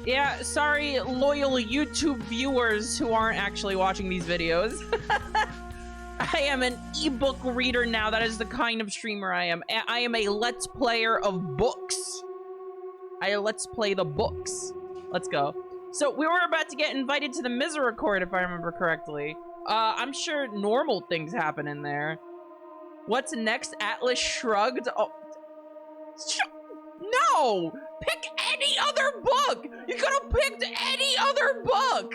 Yeah, sorry, loyal YouTube viewers who aren't actually watching these videos. I am an ebook reader now. That is the kind of streamer I am. I am a let's player of books. I let's play the books. Let's go. So we were about to get invited to the Misericorde, if I remember correctly. I'm sure normal things happen in there. What's next? Atlas shrugged. Oh, no! Pick any other book! You could have picked any other book!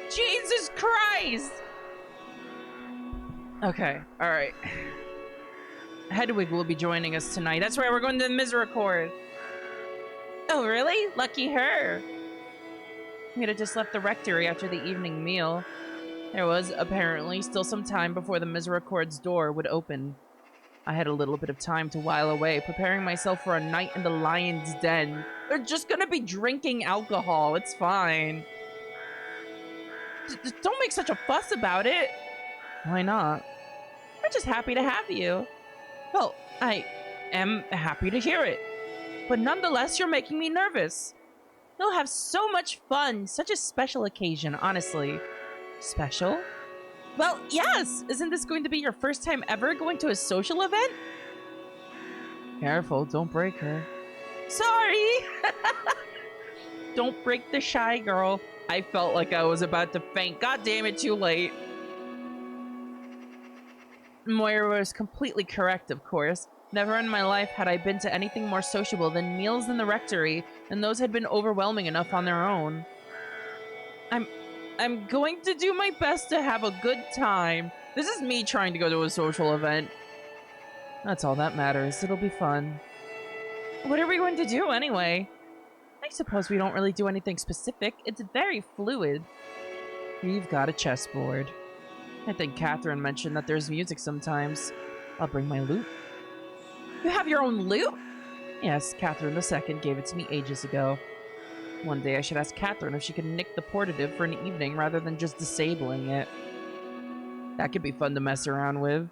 Jesus Christ! Okay, alright. Hedwig will be joining us tonight. That's right, we're going to the Misericorde. Oh, really? Lucky her. We had just left the rectory after the evening meal. There was, apparently, still some time before the Misericorde's door would open. I had a little bit of time to while away, preparing myself for a night in the lion's den. They're just gonna be drinking alcohol, it's fine. Don't make such a fuss about it. Why not? We're just happy to have you. Well, I am happy to hear it. But nonetheless, you're making me nervous. You'll have so much fun, such a special occasion, honestly. Special? Well, yes! Isn't this going to be your first time ever going to a social event? Careful, don't break her. Sorry! Don't break the shy girl. I felt like I was about to faint. God damn it, too late. Moira was completely correct, of course. Never in my life had I been to anything more sociable than meals in the rectory, and those had been overwhelming enough on their own. I'm going to do my best to have a good time. This is me trying to go to a social event. That's all that matters. It'll be fun. What are we going to do anyway? I suppose we don't really do anything specific. It's very fluid. We've got a chessboard. I think Catherine mentioned that there's music sometimes. I'll bring my lute. You have your own lute? Yes, Catherine II gave it to me ages ago. One day I should ask Catherine if she could nick the portative for an evening rather than just disabling it. That could be fun to mess around with.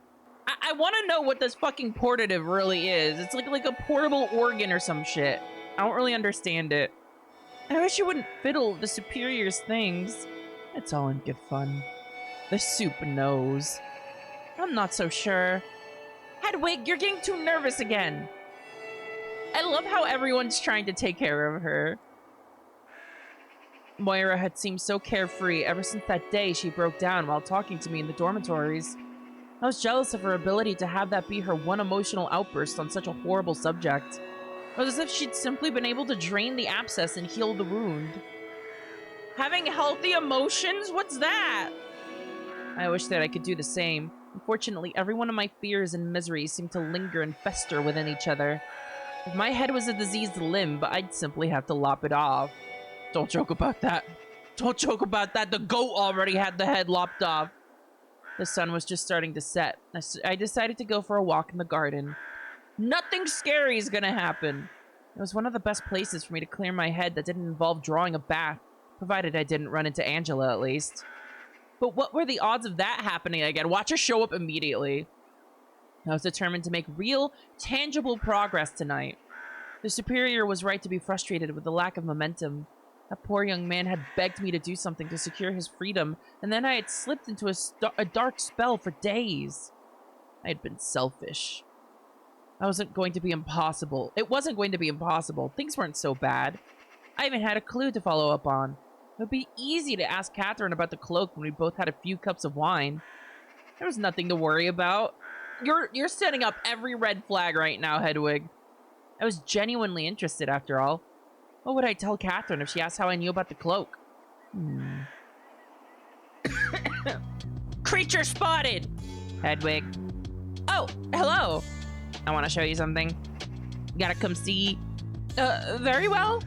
I want to know what this fucking portative really is. It's like a portable organ or some shit. I don't really understand it. I wish you wouldn't fiddle the superior's things. It's all in good fun. The soup knows. I'm not so sure. Hedwig, you're getting too nervous again. I love how everyone's trying to take care of her. Moira had seemed so carefree ever since that day she broke down while talking to me in the dormitories. I was jealous of her ability to have that be her one emotional outburst on such a horrible subject. It was as if she'd simply been able to drain the abscess and heal the wound. Having healthy emotions? What's that? I wish that I could do the same. Unfortunately, every one of my fears and miseries seemed to linger and fester within each other. If my head was a diseased limb, I'd simply have to lop it off. Don't joke about that. Don't joke about that. The goat already had the head lopped off. The sun was just starting to set. I decided to go for a walk in the garden. Nothing scary is gonna happen. It was one of the best places for me to clear my head that didn't involve drawing a bath, provided I didn't run into Angela at least. But what were the odds of that happening again? Watch her show up immediately. I was determined to make real, tangible progress tonight. The superior was right to be frustrated with the lack of momentum. That poor young man had begged me to do something to secure his freedom, and then I had slipped into a dark spell for days. I had been selfish. It wasn't going to be impossible. Things weren't so bad. I even had a clue to follow up on. It would be easy to ask Catherine about the cloak when we both had a few cups of wine. There was nothing to worry about. You're setting up every red flag right now, Hedwig. I was genuinely interested, after all. What would I tell Catherine if she asked how I knew about the cloak? Creature spotted! Hedwig. Oh, hello! I want to show you something. Gotta come see. Very well.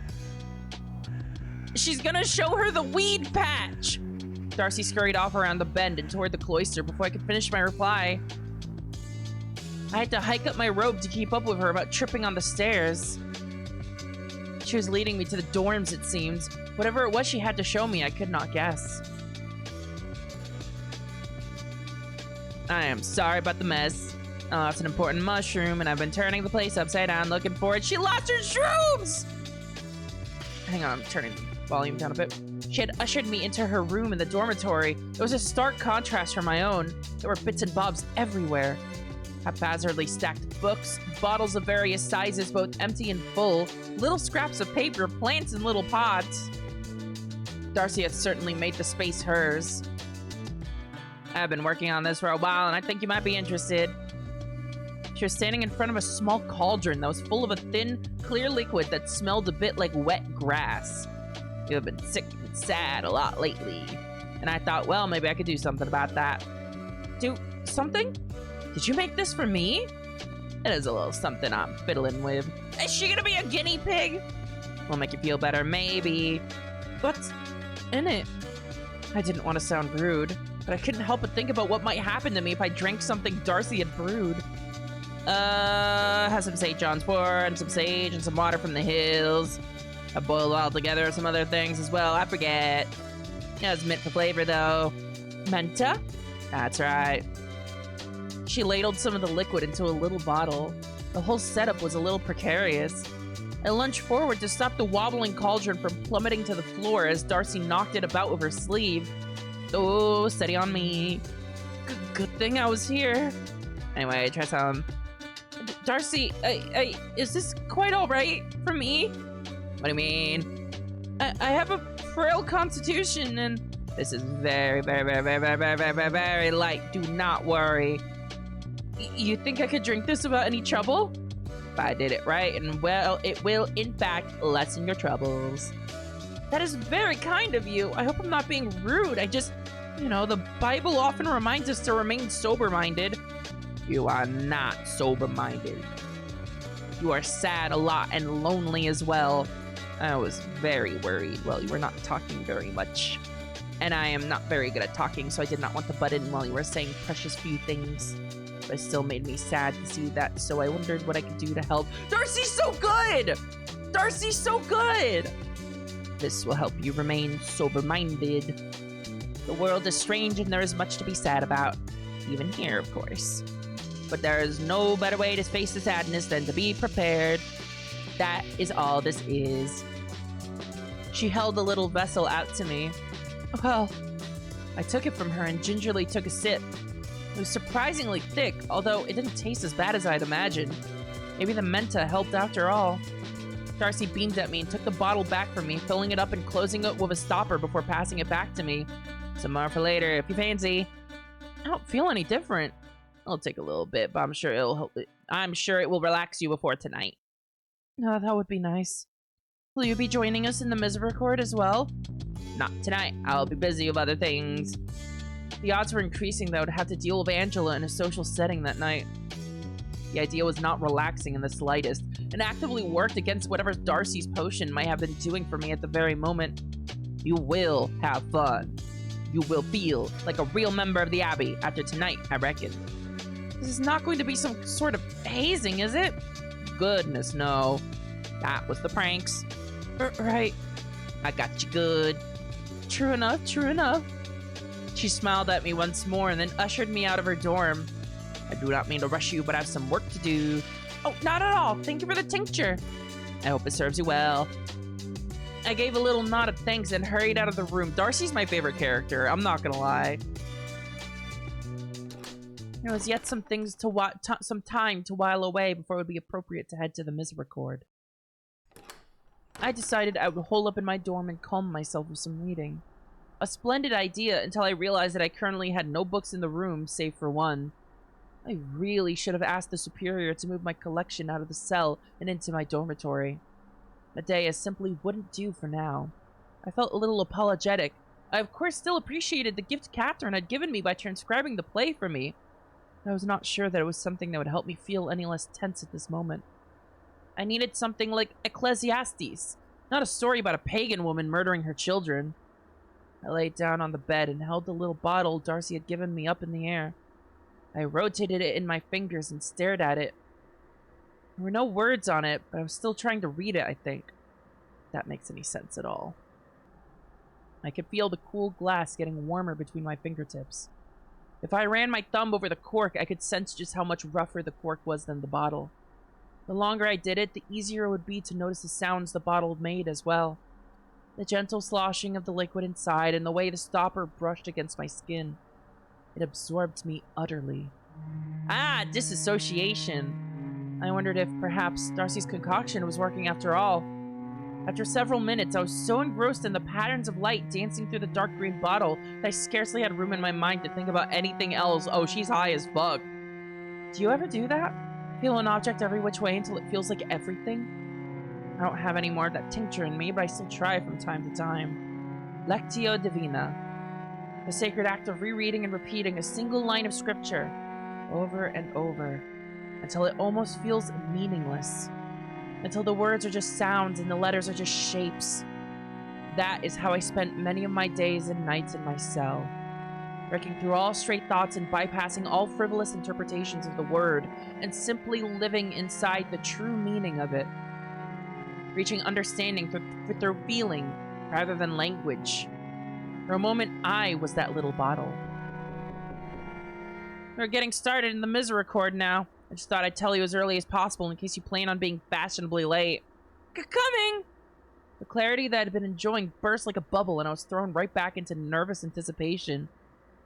She's gonna show her the weed patch! Darcy scurried off around the bend and toward the cloister before I could finish my reply. I had to hike up my robe to keep up with her about tripping on the stairs. She was leading me to the dorms, it seems. Whatever it was she had to show me, I could not guess. I am sorry about the mess. I lost an important mushroom, and I've been turning the place upside down looking for it. She lost her shrooms! Hang on, I'm turning the volume down a bit. She had ushered me into her room in the dormitory. It was a stark contrast from my own. There were bits and bobs everywhere. Haphazardly stacked books, bottles of various sizes, both empty and full, little scraps of paper, plants in little pots. Darcy had certainly made the space hers. I've been working on this for a while, and I think you might be interested. She was standing in front of a small cauldron that was full of a thin, clear liquid that smelled a bit like wet grass. You have been sick and sad a lot lately, and I thought, well, maybe I could do something about that. Do something? Did you make this for me? It is a little something I'm fiddling with. Is she gonna be a guinea pig? Will make you feel better, maybe. What's in it? I didn't want to sound rude, but I couldn't help but think about what might happen to me if I drank something Darcy had brewed. Has some St. John's wort and some sage and some water from the hills. I boiled it all together with some other things as well. I forget. It was mint for flavor, though. Menta? That's right. She ladled some of the liquid into a little bottle. The whole setup was a little precarious. I lunged forward to stop the wobbling cauldron from plummeting to the floor as Darcy knocked it about with her sleeve. Oh, steady on me. Good thing I was here. Anyway, try some. Darcy, is this quite all right for me? What do you mean? I have a frail constitution, and this is very, very, very, very, very, very, very, very, very light. Do not worry. You think I could drink this without any trouble? If I did it right, and well, it will, in fact, lessen your troubles. That is very kind of you. I hope I'm not being rude. I just, the Bible often reminds us to remain sober-minded. You are not sober-minded. You are sad a lot and lonely as well. I was very worried. Well, you were not talking very much. And I am not very good at talking, so I did not want to butt in while you were saying precious few things. But it still made me sad to see that, so I wondered what I could do to help. Darcy's so good! Darcy's so good! This will help you remain sober-minded. The world is strange and there is much to be sad about. Even here, of course. But there is no better way to face the sadness than to be prepared. That is all this is. She held the little vessel out to me. Well, I took it from her and gingerly took a sip. It was surprisingly thick, although it didn't taste as bad as I'd imagined. Maybe the Menta helped after all. Darcy beamed at me and took the bottle back from me, filling it up and closing it with a stopper before passing it back to me. Some more for later, if you fancy. I don't feel any different. It'll take a little bit, but I'm sure it will relax you before tonight. No, that would be nice. Will you be joining us in the Misericorde as well? Not tonight. I'll be busy with other things. The odds were increasing that I would have to deal with Angela in a social setting that night. The idea was not relaxing in the slightest, and actively worked against whatever Darcy's potion might have been doing for me at the very moment. You will have fun. You will feel like a real member of the Abbey after tonight, I reckon. This is not going to be some sort of hazing, is it? Goodness, no. That was the pranks. Right. I got you good. True enough, true enough. She smiled at me once more and then ushered me out of her dorm. I do not mean to rush you, but I have some work to do. Oh, not at all. Thank you for the tincture. I hope it serves you well. I gave a little nod of thanks and hurried out of the room. Darcy's my favorite character. I'm not gonna lie. There was yet some things to some time to while away before it would be appropriate to head to the Misericorde. I decided I would hole up in my dorm and calm myself with some reading. A splendid idea until I realized that I currently had no books in the room, save for one. I really should have asked the superior to move my collection out of the cell and into my dormitory. Medea simply wouldn't do for now. I felt a little apologetic. I of course still appreciated the gift Catherine had given me by transcribing the play for me. I was not sure that it was something that would help me feel any less tense at this moment. I needed something like Ecclesiastes, not a story about a pagan woman murdering her children. I laid down on the bed and held the little bottle Darcy had given me up in the air. I rotated it in my fingers and stared at it. There were no words on it, but I was still trying to read it, I think. If that makes any sense at all. I could feel the cool glass getting warmer between my fingertips. If I ran my thumb over the cork, I could sense just how much rougher the cork was than the bottle. The longer I did it, the easier it would be to notice the sounds the bottle made as well. The gentle sloshing of the liquid inside and the way the stopper brushed against my skin. It absorbed me utterly. Ah, disassociation. I wondered if perhaps Darcy's concoction was working after all. After several minutes, I was so engrossed in the patterns of light dancing through the dark green bottle that I scarcely had room in my mind to think about anything else. Oh, she's high as fuck. Do you ever do that? Feel an object every which way until it feels like everything? I don't have any more of that tincture in me, but I still try from time to time. Lectio Divina. The sacred act of rereading and repeating a single line of scripture over and over until it almost feels meaningless. Until the words are just sounds and the letters are just shapes. That is how I spent many of my days and nights in my cell. Breaking through all straight thoughts and bypassing all frivolous interpretations of the word and simply living inside the true meaning of it. Reaching understanding through feeling rather than language. For a moment, I was that little bottle. We're getting started in the Misericorde now. I just thought I'd tell you as early as possible in case you plan on being fashionably late. Coming! The clarity that I had been enjoying burst like a bubble, and I was thrown right back into nervous anticipation.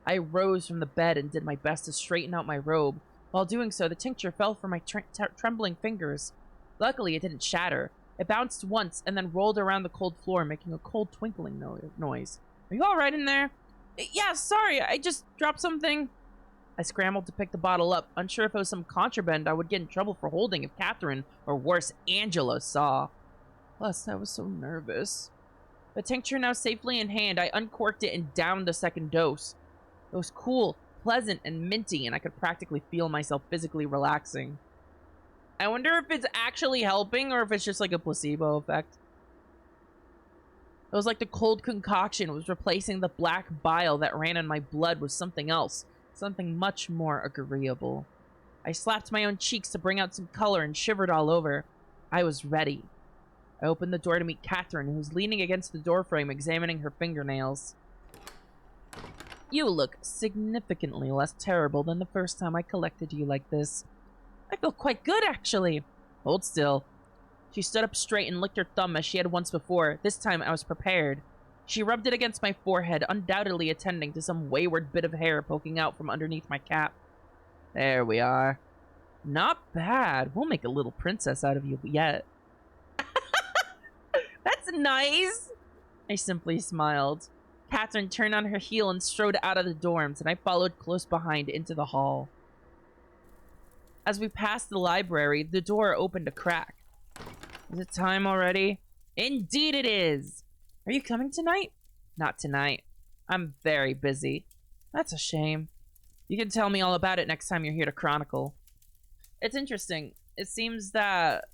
I rose from the bed and did my best to straighten out my robe. While doing so, the tincture fell from my trembling fingers. Luckily, it didn't shatter. It bounced once and then rolled around the cold floor, making a cold twinkling noise. Are you all right in there? Yeah, sorry, I just dropped something. I scrambled to pick the bottle up, unsure if it was some contraband I would get in trouble for holding if Catherine, or worse, Angela, saw. Plus, I was so nervous. The tincture now safely in hand, I uncorked it and downed the second dose. It was cool, pleasant, and minty, and I could practically feel myself physically relaxing. I wonder if it's actually helping or if it's just like a placebo effect. It was like the cold concoction was replacing the black bile that ran in my blood with something else, something much more agreeable. I slapped my own cheeks to bring out some color and shivered all over. I was ready. I opened the door to meet Catherine, who was leaning against the doorframe examining her fingernails. You look significantly less terrible than the first time I collected you like this. I feel quite good, actually. Hold still. She stood up straight and licked her thumb as she had once before. This time I was prepared. She rubbed it against my forehead, undoubtedly attending to some wayward bit of hair poking out from underneath my cap. There we are. Not bad. We'll make a little princess out of you yet. That's nice. I simply smiled. Catherine turned on her heel and strode out of the dorms, and I followed close behind into the hall. As we passed the library, the door opened a crack. Is it time already? Indeed it is! Are you coming tonight? Not tonight. I'm very busy. That's a shame. You can tell me all about it next time you're here to chronicle. It's interesting. It seems that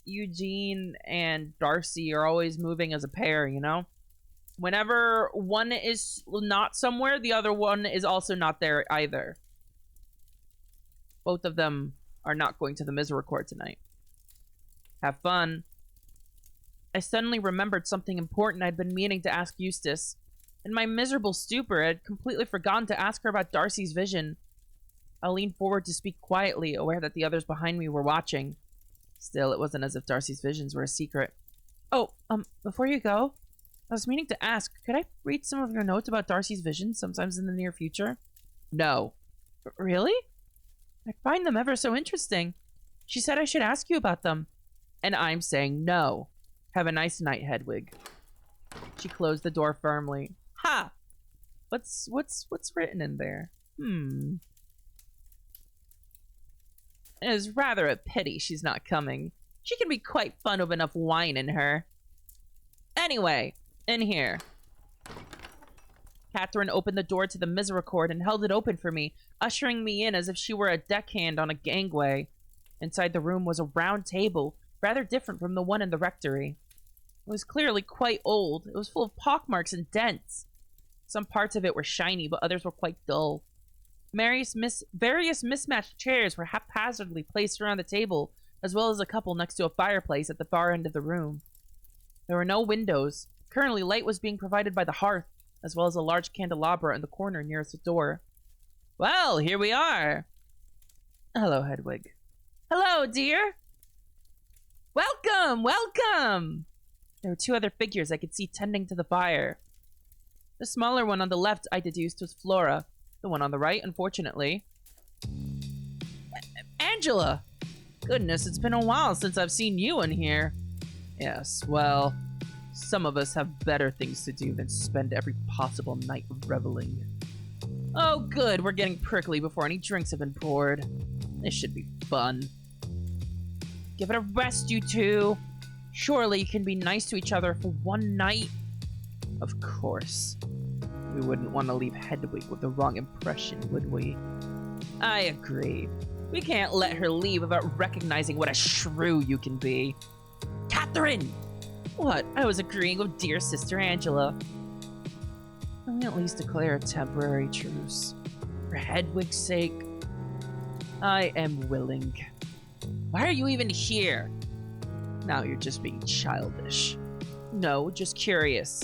Eugene and Darcy are always moving as a pair, you know? Whenever one is not somewhere, the other one is also not there either. Both of them are not going to the Misericorde tonight. Have fun. I suddenly remembered something important I'd been meaning to ask Eustace. In my miserable stupor, I had completely forgotten to ask her about Darcy's vision. I leaned forward to speak quietly, aware that the others behind me were watching. Still, it wasn't as if Darcy's visions were a secret. Oh, before you go, I was meaning to ask, could I read some of your notes about Darcy's vision sometimes in the near future? No. Really? I find them ever so interesting. She said I should ask you about them. And I'm saying no. Have a nice night, Hedwig. She closed the door firmly. Ha! What's written in there? It is rather a pity she's not coming. She can be quite fun with enough wine in her. Anyway, in here. Catherine opened the door to the Misericorde and held it open for me, ushering me in as if she were a deckhand on a gangway. Inside the room was a round table, rather different from the one in the rectory. It was clearly quite old. It was full of pockmarks and dents. Some parts of it were shiny, but others were quite dull. Various mismatched chairs were haphazardly placed around the table, as well as a couple next to a fireplace at the far end of the room. There were no windows. Currently, light was being provided by the hearth, as well as a large candelabra in the corner nearest the door. Well, here we are. Hello, Hedwig. Hello, dear. Welcome, welcome. There were two other figures I could see tending to the fire. The smaller one on the left, I deduced, was Flora. The one on the right, unfortunately. Angela! Goodness, it's been a while since I've seen you in here. Yes, well, some of us have better things to do than spend every possible night reveling. Oh good, we're getting prickly before any drinks have been poured. This should be fun. Give it a rest, you two. Surely you can be nice to each other for one night. Of course. We wouldn't want to leave Hedwig with the wrong impression, would we? I agree. We can't let her leave without recognizing what a shrew you can be. Catherine! What? I was agreeing with dear Sister Angela. Let me at least declare a temporary truce. For Hedwig's sake, I am willing. Why are you even here? Now you're just being childish. No, just curious.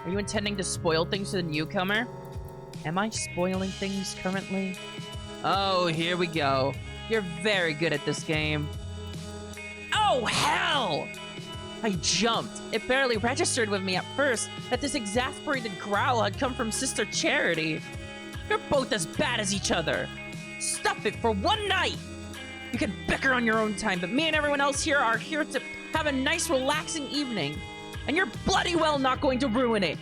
Are you intending to spoil things for the newcomer? Am I spoiling things currently? Oh, here we go. You're very good at this game. Oh, hell! I jumped. It barely registered with me at first that this exasperated growl had come from Sister Charity. You're both as bad as each other. Stuff it for one night. You can bicker on your own time, but me and everyone else here are here to have a nice, relaxing evening. And you're bloody well not going to ruin it.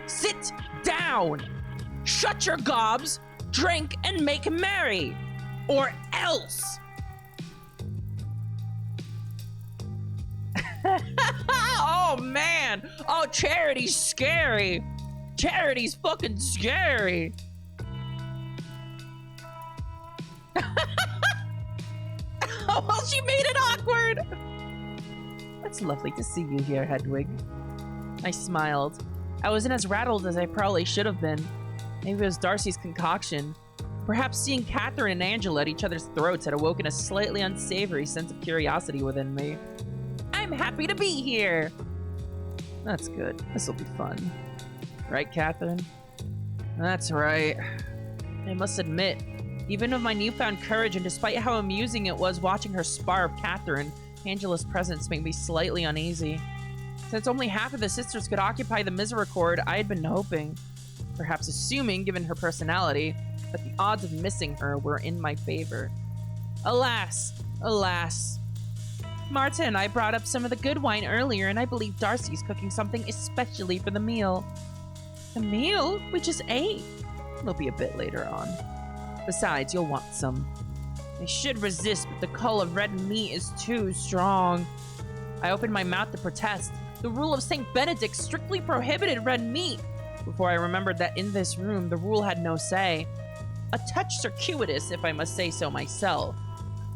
Sit down. Shut your gobs, drink, and make merry. Or else. Oh, man. Oh, Charity's scary. Charity's fucking scary. Oh, well, she made it awkward. It's lovely to see you here, Hedwig. I smiled. I wasn't as rattled as I probably should have been. Maybe it was Darcy's concoction. Perhaps seeing Catherine and Angela at each other's throats had awoken a slightly unsavory sense of curiosity within me. I'm happy to be here! That's good. This'll be fun. Right, Catherine? That's right. I must admit, even with my newfound courage and despite how amusing it was watching her spar with Catherine, Angela's presence made me slightly uneasy. Since only half of the sisters could occupy the Misericorde, I had been hoping, perhaps assuming, given her personality, that the odds of missing her were in my favor. Alas, alas. Marta and I brought up some of the good wine earlier, and I believe Darcy's cooking something especially for the meal. The meal? We just ate. It'll be a bit later on. Besides, you'll want some. I should resist, but the call of red meat is too strong. I opened my mouth to protest. The rule of St. Benedict strictly prohibited red meat, before I remembered that in this room, the rule had no say. A touch circuitous, if I must say so myself.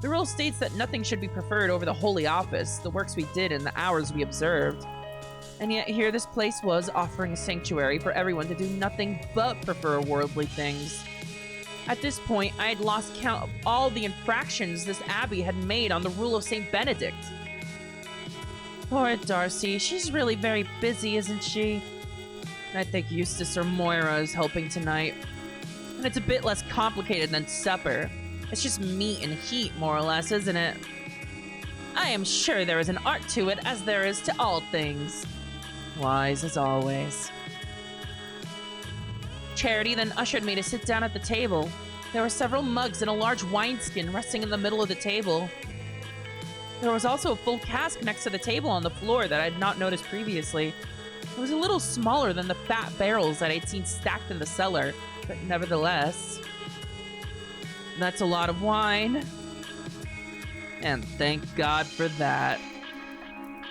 The rule states that nothing should be preferred over the Holy Office, the works we did and the hours we observed. And yet here this place was, offering a sanctuary for everyone to do nothing but prefer worldly things. At this point, I had lost count of all the infractions this abbey had made on the rule of St. Benedict. Poor Darcy, she's really very busy, isn't she? I think Eustace or Moira is helping tonight. And it's a bit less complicated than supper. It's just meat and heat, more or less, isn't it? I am sure there is an art to it, as there is to all things. Wise as always. Charity then ushered me to sit down at the table. There were several mugs and a large wineskin resting in the middle of the table. There was also a full cask next to the table on the floor that I had not noticed previously. It was a little smaller than the fat barrels that I'd seen stacked in the cellar, but nevertheless... That's a lot of wine. And thank God for that.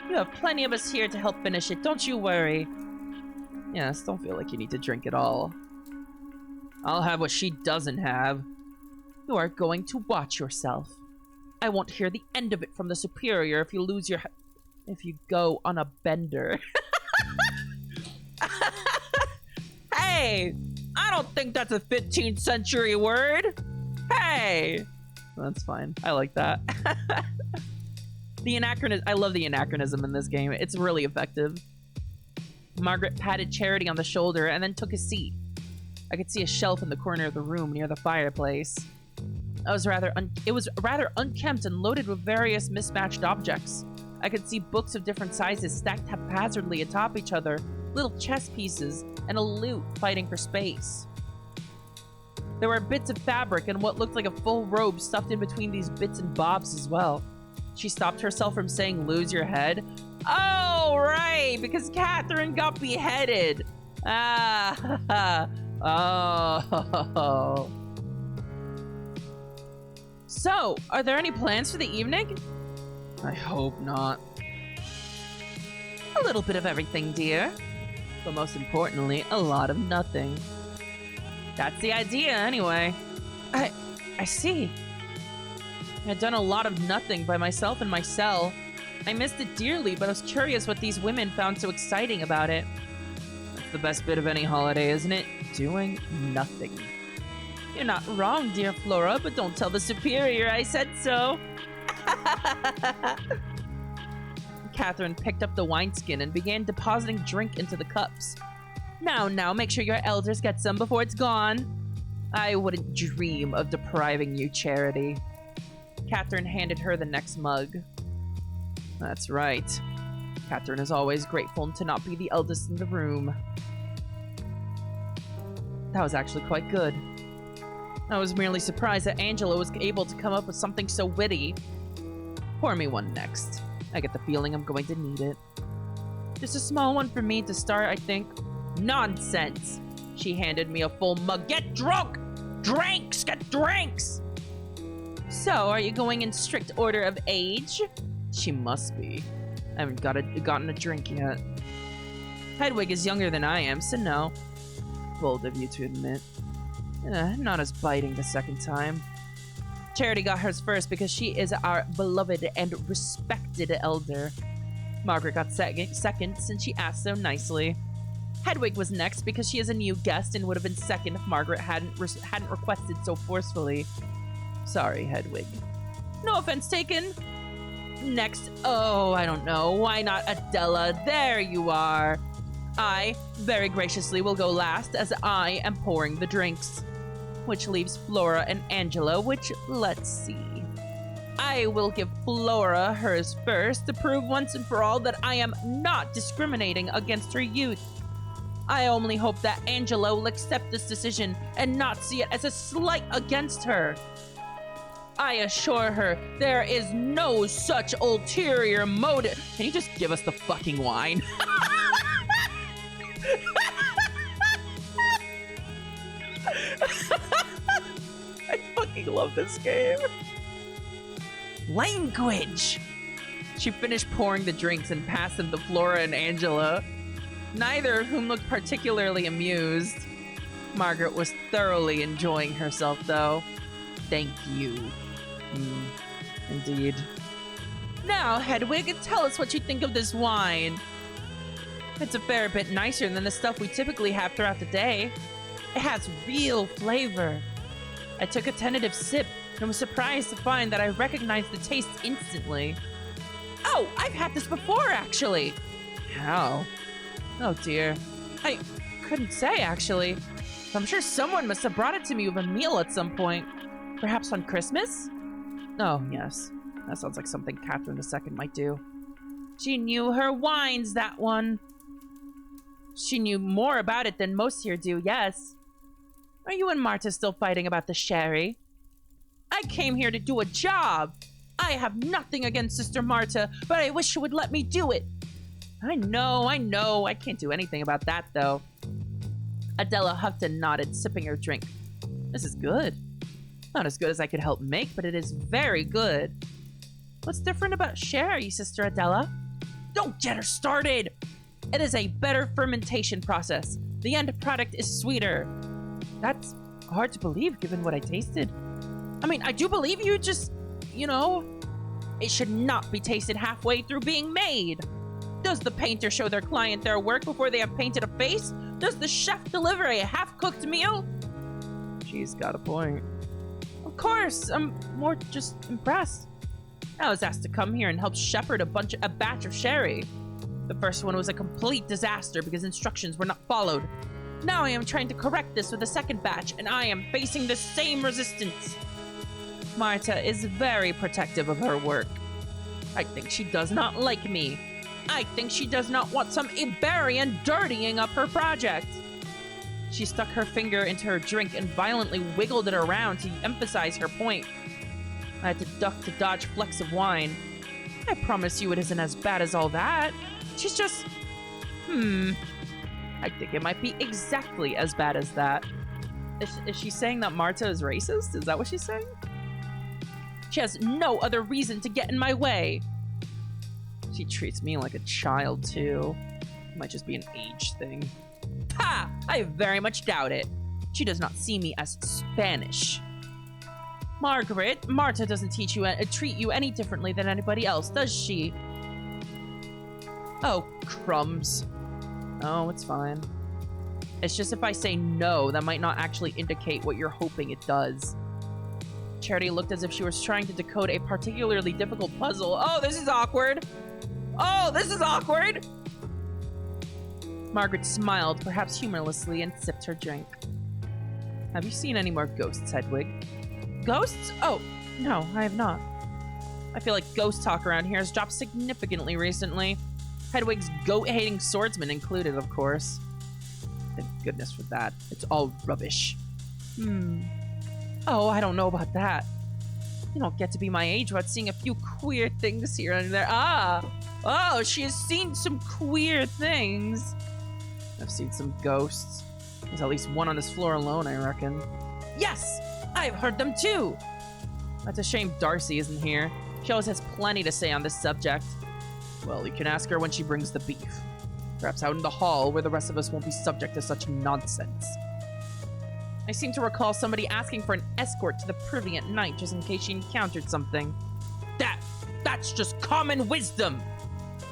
You have plenty of us here to help finish it, don't you worry. Yes, don't feel like you need to drink it all. I'll have what she doesn't have. You are going to watch yourself. I won't hear the end of it from the superior if you lose your... if you go on a bender. Hey! I don't think that's a 15th century word! Hey! That's fine. I like that. I love the anachronism in this game. It's really effective. Margaret patted Charity on the shoulder and then took a seat. I could see a shelf in the corner of the room near the fireplace. It was rather unkempt and loaded with various mismatched objects. I could see books of different sizes stacked haphazardly atop each other, little chess pieces, and a lute fighting for space. There were bits of fabric and what looked like a full robe stuffed in between these bits and bobs as well. She stopped herself from saying, "Lose your head." Oh, right, because Catherine got beheaded. Ah, oh. So, are there any plans for the evening? I hope not. A little bit of everything, dear. But most importantly, a lot of nothing. That's the idea, anyway. I see. I had done a lot of nothing by myself in my cell. I missed it dearly, but I was curious what these women found so exciting about it. That's the best bit of any holiday, isn't it? Doing nothing. You're not wrong, dear Flora, but don't tell the superior I said so. Catherine picked up the wineskin and began depositing drink into the cups. Now, make sure your elders get some before it's gone. I wouldn't dream of depriving you, Charity. Catherine handed her the next mug. That's right. Catherine is always grateful to not be the eldest in the room. That was actually quite good. I was merely surprised that Angela was able to come up with something so witty. Pour me one next. I get the feeling I'm going to need it. Just a small one for me to start, I think. Nonsense! She handed me a full mug. Get drunk! Drinks! Get drinks! So, are you going in strict order of age? She must be. I haven't gotten a drink yet. Hedwig is younger than I am, so no. Bold of you to admit. Not as biting the second time. Charity got hers first because she is our beloved and respected elder. Margaret got second since she asked so nicely. Hedwig was next because she is a new guest and would have been second if Margaret hadn't requested so forcefully. Sorry, Hedwig. No offense taken. Next, I don't know. Why not Adela? There you are. I, very graciously, will go last as I am pouring the drinks. Which leaves Flora and Angela, which, let's see. I will give Flora hers first to prove once and for all that I am not discriminating against her youth. I only hope that Angela will accept this decision and not see it as a slight against her. I assure her there is no such ulterior motive. Can you just give us the fucking wine? I fucking love this game. Language! She finished pouring the drinks and passed them to Flora and Angela, neither of whom looked particularly amused. Margaret was thoroughly enjoying herself, though. Thank you. Indeed. Now, Hedwig, tell us what you think of this wine. It's a fair bit nicer than the stuff we typically have throughout the day. It has real flavor. I took a tentative sip and was surprised to find that I recognized the taste instantly. Oh, I've had this before, actually. How? Oh, dear. I couldn't say, actually. I'm sure someone must have brought it to me with a meal at some point. Perhaps on Christmas? Oh, yes. That sounds like something Catherine II might do. She knew her wines, that one. She knew more about it than most here do, yes. Are you and Marta still fighting about the sherry? I came here to do a job. I have nothing against Sister Marta, but I wish she would let me do it. I know. I can't do anything about that, though. Adela huffed and nodded, sipping her drink. This is good. Not as good as I could help make, but it is very good. What's different about sherry, Sister Adela? Don't get her started! It is a better fermentation process. The end product is sweeter. That's hard to believe, given what I tasted. I mean, I do believe you, just, it should not be tasted halfway through being made. Does the painter show their client their work before they have painted a face? Does the chef deliver a half-cooked meal? She's got a point. Of course, I'm more just impressed. I was asked to come here and help shepherd a batch of sherry. The first one was a complete disaster because instructions were not followed. Now I am trying to correct this with the second batch, and I am facing the same resistance. Marta is very protective of her work. I think she does not like me. I think she does not want some Iberian dirtying up her project. She stuck her finger into her drink and violently wiggled it around to emphasize her point. I had to duck to dodge flecks of wine. I promise you it isn't as bad as all that. She's just... I think it might be exactly as bad as that. Is she saying that Marta is racist? Is that what she's saying? She has no other reason to get in my way. She treats me like a child, too. It might just be an age thing. Ha! I very much doubt it. She does not see me as Spanish. Margaret, Marta doesn't treat you any differently than anybody else, does she? Oh, crumbs. Oh, it's fine. It's just if I say no, that might not actually indicate what you're hoping it does. Charity looked as if she was trying to decode a particularly difficult puzzle. Oh, this is awkward. Oh, this is awkward. Margaret smiled, perhaps humorlessly, and sipped her drink. Have you seen any more ghosts, Hedwig? Ghosts? Oh, no, I have not. I feel like ghost talk around here has dropped significantly recently. Hedwig's goat-hating swordsman included, of course. Thank goodness for that. It's all rubbish. Oh, I don't know about that. You don't get to be my age without seeing a few queer things here and there. Oh, she has seen some queer things. I've seen some ghosts. There's at least one on this floor alone, I reckon. Yes! I've heard them too! That's a shame Darcy isn't here. She always has plenty to say on this subject. Well, you can ask her when she brings the beef. Perhaps out in the hall where the rest of us won't be subject to such nonsense. I seem to recall somebody asking for an escort to the privy at night just in case she encountered something. That's just common wisdom!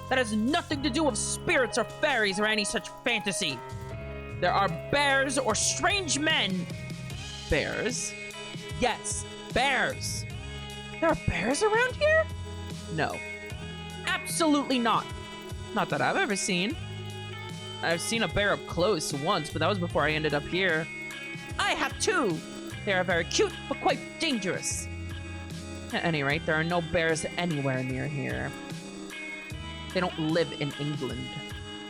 That has nothing to do with spirits or fairies or any such fantasy. There are bears or strange men. Bears? Yes, bears. There are bears around here? No. Absolutely not. Not that I've ever seen. I've seen a bear up close once, but that was before I ended up here. I have too. They are very cute, but quite dangerous. At any rate, there are no bears anywhere near here. They don't live in England,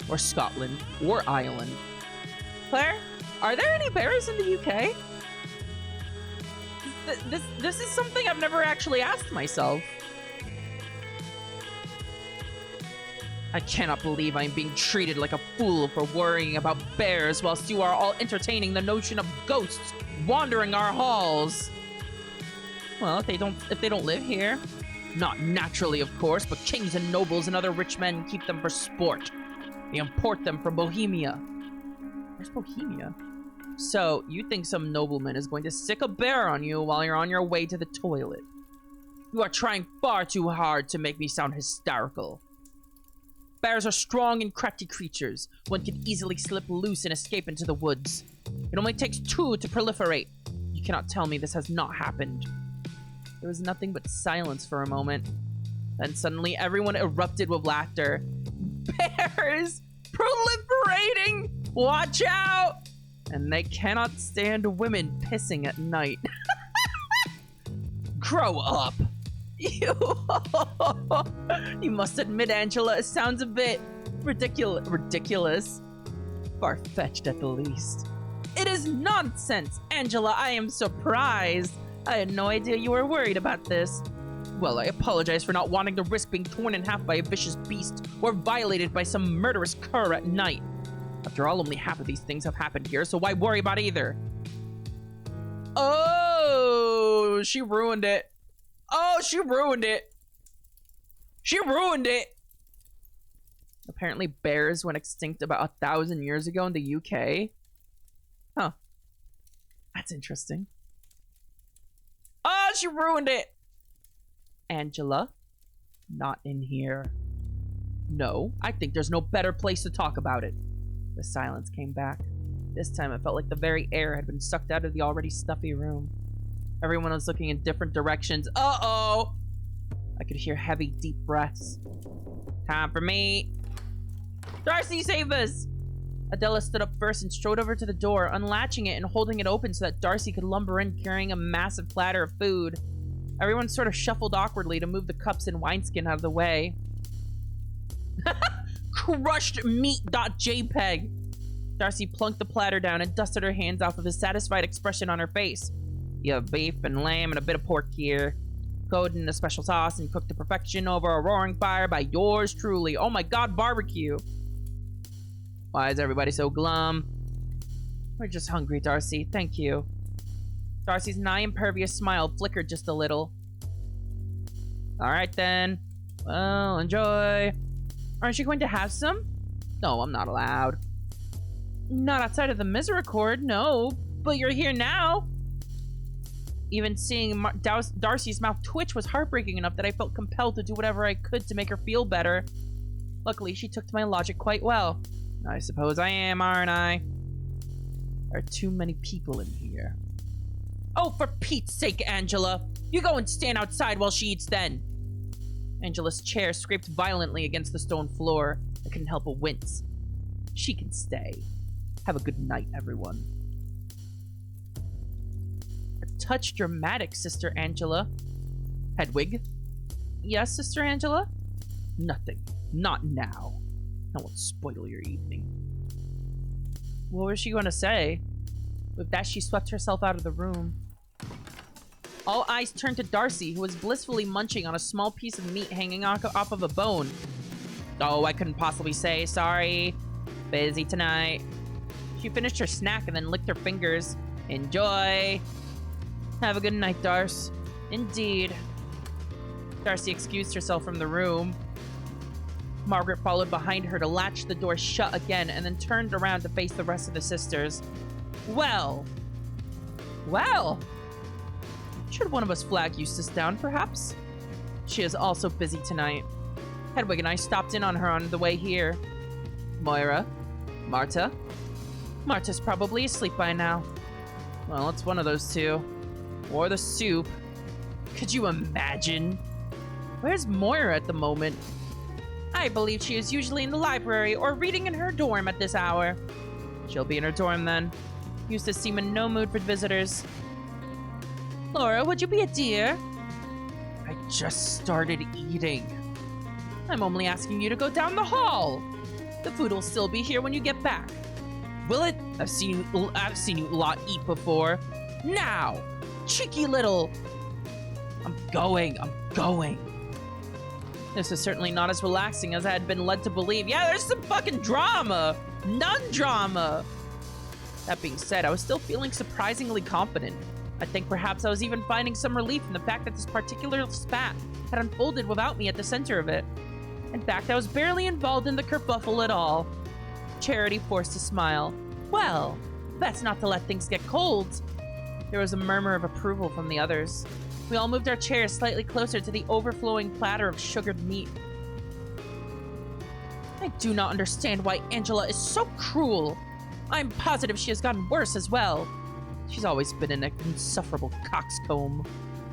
or Scotland, or Ireland. Claire, are there any bears in the UK? This is something I've never actually asked myself. I cannot believe I'm being treated like a fool for worrying about bears whilst you are all entertaining the notion of ghosts wandering our halls. Well, if they don't live here. Not naturally, of course, but kings and nobles and other rich men keep them for sport. They import them from Bohemia. Where's Bohemia? So, you think some nobleman is going to sick a bear on you while you're on your way to the toilet. You are trying far too hard to make me sound hysterical. Bears are strong and crafty creatures. One can easily slip loose and escape into the woods. It only takes two to proliferate. You cannot tell me this has not happened. There was nothing but silence for a moment. Then suddenly everyone erupted with laughter. Bears! Proliferating! Watch out! And they cannot stand women pissing at night. Grow up! You must admit, Angela, it sounds a bit ridiculous. Far-fetched at the least. It is nonsense! Angela, I am surprised. I had no idea you were worried about this. Well, I apologize for not wanting to risk being torn in half by a vicious beast or violated by some murderous cur at night. After all, only half of these things have happened here, so why worry about either? Oh, she ruined it. Oh, she ruined it. She ruined it. Apparently bears went extinct about 1,000 years ago in the UK. Huh. That's interesting. Oh, she ruined it. Angela, not in here. No, I think there's no better place to talk about it. The silence came back. This time it felt like the very air had been sucked out of the already stuffy room. Everyone was looking in different directions. Uh-oh! I could hear heavy, deep breaths. Time for me. Darcy, save us! Adela stood up first and strode over to the door, unlatching it and holding it open so that Darcy could lumber in carrying a massive platter of food. Everyone sort of shuffled awkwardly to move the cups and wineskin out of the way. Crushed meat.jpg. Darcy plunked the platter down and dusted her hands off of his satisfied expression on her face. You have beef and lamb and a bit of pork here. Coated in a special sauce and cooked to perfection over a roaring fire by yours truly. Oh my god, barbecue! Why is everybody so glum? We're just hungry, Darcy. Thank you. Darcy's nigh-impervious smile flickered just a little. Alright then. Well, enjoy. Aren't you going to have some? No, I'm not allowed. Not outside of the Misericorde, no. But you're here now. Even seeing Darcy's mouth twitch was heartbreaking enough that I felt compelled to do whatever I could to make her feel better. Luckily, she took to my logic quite well. I suppose I am, aren't I? There are too many people in here. Oh, for Pete's sake, Angela! You go and stand outside while she eats then! Angela's chair scraped violently against the stone floor. I couldn't help but wince. She can stay. Have a good night, everyone. A touch dramatic, Sister Angela. Hedwig? Yes, Sister Angela? Nothing. Not now. I won't spoil your evening. What was she going to say? With that, she swept herself out of the room. All eyes turned to Darcy, who was blissfully munching on a small piece of meat hanging off of a bone. Oh, I couldn't possibly say. Sorry. Busy tonight. She finished her snack and then licked her fingers. Enjoy. Have a good night, Darce. Indeed. Darcy excused herself from the room. Margaret followed behind her to latch the door shut again and then turned around to face the rest of the sisters. Well. Well. Should one of us flag Eustace down, perhaps? She is also busy tonight. Hedwig and I stopped in on her on the way here. Moira? Marta? Marta's probably asleep by now. Well, it's one of those two. Or the soup. Could you imagine? Where's Moira at the moment? I believe she is usually in the library or reading in her dorm at this hour. She'll be in her dorm then. Eustace seemed in no mood for visitors. Laura, would you be a dear? I just started eating. I'm only asking you to go down the hall. The food will still be here when you get back. Will it? I've seen you lot eat before. Now! Cheeky little... I'm going. This is certainly not as relaxing as I had been led to believe. Yeah, there's some fucking drama. None drama. That being said, I was still feeling surprisingly confident. I think perhaps I was even finding some relief in the fact that this particular spat had unfolded without me at the center of it. In fact, I was barely involved in the kerfuffle at all. Charity forced a smile. Well, that's not to let things get cold. There was a murmur of approval from the others. We all moved our chairs slightly closer to the overflowing platter of sugared meat. I do not understand why Angela is so cruel. I'm positive she has gotten worse as well. She's always been an insufferable coxcomb.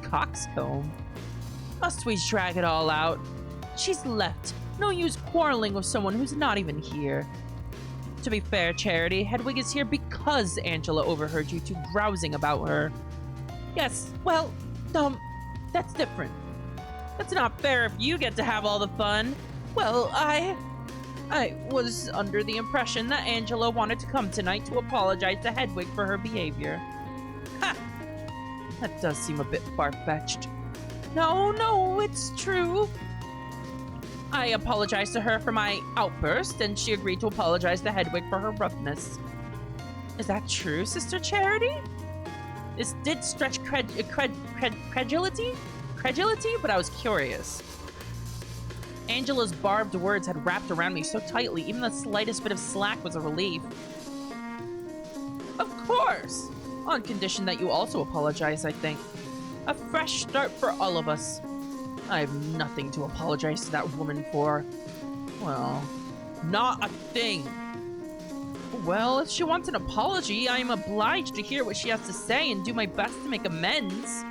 Coxcomb? Must we drag it all out? She's left. No use quarreling with someone who's not even here. To be fair, Charity, Hedwig is here because Angela overheard you two grousing about her. Yes, well, that's different. That's not fair if you get to have all the fun. Well, I was under the impression that Angela wanted to come tonight to apologize to Hedwig for her behavior. Ha! That does seem a bit far-fetched. No, it's true. I apologized to her for my outburst, and she agreed to apologize to Hedwig for her roughness. Is that true, Sister Charity? This did stretch credulity, but I was curious. Angela's barbed words had wrapped around me so tightly, even the slightest bit of slack was a relief. Of course! On condition that you also apologize, I think. A fresh start for all of us. I have nothing to apologize to that woman for. Well, not a thing. Well, if she wants an apology, I am obliged to hear what she has to say and do my best to make amends.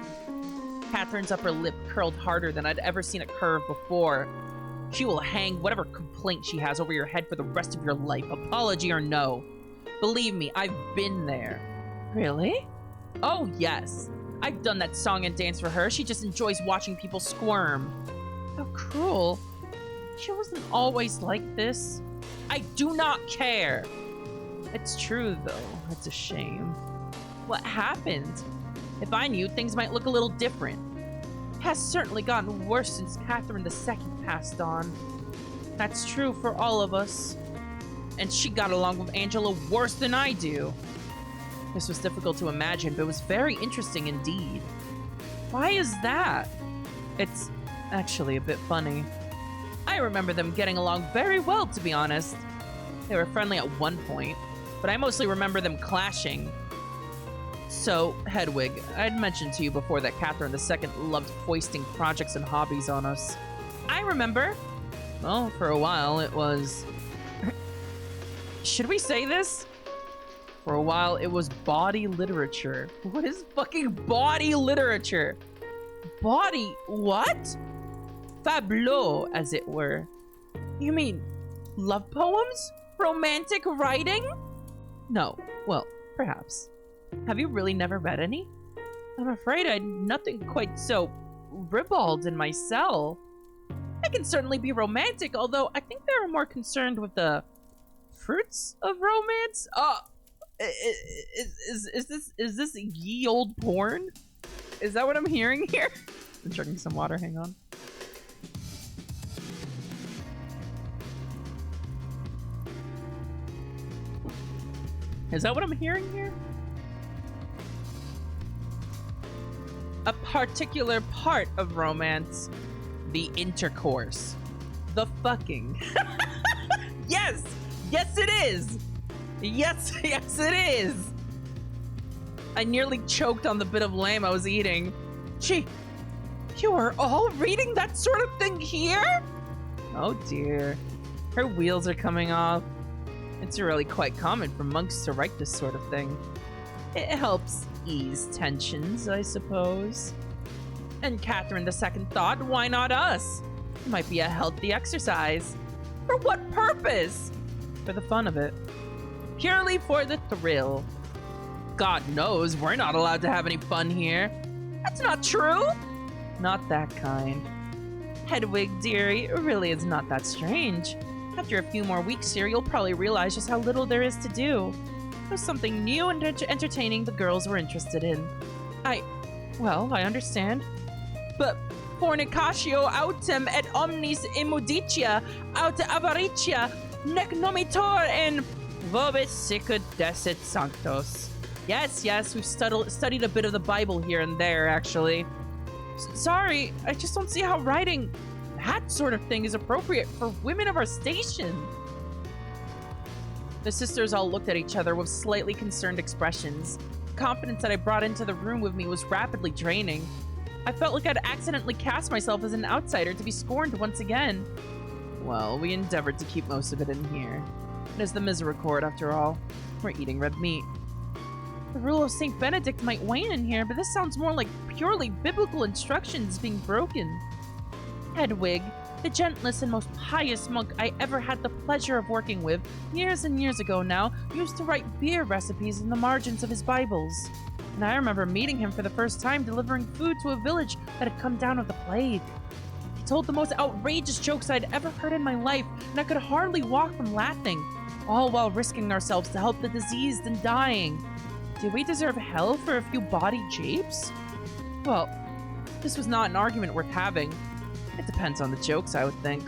Catherine's upper lip curled harder than I'd ever seen it curve before. She will hang whatever complaint she has over your head for the rest of your life, apology or no. Believe me, I've been there. Really? Oh, yes. I've done that song and dance for her. She just enjoys watching people squirm. How cruel. She wasn't always like this. I do not care. It's true, though. It's a shame. What happened? If I knew, things might look a little different. It has certainly gotten worse since Catherine II passed on. That's true for all of us. And she got along with Angela worse than I do. This was difficult to imagine, but it was very interesting indeed. Why is that? It's actually a bit funny. I remember them getting along very well, to be honest. They were friendly at one point, but I mostly remember them clashing. So, Hedwig, I'd mentioned to you before that Catherine II loved foisting projects and hobbies on us. I remember. Well, for a while it was... Should we say this? For a while it was bawdy literature. What is fucking bawdy literature? Bawdy what? Fableau, as it were. You mean love poems? Romantic writing? No. Well, perhaps. Have you really never read any? I'm afraid I'd nothing quite so ribald in my cell. I can certainly be romantic, although I think they are more concerned with the fruits of romance. Is this ye old porn? Is that what I'm hearing here? I'm drinking some water, hang on. Is that what I'm hearing here? A particular part of romance. The intercourse. The fucking. Yes! Yes, it is! Yes, yes, it is! I nearly choked on the bit of lamb I was eating. Gee, you are all reading that sort of thing here? Oh dear. Her wheels are coming off. It's really quite common for monks to write this sort of thing. It helps ease tensions, I suppose. And Catherine II thought, why not us? It might be a healthy exercise. For what purpose? For the fun of it. Purely for the thrill. God knows we're not allowed to have any fun here. That's not true. Not that kind. Hedwig, dearie, it really is not that strange. After a few more weeks here, you'll probably realize just how little there is to do. There's something new and entertaining the girls were interested in. Well, I understand. But fornicatio autem et omnis immunditia aut avaritia nec nomitor in vobis sicut desit sanctos. Yes, we've studied a bit of the Bible here and there, actually. Sorry, I just don't see how writing that sort of thing is appropriate for women of our station. The sisters all looked at each other with slightly concerned expressions. The confidence that I brought into the room with me was rapidly draining. I felt like I'd accidentally cast myself as an outsider to be scorned once again. Well, we endeavored to keep most of it in here. It is the Misericorde, after all. We're eating red meat. The rule of St. Benedict might wane in here, but this sounds more like purely biblical instructions being broken. Hedwig, the gentlest and most pious monk I ever had the pleasure of working with, years and years ago now, used to write beer recipes in the margins of his Bibles. And I remember meeting him for the first time delivering food to a village that had come down with the plague. He told the most outrageous jokes I'd ever heard in my life, and I could hardly walk from laughing, all while risking ourselves to help the diseased and dying. Did we deserve hell for a few bawdy japes? Well, this was not an argument worth having. It depends on the jokes, I would think.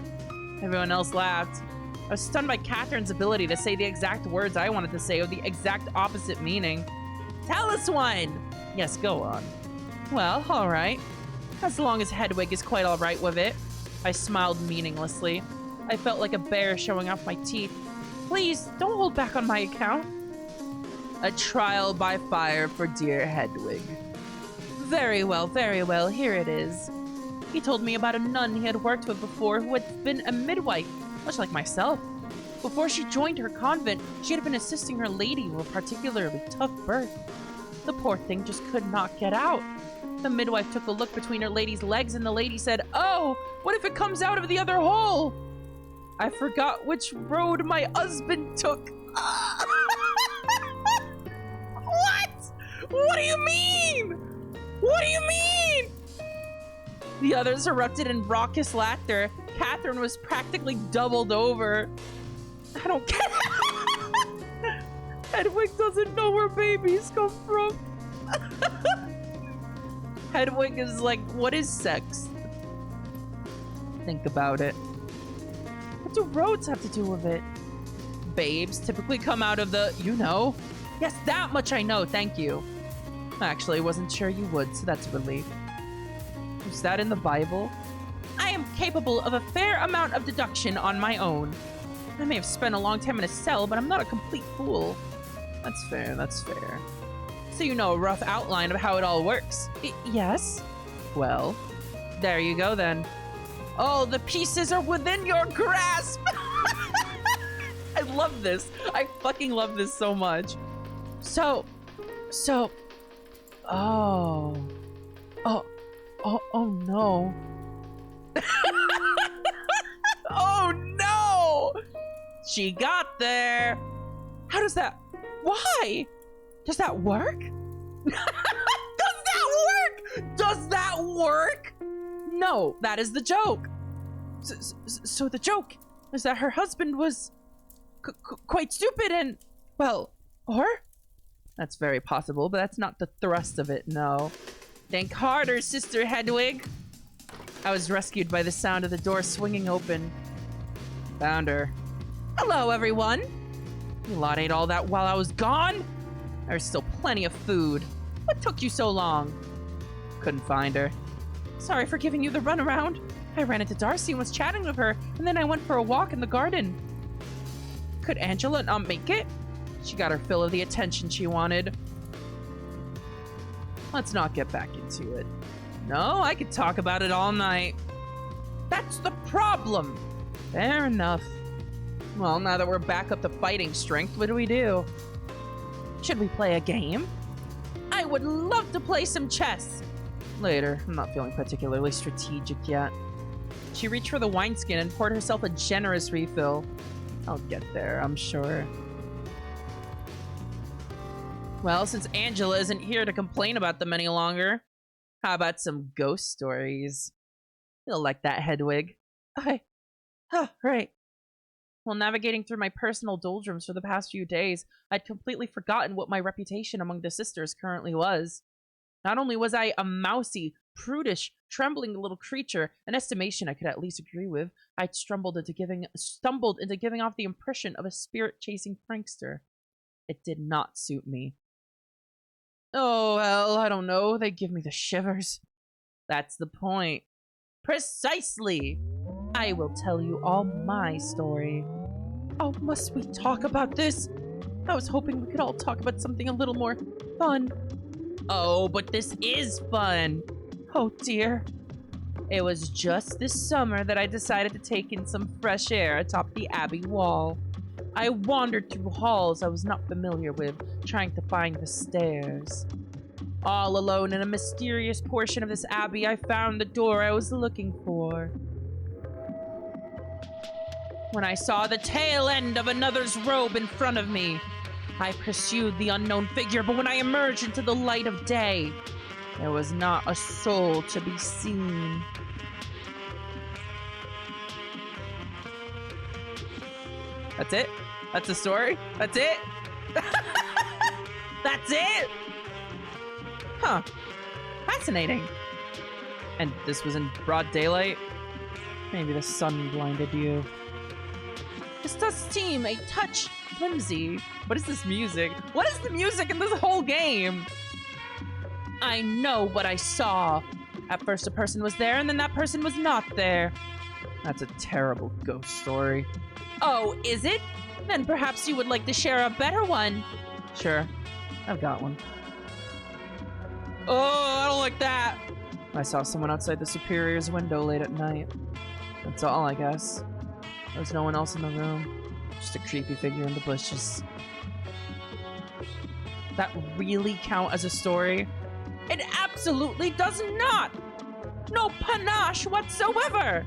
Everyone else laughed. I was stunned by Catherine's ability to say the exact words I wanted to say with the exact opposite meaning. Tell us one! Yes, go on. Well, alright. As long as Hedwig is quite alright with it. I smiled meaninglessly. I felt like a bear showing off my teeth. Please, don't hold back on my account. A trial by fire for dear Hedwig. Very well, here it is. He told me about a nun he had worked with before who had been a midwife, much like myself. Before she joined her convent, she had been assisting her lady with a particularly tough birth. The poor thing just could not get out. The midwife took a look between her lady's legs and the lady said, "Oh, what if it comes out of the other hole?" I forgot which road my husband took. What? What do you mean? What do you mean? The others erupted in raucous laughter. Catherine was practically doubled over. I don't care. Hedwig doesn't know where babies come from. Hedwig is like, what is sex? Think about it. What do roads have to do with it? Babes typically come out of the, you know. Yes, that much I know, thank you. Actually, I wasn't sure you would, so that's a relief. Is that in the Bible? I am capable of a fair amount of deduction on my own. I may have spent a long time in a cell, but I'm not a complete fool. That's fair, that's fair. So you know a rough outline of how it all works? Yes. Well, there you go then. Oh, the pieces are within your grasp! I love this. I fucking love this so much. So, oh no. Oh no! She got there. How does that, why? Does that work? Does that work? Does that work? No, that is the joke. So the joke is that her husband was quite stupid and, well, or? That's very possible, but that's not the thrust of it, no. Think harder, Sister Hedwig. I was rescued by the sound of the door swinging open. Found her. Hello, everyone. You lot ate all that while I was gone? There's still plenty of food. What took you so long? Couldn't find her. Sorry for giving you the runaround. I ran into Darcy and was chatting with her, and then I went for a walk in the garden. Could Angela not make it? She got her fill of the attention she wanted. Let's not get back into it. No, I could talk about it all night. That's the problem. Fair enough. Well, now that we're back up to fighting strength, what do we do? Should we play a game? I would love to play some chess. Later. I'm not feeling particularly strategic yet. She reached for the wineskin and poured herself a generous refill. I'll get there, I'm sure. Well, since Angela isn't here to complain about them any longer, how about some ghost stories? You'll like that, Hedwig. Right. While navigating through my personal doldrums for the past few days, I'd completely forgotten what my reputation among the sisters currently was. Not only was I a mousy, prudish, trembling little creature, an estimation I could at least agree with, I'd stumbled into giving off the impression of a spirit-chasing prankster. It did not suit me. Oh, well, I don't know. They give me the shivers. That's the point. Precisely! I will tell you all my story. Oh, must we talk about this? I was hoping we could all talk about something a little more fun. Oh, but this is fun. Oh, dear. It was just this summer that I decided to take in some fresh air atop the Abbey wall. I wandered through halls I was not familiar with, trying to find the stairs. All alone in a mysterious portion of this abbey, I found the door I was looking for. When I saw the tail end of another's robe in front of me, I pursued the unknown figure, but when I emerged into the light of day, there was not a soul to be seen. That's it? That's the story? That's it? That's it? Huh. Fascinating. And this was in broad daylight? Maybe the sun blinded you. This does seem a touch flimsy. What is this music? What is the music in this whole game? I know what I saw. At first a person was there, and then that person was not there. That's a terrible ghost story. Oh, is it? Then perhaps you would like to share a better one. Sure. I've got one. Oh, I don't like that. I saw someone outside the Superior's window late at night. That's all, I guess. There was no one else in the room. Just a creepy figure in the bushes. That really count as a story? It absolutely does not! No panache whatsoever!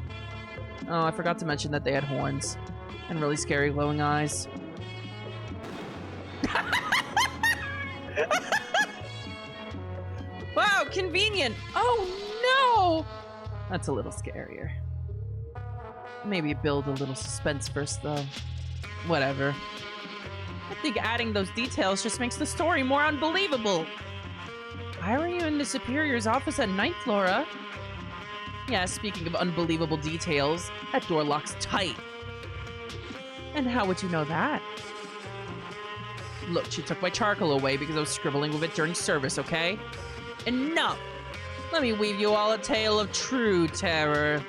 Oh, I forgot to mention that they had horns. And really scary glowing eyes. Wow, convenient! Oh, no! That's a little scarier. Maybe build a little suspense first, though. Whatever. I think adding those details just makes the story more unbelievable. Why were you in the Superior's office at night, Flora? Yeah, speaking of unbelievable details, that door locks tight. And how would you know that? Look, she took my charcoal away because I was scribbling with it during service, okay? Enough! Let me weave you all a tale of true terror.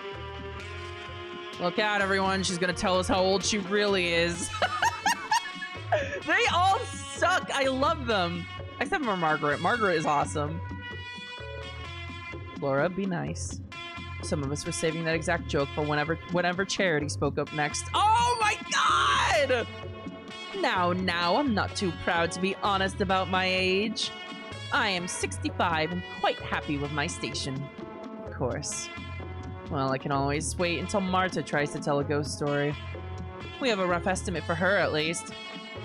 Look out, everyone. She's gonna tell us how old she really is. They all suck. I love them. Except for Margaret. Margaret is awesome. Laura, be nice. Some of us were saving that exact joke for whenever Charity spoke up next. Oh my god! Now, I'm not too proud to be honest about my age. I am 65 and quite happy with my station. Of course. Well, I can always wait until Marta tries to tell a ghost story. We have a rough estimate for her, at least.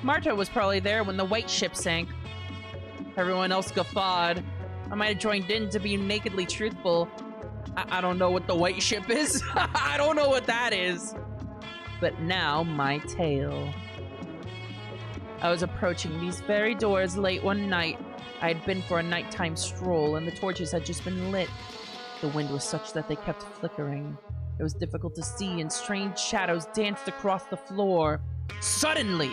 Marta was probably there when the white ship sank. Everyone else guffawed. I might have joined in to be nakedly truthful. I don't know what the white ship is. I don't know what that is. But now, my tale. I was approaching these very doors late one night. I had been for a nighttime stroll, and the torches had just been lit. The wind was such that they kept flickering. It was difficult to see, and strange shadows danced across the floor. Suddenly,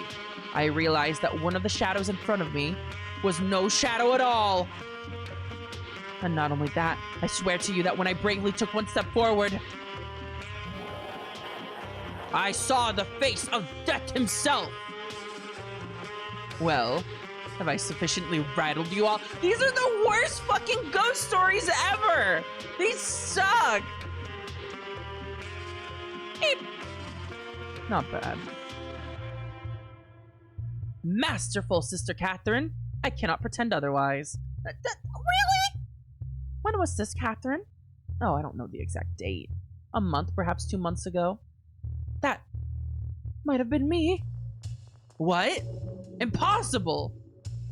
I realized that one of the shadows in front of me was no shadow at all. And not only that, I swear to you that when I bravely took one step forward, I saw the face of Death himself. Well, have I sufficiently rattled you all? These are the worst fucking ghost stories ever! These suck! Eep. Not bad. Masterful, Sister Catherine. I cannot pretend otherwise. Really? When was this, Catherine? Oh, I don't know the exact date. A month, perhaps 2 months ago. That might have been me. What? Impossible!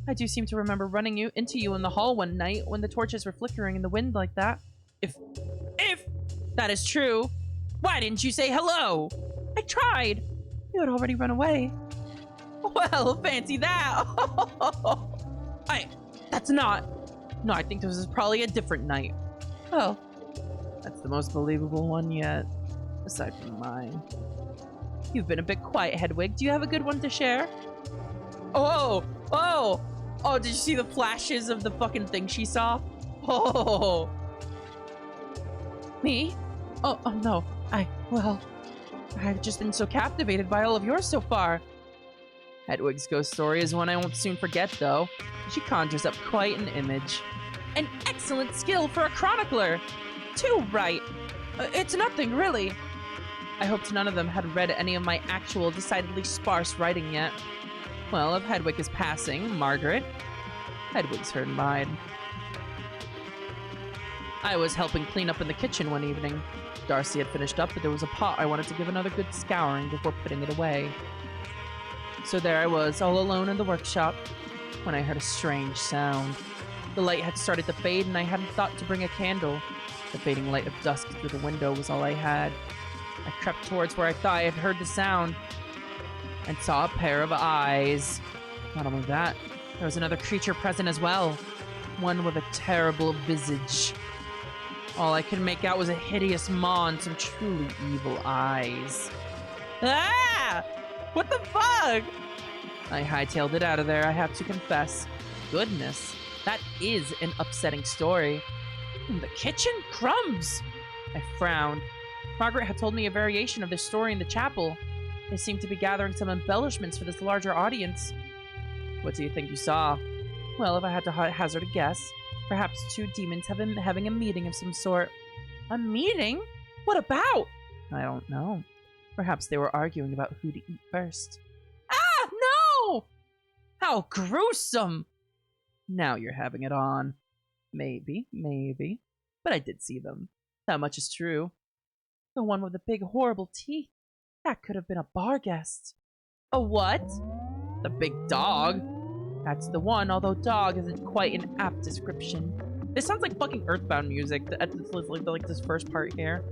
I do seem to remember running into you in the hall one night when the torches were flickering in the wind like that. If that is true, why didn't you say hello? I tried. You had already run away. Well, fancy that. That's not. No, I think this is probably a different night. Oh, that's the most believable one yet, aside from mine. You've been a bit quiet, Hedwig. Do you have a good one to share? Oh, did you see the flashes of the fucking thing she saw? Oh. Me? Oh, no. I've just been so captivated by all of yours so far. Hedwig's ghost story is one I won't soon forget, though. She conjures up quite an image. An excellent skill for a chronicler. Too right. It's nothing, really. I hoped none of them had read any of my actual, decidedly sparse writing yet. Well, if Hedwig is passing, Margaret, Hedwig's heard mine. I was helping clean up in the kitchen one evening. Darcy had finished up, but there was a pot I wanted to give another good scouring before putting it away. So there I was, all alone in the workshop, when I heard a strange sound. The light had started to fade, and I hadn't thought to bring a candle. The fading light of dusk through the window was all I had. I crept towards where I thought I had heard the sound, and saw a pair of eyes. Not only that, there was another creature present as well. One with a terrible visage. All I could make out was a hideous maw and some truly evil eyes. Ah! What the fuck? I hightailed it out of there, I have to confess. Goodness, that is an upsetting story. In the kitchen? Crumbs! I frowned. Margaret had told me a variation of this story in the chapel. They seemed to be gathering some embellishments for this larger audience. What do you think you saw? Well, if I had to hazard a guess, perhaps two demons have been having a meeting of some sort. A meeting? What about? I don't know. Perhaps they were arguing about who to eat first. Ah, no! How gruesome! Now you're having it on. Maybe. But I did see them. That much is true. The one with the big horrible teeth. That could have been a bar guest. A what? The big dog. That's the one, although dog isn't quite an apt description. This sounds like fucking Earthbound music at this first part here.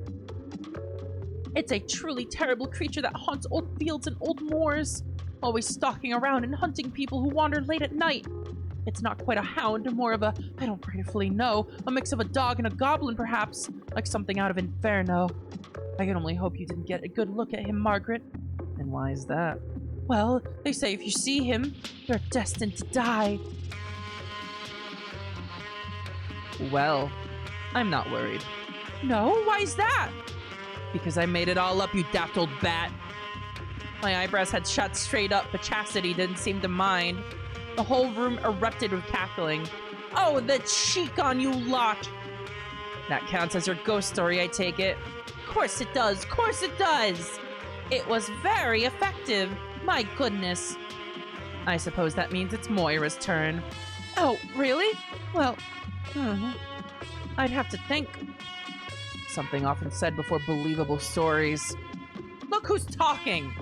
It's a truly terrible creature that haunts old fields and old moors, always stalking around and hunting people who wander late at night. It's not quite a hound, more of a, I don't rightfully know, a mix of a dog and a goblin perhaps, like something out of Inferno. I can only hope you didn't get a good look at him, Margaret. And why is that? Well, they say if you see him, you're destined to die. Well, I'm not worried. No? Why is that? Because I made it all up, you daft old bat. My eyebrows had shot straight up, but Chastity didn't seem to mind. The whole room erupted with cackling. Oh, the cheek on you lot! That counts as your ghost story, I take it. Course it does, course it does! It was very effective, my goodness. I suppose that means it's Moira's turn. Oh, really? Well, I'd have to think. Something often said before believable stories. Look who's talking!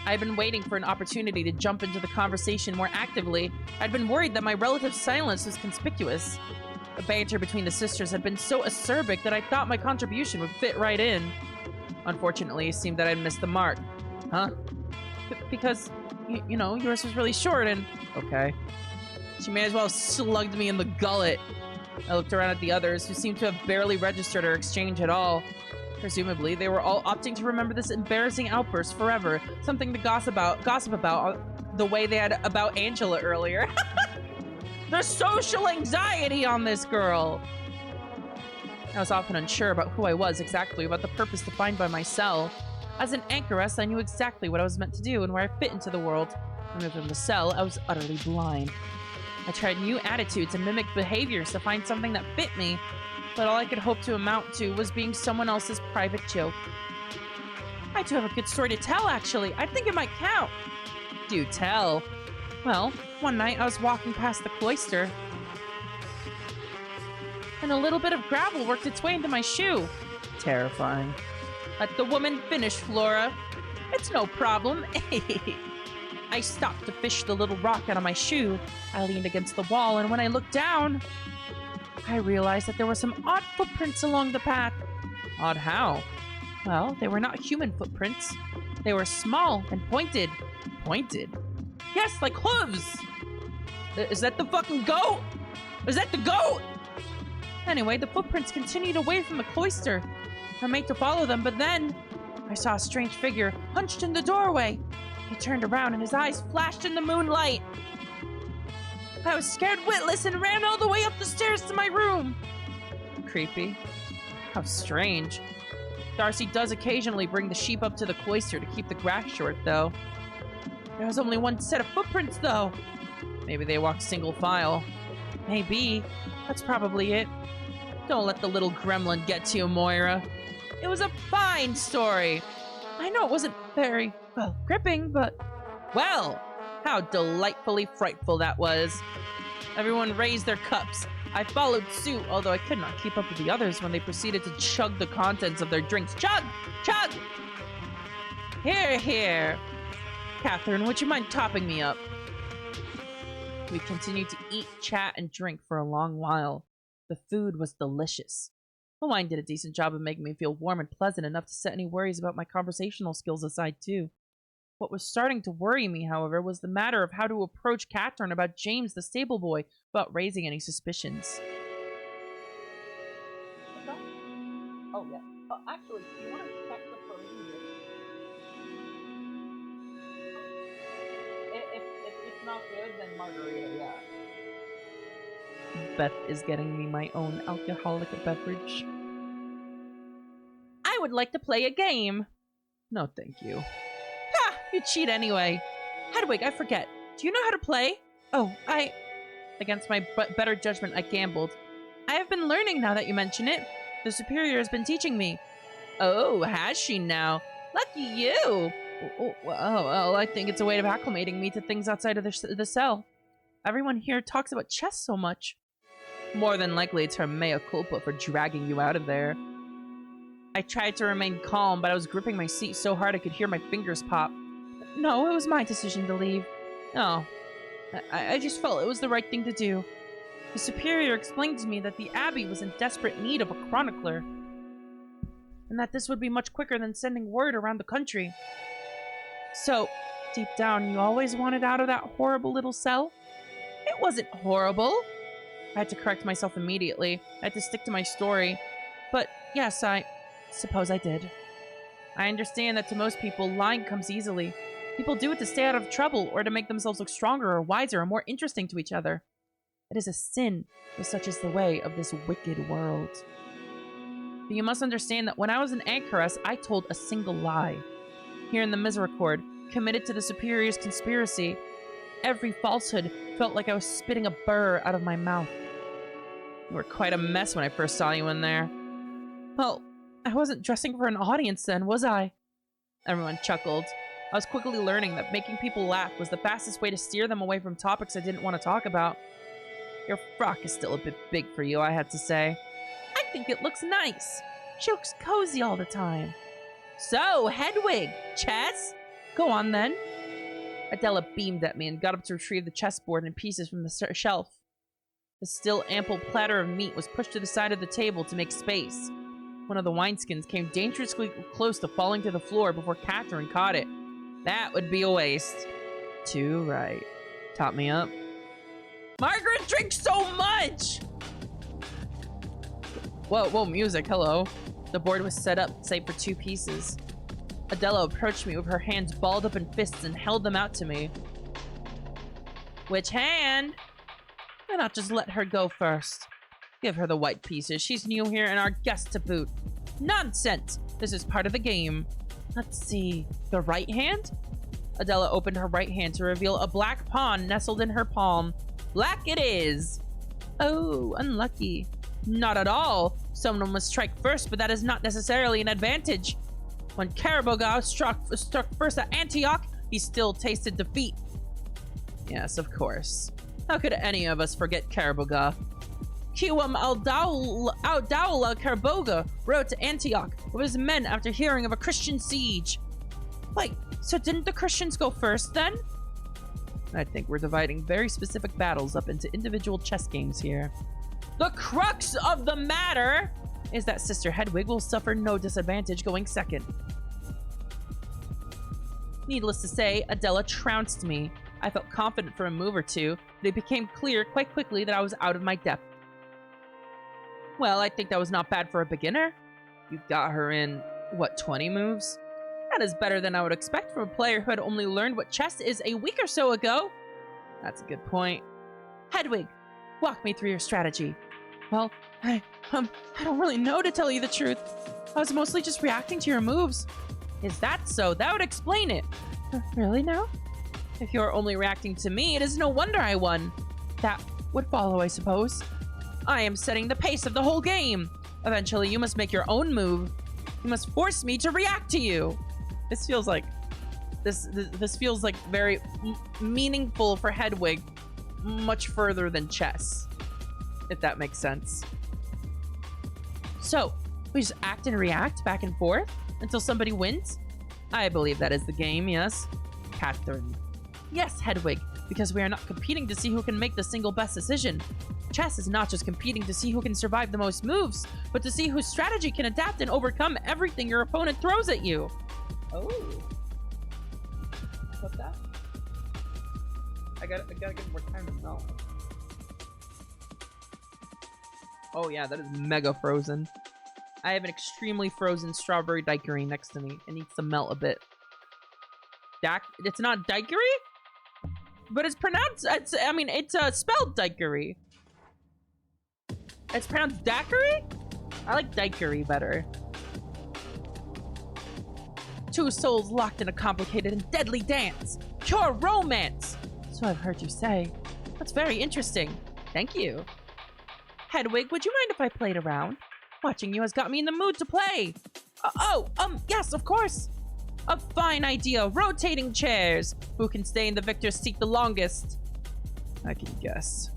I've been waiting for an opportunity to jump into the conversation more actively. I'd been worried that my relative's silence was conspicuous. The banter between the sisters had been so acerbic that I thought my contribution would fit right in. Unfortunately, it seemed that I'd missed the mark. Huh? Because, you know, yours was really short and... Okay. She may as well have slugged me in the gullet. I looked around at the others, who seemed to have barely registered our exchange at all. Presumably, they were all opting to remember this embarrassing outburst forever. Something to gossip about the way they had about Angela earlier. The social anxiety on this girl! I was often unsure about who I was exactly, about the purpose defined by my cell. As an anchoress, I knew exactly what I was meant to do and where I fit into the world. Removed from the cell, I was utterly blind. I tried new attitudes and mimicked behaviors to find something that fit me, but all I could hope to amount to was being someone else's private joke. I do have a good story to tell, actually. I think it might count. Do tell. Well, one night I was walking past the cloister, and a little bit of gravel worked its way into my shoe. Terrifying. Let the woman finish, Flora. It's no problem. I stopped to fish the little rock out of my shoe. I leaned against the wall, and when I looked down, I realized that there were some odd footprints along the path. Odd how? Well, they were not human footprints. They were small and pointed. Pointed? Yes, like hooves! Is that the fucking goat? Is that the goat? Anyway, the footprints continued away from the cloister. I made to follow them, but then I saw a strange figure hunched in the doorway. He turned around and his eyes flashed in the moonlight. I was scared witless and ran all the way up the stairs to my room. Creepy. How strange. Darcy does occasionally bring the sheep up to the cloister to keep the grass short, though. There was only one set of footprints, though. Maybe they walked single file. Maybe. That's probably it. Don't let the little gremlin get to you, Moira. It was a fine story. I know it wasn't very, well, gripping, but... Well, how delightfully frightful that was. Everyone raised their cups. I followed suit, although I could not keep up with the others when they proceeded to chug the contents of their drinks. Chug! Chug! Here, here. Catherine, would you mind topping me up? We continued to eat, chat, and drink for a long while. The food was delicious. The wine did a decent job of making me feel warm and pleasant enough to set any worries about my conversational skills aside, too. What was starting to worry me, however, was the matter of how to approach Catherine about James the stable boy without raising any suspicions. Oh, yeah. Oh, actually, do you want to check the perimeter? If it's not good, then margarita, yeah. Beth is getting me my own alcoholic beverage. I would like to play a game. No, thank you. Ha! You cheat anyway. Hedwig, I forget. Do you know how to play? Oh, Against my better judgment, I gambled. I have been learning now that you mention it. The superior has been teaching me. Oh, has she now? Lucky you! Oh, I think it's a way of acclimating me to things outside of the cell. Everyone here talks about chess so much. More than likely, it's her mea culpa for dragging you out of there. I tried to remain calm, but I was gripping my seat so hard I could hear my fingers pop. No, it was my decision to leave. No, I just felt it was the right thing to do. The superior explained to me that the Abbey was in desperate need of a chronicler, and that this would be much quicker than sending word around the country. So, deep down, you always wanted out of that horrible little cell? It wasn't horrible. I had to correct myself immediately. I had to stick to my story. But yes, I suppose I did. I understand that to most people, lying comes easily. People do it to stay out of trouble or to make themselves look stronger or wiser or more interesting to each other. It is a sin, if such is the way of this wicked world. But you must understand that when I was an anchoress, I told a single lie. Here in the Misericorde, committed to the Superior's conspiracy, every falsehood felt like I was spitting a burr out of my mouth. You were quite a mess when I first saw you in there. Well, I wasn't dressing for an audience then, was I? Everyone chuckled. I was quickly learning that making people laugh was the fastest way to steer them away from topics I didn't want to talk about. Your frock is still a bit big for you, I had to say. I think it looks nice. She looks cozy all the time. So, Hedwig, chess? Go on then. Adela beamed at me and got up to retrieve the chessboard and pieces from the shelf. The still ample platter of meat was pushed to the side of the table to make space. One of the wineskins came dangerously close to falling to the floor before Catherine caught it. That would be a waste. Too right. Top me up. Margaret drinks so much! Whoa, music, hello. The board was set up, save for 2 pieces. Adela approached me with her hands balled up in fists and held them out to me. Which hand? Why not just let her go first? Give her the white pieces. She's new here and our guest to boot. Nonsense! This is part of the game. Let's see. The right hand? Adela opened her right hand to reveal a black pawn nestled in her palm. Black it is! Oh, unlucky. Not at all. Someone must strike first, but that is not necessarily an advantage. When Caraboga struck first at Antioch, he still tasted defeat. Yes, of course. How could any of us forget Caraboga? Kiwam Al-Dawla Caraboga rode to Antioch with his men after hearing of a Christian siege. Wait, so didn't the Christians go first then? I think we're dividing very specific battles up into individual chess games here. The crux of the matter is that Sister Hedwig will suffer no disadvantage going second. Needless to say, Adela trounced me. I felt confident for a move or two, but it became clear quite quickly that I was out of my depth. Well, I think that was not bad for a beginner. You got her in, what, 20 moves? That is better than I would expect from a player who had only learned what chess is a week or so ago. That's a good point. Hedwig, walk me through your strategy. Well, I don't really know, to tell you the truth. I was mostly just reacting to your moves. Is that so? That would explain it. Really now? If you're only reacting to me, it is no wonder I won. That would follow, I suppose. I am setting the pace of the whole game. Eventually, you must make your own move. You must force me to react to you. This feels like this feels like very meaningful for Hedwig, much further than chess, if that makes sense. So, we just act and react back and forth until somebody wins? I believe that is the game, yes. Catherine. Yes, Hedwig, because we are not competing to see who can make the single best decision. Chess is not just competing to see who can survive the most moves, but to see whose strategy can adapt and overcome everything your opponent throws at you. Oh. What's that? I gotta get more time to melt. Oh yeah, that is mega frozen. I have an extremely frozen strawberry daiquiri next to me. It needs to melt a bit. It's not daiquiri? But it's pronounced, it's spelled daiquiri. It's pronounced daiquiri? I like daiquiri better. Two souls locked in a complicated and deadly dance. Pure romance! So I've heard you say. That's very interesting. Thank you. Hedwig, would you mind if I played around? Watching you has got me in the mood to play. Yes, of course. A fine idea. Rotating chairs. Who can stay in the victor's seat the longest? I can guess.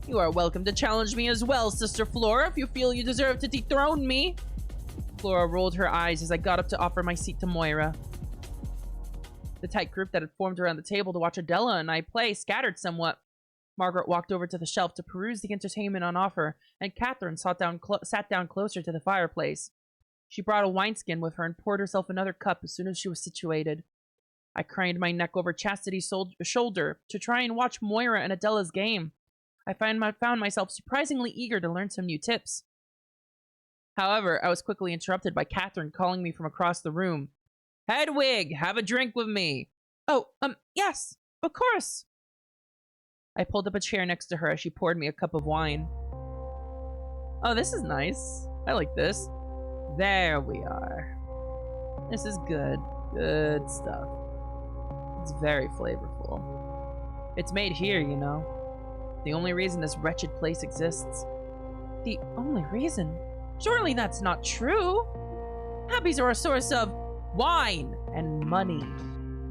You are welcome to challenge me as well, Sister Flora, if you feel you deserve to dethrone me. Flora rolled her eyes as I got up to offer my seat to Moira. The tight group that had formed around the table to watch Adela and I play scattered somewhat. Margaret walked over to the shelf to peruse the entertainment on offer, and Catherine sat down closer to the fireplace. She brought a wineskin with her and poured herself another cup as soon as she was situated. I craned my neck over Chastity's shoulder to try and watch Moira and Adela's game. I found myself surprisingly eager to learn some new tips. However, I was quickly interrupted by Catherine calling me from across the room. "Hedwig, have a drink with me." "Oh, yes, of course." I pulled up a chair next to her as she poured me a cup of wine. "Oh, this is nice. I like this. There we are. This is good. Good stuff. It's very flavorful. It's made here, you know. The only reason this wretched place exists." "The only reason? Surely that's not true. Abbeys are a source of wine and money.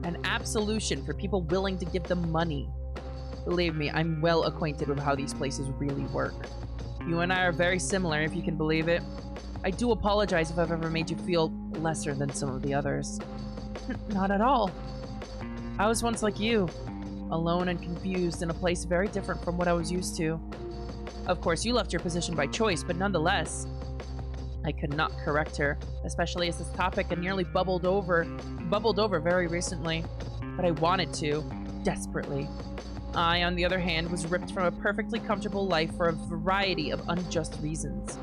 An absolution for people willing to give them money. Believe me, I'm well acquainted with how these places really work. You and I are very similar, if you can believe it. I do apologize if I've ever made you feel lesser than some of the others." "Not at all. I was once like you, alone and confused in a place very different from what I was used to. Of course, you left your position by choice, but nonetheless..." I could not correct her, especially as this topic had nearly bubbled over very recently. But I wanted to, desperately. I, on the other hand, was ripped from a perfectly comfortable life for a variety of unjust reasons.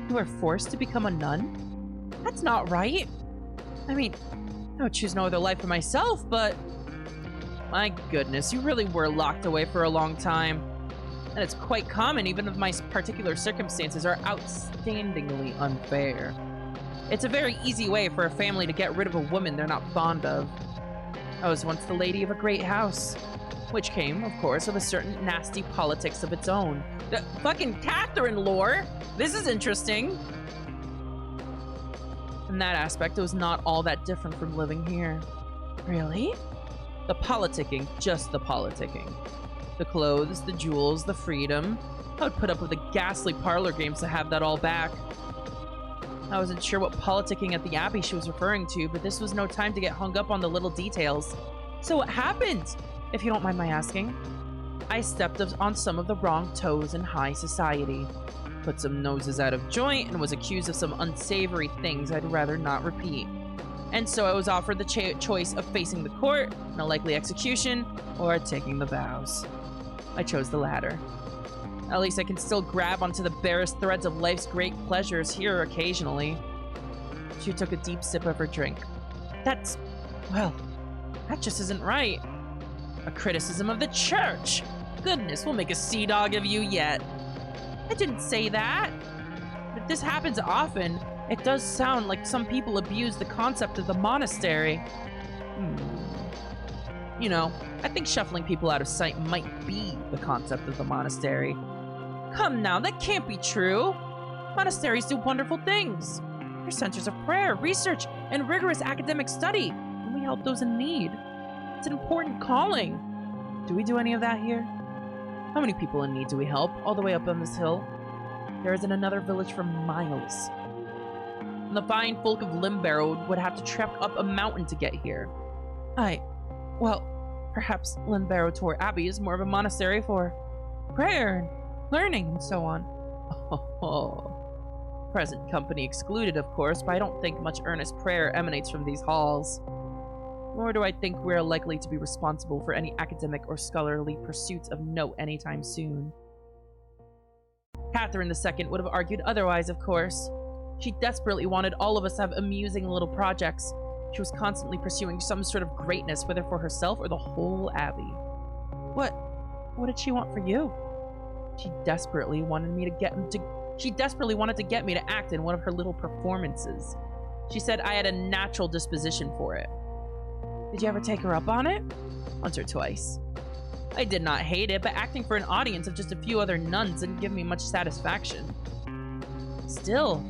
"You were forced to become a nun? That's not right. I mean, I would choose no other life for myself, but..." "My goodness, you really were locked away for a long time. And it's quite common, even if my particular circumstances are outstandingly unfair. It's a very easy way for a family to get rid of a woman they're not fond of. I was once the lady of a great house, which came, of course, with a certain nasty politics of its own." The fucking Catherine lore! This is interesting! In that aspect, it was not all that different from living here. "Really?" "The politicking, just the politicking. The clothes, the jewels, the freedom. I would put up with the ghastly parlor games to have that all back." I wasn't sure what politicking at the Abbey she was referring to, but this was no time to get hung up on the little details. "So what happened, if you don't mind my asking?" "I stepped on some of the wrong toes in high society, put some noses out of joint, and was accused of some unsavory things I'd rather not repeat. And so I was offered the choice of facing the court, and a likely execution, or taking the vows. I chose the latter. At least I can still grab onto the barest threads of life's great pleasures here occasionally." She took a deep sip of her drink. Well, that just isn't right. A criticism of the church. Goodness, we'll make a sea dog of you yet." "I didn't say that. If this happens often, it does sound like some people abuse the concept of the monastery." You know, I think shuffling people out of sight might be the concept of the monastery." "Come now, that can't be true. Monasteries do wonderful things. They're centers of prayer, research, and rigorous academic study, and we help those in need. It's an important calling." "Do we do any of that here? How many people in need do we help, all the way up on this hill? There isn't another village for miles. And the fine folk of Limbarrow would have to trek up a mountain to get here." Well, perhaps Limbarrow Tor Abbey is more of a monastery for prayer and learning and so on." "Oh. Present company excluded, of course, but I don't think much earnest prayer emanates from these halls. Nor do I think we're likely to be responsible for any academic or scholarly pursuits of note anytime soon." Catherine II would have argued otherwise, of course. She desperately wanted all of us to have amusing little projects. She was constantly pursuing some sort of greatness, whether for herself or the whole Abbey. What did she want for you?" She desperately wanted to get me to act in one of her little performances. She said I had a natural disposition for it. "Did you ever take her up on it?" "Once or twice. I did not hate it, but acting for an audience of just a few other nuns didn't give me much satisfaction." "Still,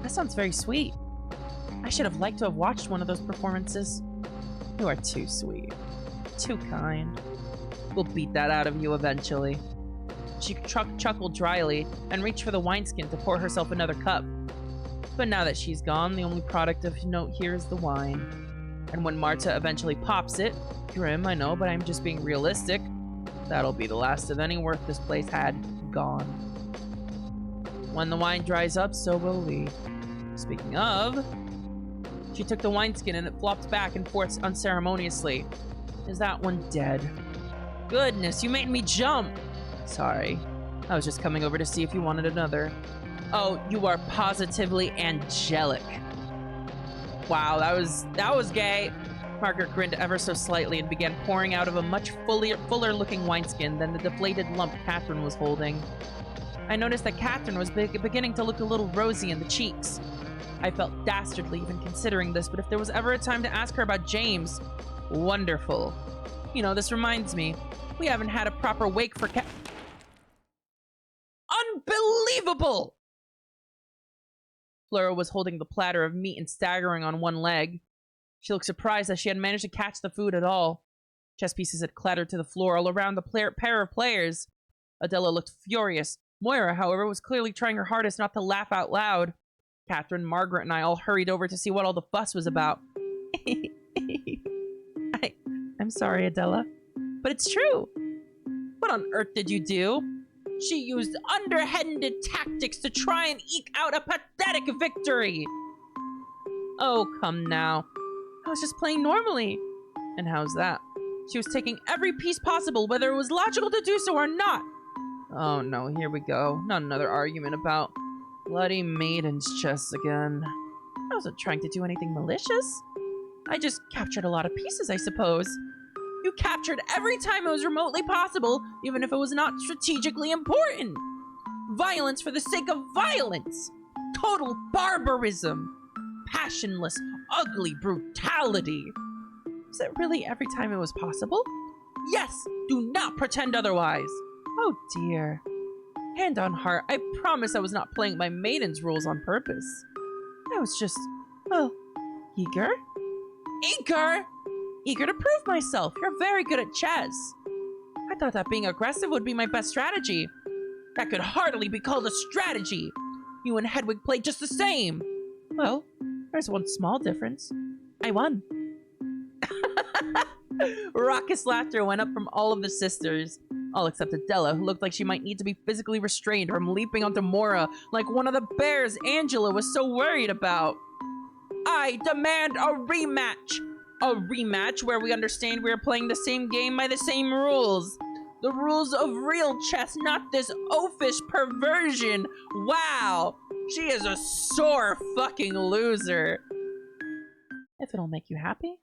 that sounds very sweet. I should have liked to have watched one of those performances." "You are too sweet. Too kind. We'll beat that out of you eventually." She chuckled dryly and reached for the wineskin to pour herself another cup. But now that she's gone, the only product of note here is the wine. And when Marta eventually pops it, grim, I know, but I'm just being realistic, That'll be the last of any worth this place had gone. When the wine dries up, so will we. Speaking of, she took the wineskin and it flopped back and forth unceremoniously. Is that one dead? Goodness, you made me jump! Sorry. I was just coming over to see if you wanted another. Oh, you are positively angelic. Wow, that was gay. Margaret grinned ever so slightly and began pouring out of a much fuller-looking wineskin than the deflated lump Catherine was holding. I noticed that Catherine was beginning to look a little rosy in the cheeks. I felt dastardly even considering this, but if there was ever a time to ask her about James, wonderful. You know, this reminds me, we haven't had a proper wake for Unbelievable! Lyra was holding the platter of meat and staggering on one leg. She looked surprised that she had managed to catch the food at all. Chess pieces had clattered to the floor all around the pair of players. Adela looked furious. Moira, however, was clearly trying her hardest not to laugh out loud. Catherine, Margaret, and I all hurried over to see what all the fuss was about. I'm sorry, Adela, but it's true. What on earth did you do? She used underhanded tactics to try and eke out a pathetic victory. Oh, come now. I was just playing normally. And how's that? She was taking every piece possible, whether it was logical to do so or not. Oh no, here we go. Not another argument about bloody maiden's chess again. I wasn't trying to do anything malicious. I just captured a lot of pieces, I suppose. You captured every time it was remotely possible, even if it was not strategically important. Violence for the sake of violence. Total barbarism. Passionless, ugly brutality. Was it really every time it was possible? Yes, do not pretend otherwise. Oh dear. Hand on heart, I promise I was not playing by maiden's rules on purpose. I was just, well, eager? Eager? Eager to prove myself. You're very good at chess. I thought that being aggressive would be my best strategy. That could hardly be called a strategy. You and Hedwig played just the same. Well, there's one small difference. I won. Raucous laughter went up from all of the sisters. All except Adela, who looked like she might need to be physically restrained from leaping onto Mora like one of the bears Angela was so worried about. I demand a rematch! A rematch where we understand we are playing the same game by the same rules. The rules of real chess, not this oafish perversion. Wow! She is a sore fucking loser. If it'll make you happy.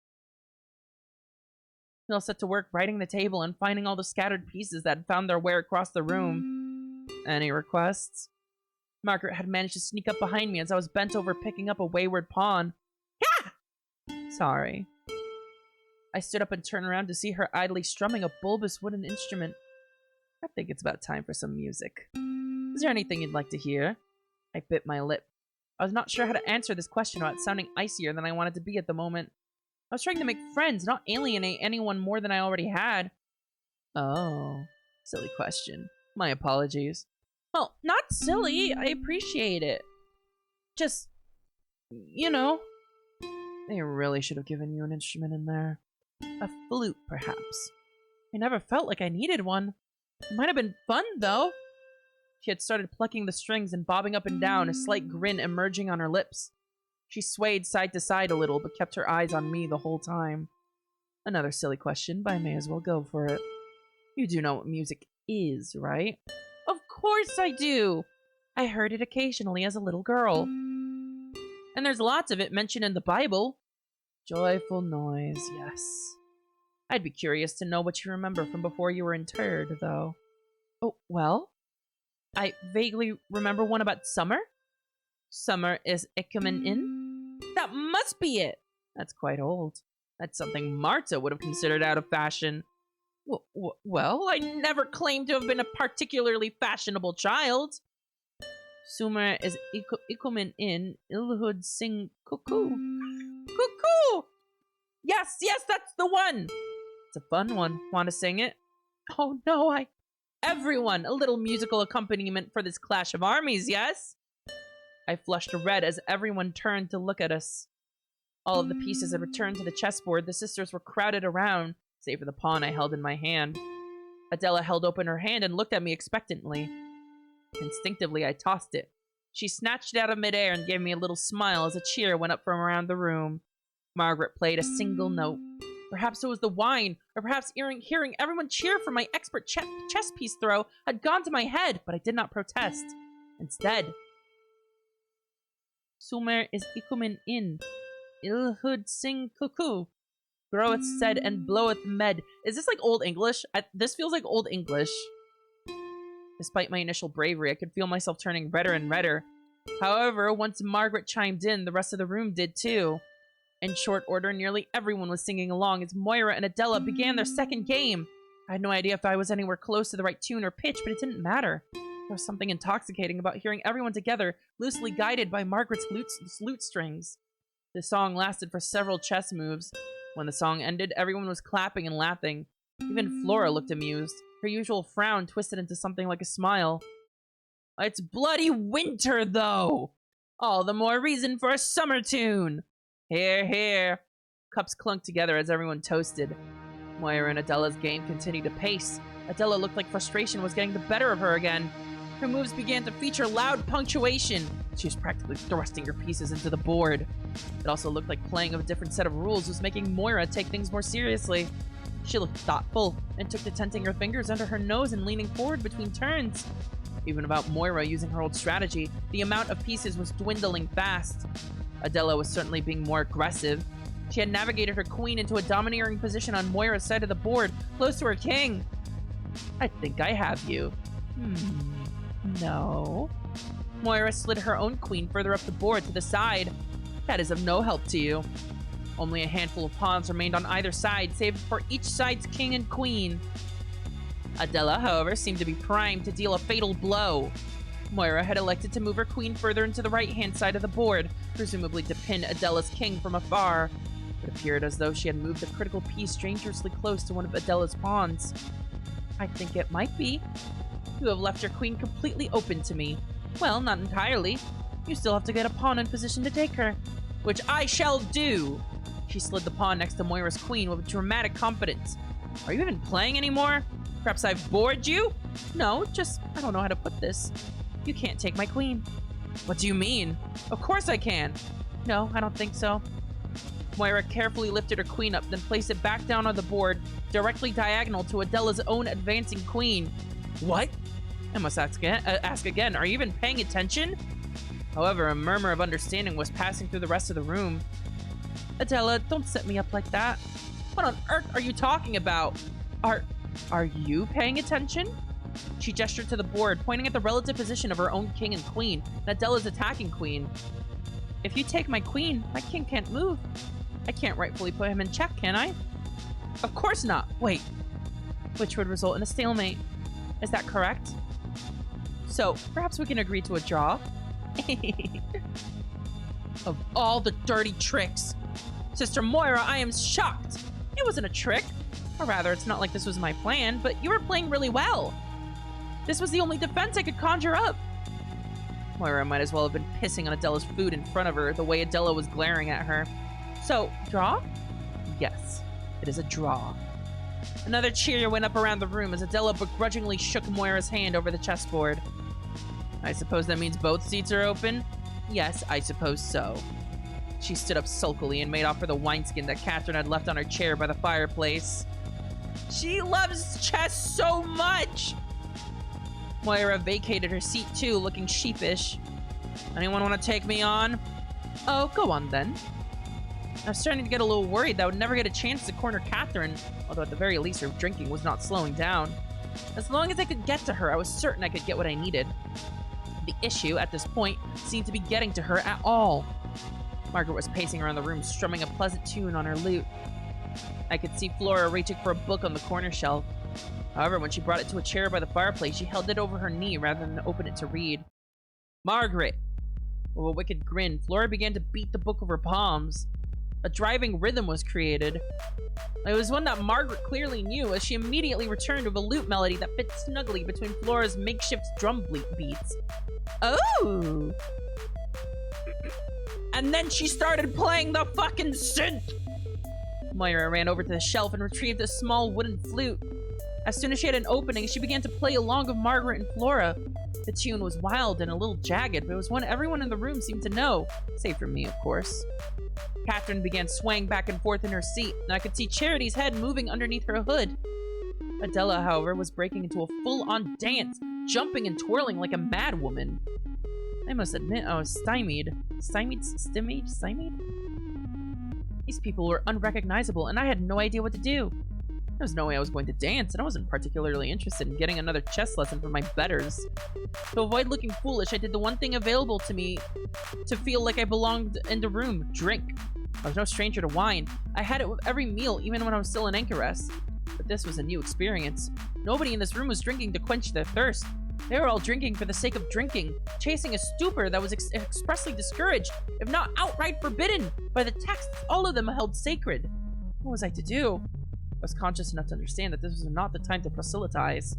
We all set to work writing the table and finding all the scattered pieces that had found their way across the room. Any requests? Margaret had managed to sneak up behind me as I was bent over picking up a wayward pawn. Ah! Sorry. I stood up and turned around to see her idly strumming a bulbous wooden instrument. I think it's about time for some music. Is there anything you'd like to hear? I bit my lip. I was not sure how to answer this question without sounding icier than I wanted to be at the moment. I was trying to make friends, not alienate anyone more than I already had. Oh, silly question. My apologies. Well, not silly. I appreciate it. Just, you know. They really should have given you an instrument in there. A flute, perhaps. I never felt like I needed one. It might have been fun, though. She had started plucking the strings and bobbing up and down, a slight grin emerging on her lips. She swayed side to side a little, but kept her eyes on me the whole time. Another silly question, but I may as well go for it. You do know what music is, right? Of course I do! I heard it occasionally as a little girl. And there's lots of it mentioned in the Bible. Joyful noise, yes. I'd be curious to know what you remember from before you were interred, though. Oh, well? I vaguely remember one about summer. Summer is coming in. That must be it. That's quite old. That's something Marta would have considered out of fashion. Well, I never claimed to have been a particularly fashionable child. Summer is ikomen in Ilhud sing cuckoo. Cuckoo! Yes, that's the one. It's a fun one. Want to sing it? Oh no, Everyone, a little musical accompaniment for this clash of armies, yes? I flushed red as everyone turned to look at us. All of the pieces had returned to the chessboard. The sisters were crowded around, save for the pawn I held in my hand. Adela held open her hand and looked at me expectantly. Instinctively, I tossed it. She snatched it out of midair and gave me a little smile as a cheer went up from around the room. Margaret played a single note. Perhaps it was the wine, or perhaps hearing everyone cheer for my expert chess piece throw had gone to my head, but I did not protest. Instead, Sumer is ikumen in, ilhud sing cuckoo, groweth said and bloweth med. Is this like Old English? This feels like Old English. Despite my initial bravery, I could feel myself turning redder and redder. However, once Margaret chimed in, the rest of the room did too. In short order, nearly everyone was singing along as Moira and Adela began their second game. I had no idea if I was anywhere close to the right tune or pitch, but it didn't matter. There was something intoxicating about hearing everyone together, loosely guided by Margaret's lute strings. The song lasted for several chess moves. When the song ended, everyone was clapping and laughing. Even Flora looked amused. Her usual frown twisted into something like a smile. It's bloody winter, though! All the more reason for a summer tune! Hear, hear! Cups clunked together as everyone toasted. Moira and Adela's game continued to pace. Adela looked like frustration was getting the better of her again. Her moves began to feature loud punctuation. She was practically thrusting her pieces into the board. It also looked like playing of a different set of rules was making Moira take things more seriously. She looked thoughtful and took to tenting her fingers under her nose and leaning forward between turns. Even without Moira using her old strategy, the amount of pieces was dwindling fast. Adela was certainly being more aggressive. She had navigated her queen into a domineering position on Moira's side of the board, close to her king. I think I have you. No. Moira slid her own queen further up the board to the side. That is of no help to you. Only a handful of pawns remained on either side, save for each side's king and queen. Adela, however, seemed to be primed to deal a fatal blow. Moira had elected to move her queen further into the right-hand side of the board, presumably to pin Adela's king from afar. It appeared as though she had moved a critical piece dangerously close to one of Adela's pawns. I think it might be. You have left your queen completely open to me. Well, not entirely. You still have to get a pawn in position to take her. Which I shall do! She slid the pawn next to Moira's queen with dramatic confidence. Are you even playing anymore? Perhaps I've bored you? No, just, I don't know how to put this. You can't take my queen. What do you mean? Of course I can. No, I don't think so. Moira carefully lifted her queen up, then placed it back down on the board, directly diagonal to Adela's own advancing queen. What? I must ask again, are you even paying attention? However, a murmur of understanding was passing through the rest of the room. Adela, don't set me up like that. What on earth are you talking about? Are you paying attention? She gestured to the board, pointing at the relative position of her own king and queen, and Adela's attacking queen. If you take my queen, my king can't move. I can't rightfully put him in check, can I? Of course not. Wait. Which would result in a stalemate. Is that correct? So, perhaps we can agree to a draw? Of all the dirty tricks. Sister Moira, I am shocked. It wasn't a trick. Or rather, it's not like this was my plan, but you were playing really well. This was the only defense I could conjure up. Moira might as well have been pissing on Adela's food in front of her, the way Adela was glaring at her. So, draw? Yes, it is a draw. Another cheer went up around the room as Adela begrudgingly shook Moira's hand over the chessboard. I suppose that means both seats are open? Yes, I suppose so. She stood up sulkily and made off for the wineskin that Catherine had left on her chair by the fireplace. She loves chess so much! Moira vacated her seat too, looking sheepish. Anyone want to take me on? Oh, go on then. I was starting to get a little worried that I would never get a chance to corner Catherine, although at the very least her drinking was not slowing down. As long as I could get to her, I was certain I could get what I needed. The issue, at this point, seemed to be getting to her at all. Margaret was pacing around the room, strumming a pleasant tune on her lute. I could see Flora reaching for a book on the corner shelf. However, when she brought it to a chair by the fireplace, she held it over her knee rather than open it to read. Margaret! With a wicked grin, Flora began to beat the book with her palms. A driving rhythm was created. It was one that Margaret clearly knew, as she immediately returned with a lute melody that fit snugly between Flora's makeshift drum beats. Oh! And then she started playing the fucking synth! Moira ran over to the shelf and retrieved a small wooden flute. As soon as she had an opening, she began to play along with Margaret and Flora. The tune was wild and a little jagged, but it was one everyone in the room seemed to know, save for me, of course. Catherine began swaying back and forth in her seat, and I could see Charity's head moving underneath her hood. Adela, however, was breaking into a full-on dance, jumping and twirling like a mad woman. I must admit I was stymied. Stymied? These people were unrecognizable, and I had no idea what to do. There was no way I was going to dance, and I wasn't particularly interested in getting another chess lesson from my betters. To avoid looking foolish, I did the one thing available to me to feel like I belonged in the room: drink. I was no stranger to wine. I had it with every meal, even when I was still an anchoress. But this was a new experience. Nobody in this room was drinking to quench their thirst. They were all drinking for the sake of drinking, chasing a stupor that was expressly discouraged, if not outright forbidden, by the texts all of them held sacred. What was I to do? I was conscious enough to understand that this was not the time to proselytize.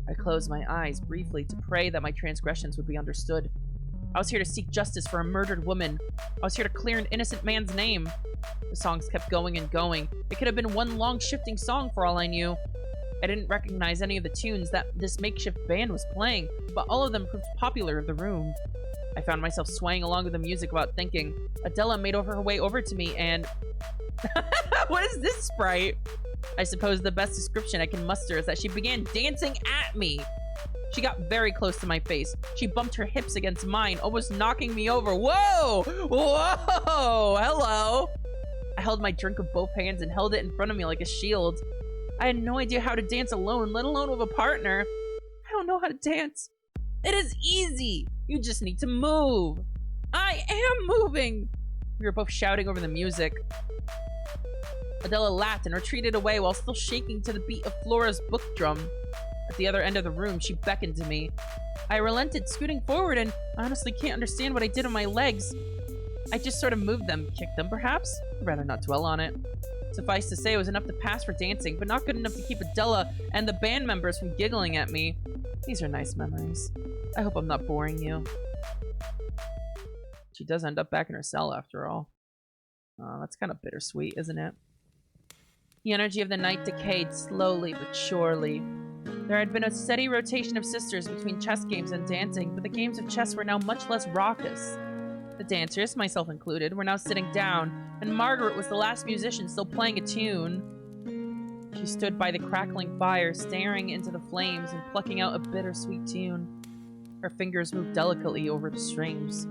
I closed my eyes briefly to pray that my transgressions would be understood. I was here to seek justice for a murdered woman. I was here to clear an innocent man's name. The songs kept going and going. It could have been one long shifting song for all I knew. I didn't recognize any of the tunes that this makeshift band was playing, but all of them proved popular in the room. I found myself swaying along with the music without thinking. Adela made her way over to me and... What is this sprite? I suppose the best description I can muster is that she began dancing at me. She got very close to my face. She bumped her hips against mine, almost knocking me over. Whoa! Whoa! Hello! I held my drink with both hands and held it in front of me like a shield. I had no idea how to dance alone, let alone with a partner. I don't know how to dance. It is easy. You just need to move. I am moving. We were both shouting over the music. Adela laughed and retreated away while still shaking to the beat of Flora's book drum. At the other end of the room, she beckoned to me. I relented, scooting forward, and I honestly can't understand what I did with my legs. I just sort of moved them, kicked them perhaps? I'd rather not dwell on it. Suffice to say, it was enough to pass for dancing, but not good enough to keep Adela and the band members from giggling at me. These are nice memories. I hope I'm not boring you. She does end up back in her cell after all. That's kind of bittersweet, isn't it? The energy of the night decayed slowly but surely. There had been a steady rotation of sisters between chess games and dancing, but the games of chess were now much less raucous. The dancers, myself included, were now sitting down, and Margaret was the last musician still playing a tune. She stood by the crackling fire, staring into the flames and plucking out a bittersweet tune. Her fingers moved delicately over the strings.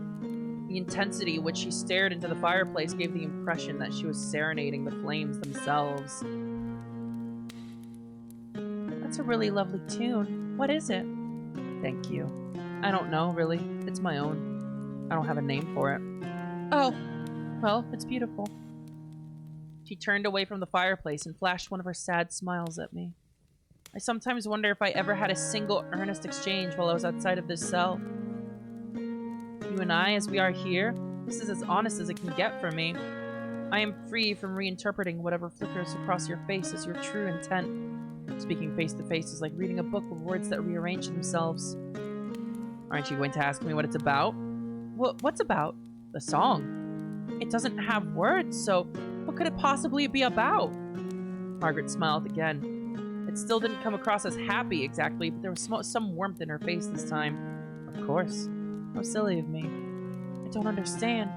The intensity with which she stared into the fireplace gave the impression that she was serenading the flames themselves. That's a really lovely tune. What is it? Thank you. I don't know, really. It's my own. I don't have a name for it. Oh, well, it's beautiful. She turned away from the fireplace and flashed one of her sad smiles at me. I sometimes wonder if I ever had a single earnest exchange while I was outside of this cell. You and I, as we are here, this is as honest as it can get for me. I am free from reinterpreting whatever flickers across your face as your true intent. Speaking face to face is like reading a book with words that rearrange themselves. Aren't you going to ask me what it's about? What's about? The song. It doesn't have words, so what could it possibly be about? Margaret smiled again. It still didn't come across as happy exactly, but there was some warmth in her face this time. Of course. How silly of me. I don't understand.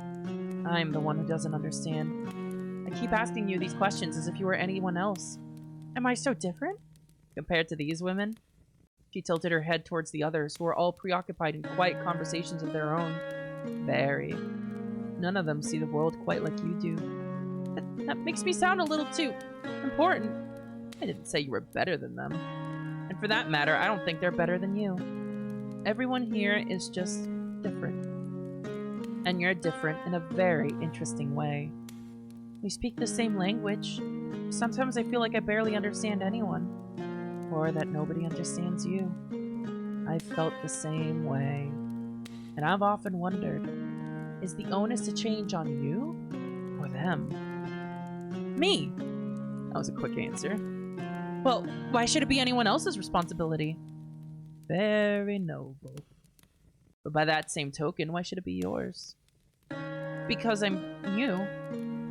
I'm the one who doesn't understand. I keep asking you these questions as if you were anyone else. Am I so different? Compared to these women? She tilted her head towards the others, who were all preoccupied in quiet conversations of their own. Very. None of them see the world quite like you do. That makes me sound a little too important. I didn't say you were better than them. And for that matter, I don't think they're better than you. Everyone here is just different. And you're different in a very interesting way. We speak the same language. Sometimes I feel like I barely understand anyone. Or that nobody understands you. I've felt the same way. And I've often wondered, is the onus to change on you? Or them? Me! That was a quick answer. Well, why should it be anyone else's responsibility? Very noble. But by that same token, why should it be yours? Because I'm new,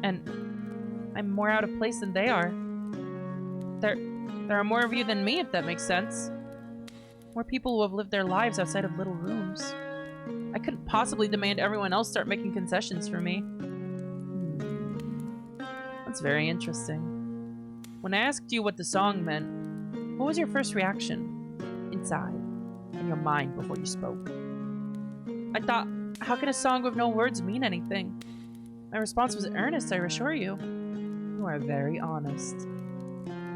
and I'm more out of place than they are. There are more of you than me, if that makes sense. More people who have lived their lives outside of little rooms. I couldn't possibly demand everyone else start making concessions for me. That's very interesting. When I asked you what the song meant, what was your first reaction? Inside, in your mind before you spoke? I thought, how can a song with no words mean anything? My response was earnest, I assure you. You are very honest.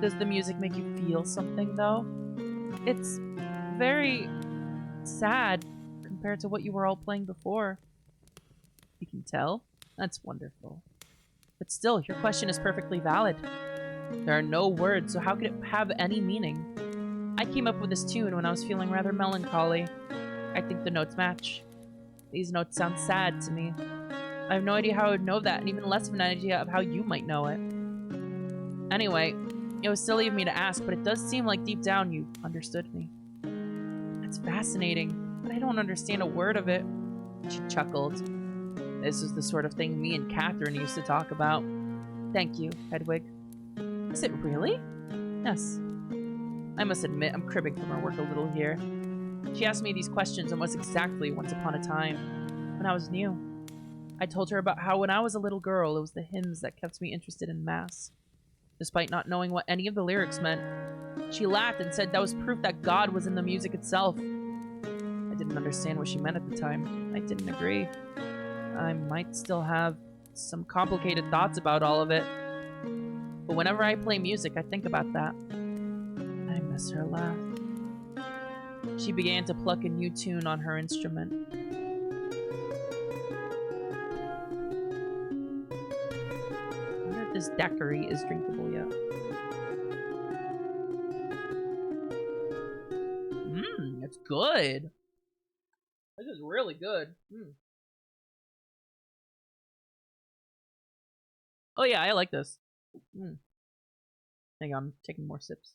Does the music make you feel something, though? It's very sad compared to what you were all playing before. You can tell? That's wonderful. But still, your question is perfectly valid. There are no words, so how could it have any meaning? I came up with this tune when I was feeling rather melancholy. I think the notes match. These notes sound sad to me. I have no idea how I would know that, and even less of an idea of how you might know it. Anyway, it was silly of me to ask, but it does seem like deep down you understood me. That's fascinating, but I don't understand a word of it. She chuckled. This is the sort of thing me and Catherine used to talk about. Thank you, Hedwig. Is it really? Yes. I must admit, I'm cribbing from her work a little here. She asked me these questions almost exactly once upon a time, when I was new. I told her about how when I was a little girl, it was the hymns that kept me interested in Mass. Despite not knowing what any of the lyrics meant, she laughed and said that was proof that God was in the music itself. I didn't understand what she meant at the time. I didn't agree. I might still have some complicated thoughts about all of it. But whenever I play music, I think about that. I miss her laugh. She began to pluck a new tune on her instrument. I wonder if this daiquiri is drinkable yet. It's good. This is really good. Oh yeah, I like this. Hang on, I'm taking more sips.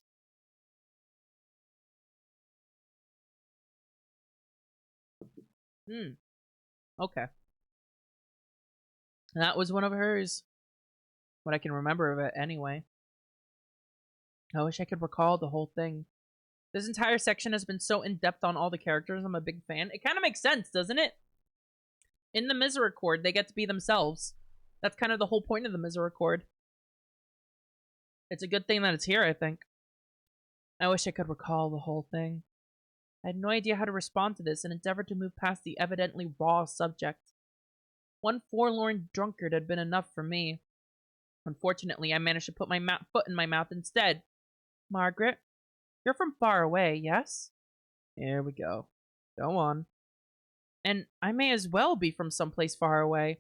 Okay. That was one of hers. What I can remember of it, anyway. I wish I could recall the whole thing. This entire section has been so in-depth on all the characters. I'm a big fan. It kind of makes sense, doesn't it? In the Misericorde, they get to be themselves. That's kind of the whole point of the Misericorde. It's a good thing that it's here, I think. I wish I could recall the whole thing. I had no idea how to respond to this and endeavored to move past the evidently raw subject. One forlorn drunkard had been enough for me. Unfortunately, I managed to put my foot in my mouth instead. Margaret, you're from far away, yes? Here we go. Go on. And I may as well be from someplace far away.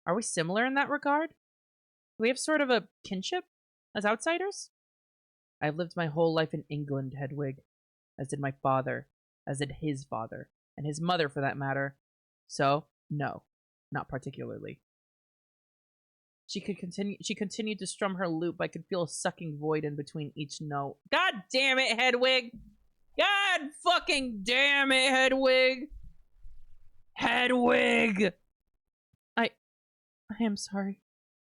Are we similar in that regard? Do we have sort of a kinship as outsiders? I've lived my whole life in England, Hedwig, as did my father, as did his father, and his mother for that matter. So, no, not particularly. She continued to strum her loop. I could feel a sucking void in between each note. God damn it, Hedwig! God fucking damn it, Hedwig! Hedwig! I am sorry.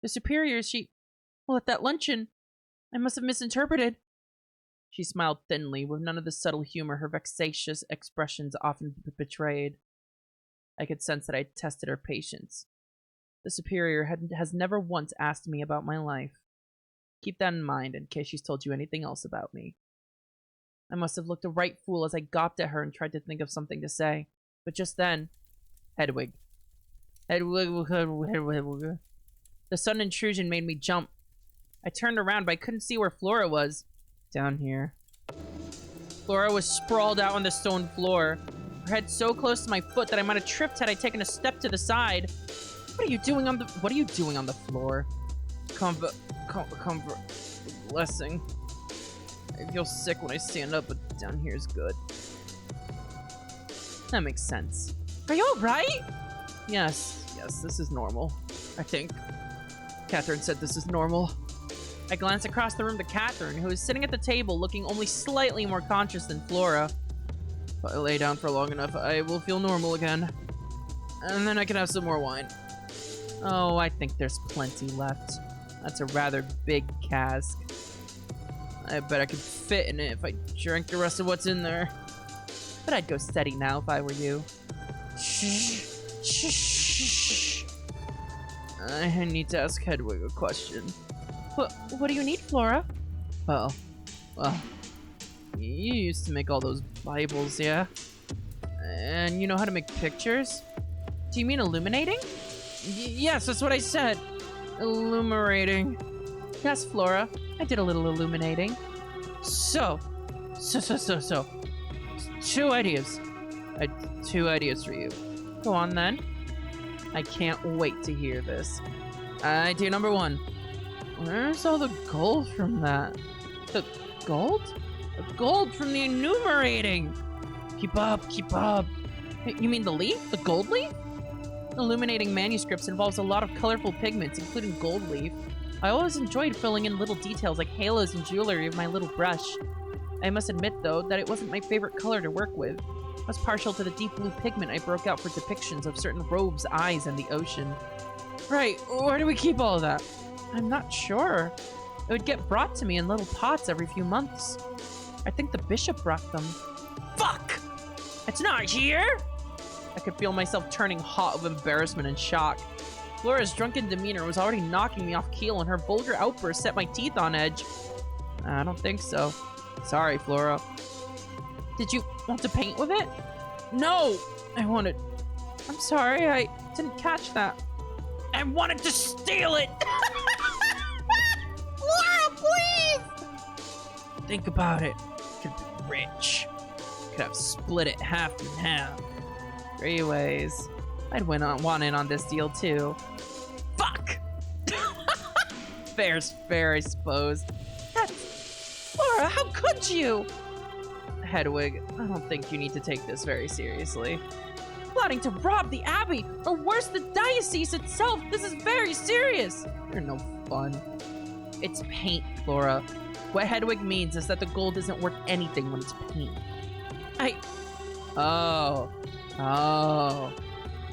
The superior, well, at that luncheon, I must have misinterpreted. She smiled thinly, with none of the subtle humor her vexatious expressions often betrayed. I could sense that I had tested her patience. The superior has never once asked me about my life. Keep that in mind in case she's told you anything else about me. I must have looked a right fool as I gawped at her and tried to think of something to say. But just then, Hedwig. The sudden intrusion made me jump. I turned around, but I couldn't see where Flora was. Down here. Flora was sprawled out on the stone floor, her head so close to my foot that I might have tripped had I taken a step to the side. What are you doing on the floor? Comfort, blessing. I feel sick when I stand up, but down here is good. That makes sense. Are you alright? Yes, this is normal. I think. Catherine said this is normal. I glanced across the room to Catherine, who was sitting at the table looking only slightly more conscious than Flora. If I lay down for long enough, I will feel normal again. And then I can have some more wine. Oh, I think there's plenty left. That's a rather big cask. I bet I could fit in it if I drank the rest of what's in there. But I'd go steady now if I were you. Shh. Shh. Shh. I need to ask Hedwig a question. What do you need, Flora? Well, you used to make all those Bibles, yeah? And you know how to make pictures? Do you mean illuminating? Yes, that's what I said. Illuminating. Yes, Flora, I did a little illuminating. So. Two ideas. I had 2 ideas for you. Go on then. I can't wait to hear this. Idea number 1. Where's all the gold from that? The gold? The gold from the enumerating! Keep up. You mean the leaf? The gold leaf? Illuminating manuscripts involves a lot of colorful pigments, including gold leaf. I always enjoyed filling in little details like halos and jewelry with my little brush. I must admit, though, that it wasn't my favorite color to work with. I was partial to the deep blue pigment I broke out for depictions of certain robes, eyes, and the ocean. Right, where do we keep all of that? I'm not sure. It would get brought to me in little pots every few months. I think the bishop brought them. Fuck! It's not here! I could feel myself turning hot with embarrassment and shock. Flora's drunken demeanor was already knocking me off keel, and her vulgar outburst set my teeth on edge. I don't think so. Sorry, Flora. Did you want to paint with it? No! I'm sorry, I didn't catch that. I wanted to steal it! Flora, please! Think about it. Could be rich. Could have split it half and half. 3 ways. I'd want in on this deal too. Fuck! Fair's fair, I suppose. Flora, how could you? Hedwig, I don't think you need to take this very seriously. Plotting to rob the Abbey, or worse, the diocese itself. This is very serious. You're no fun. It's paint, Flora. What Hedwig means is that the gold isn't worth anything when it's paint. Oh.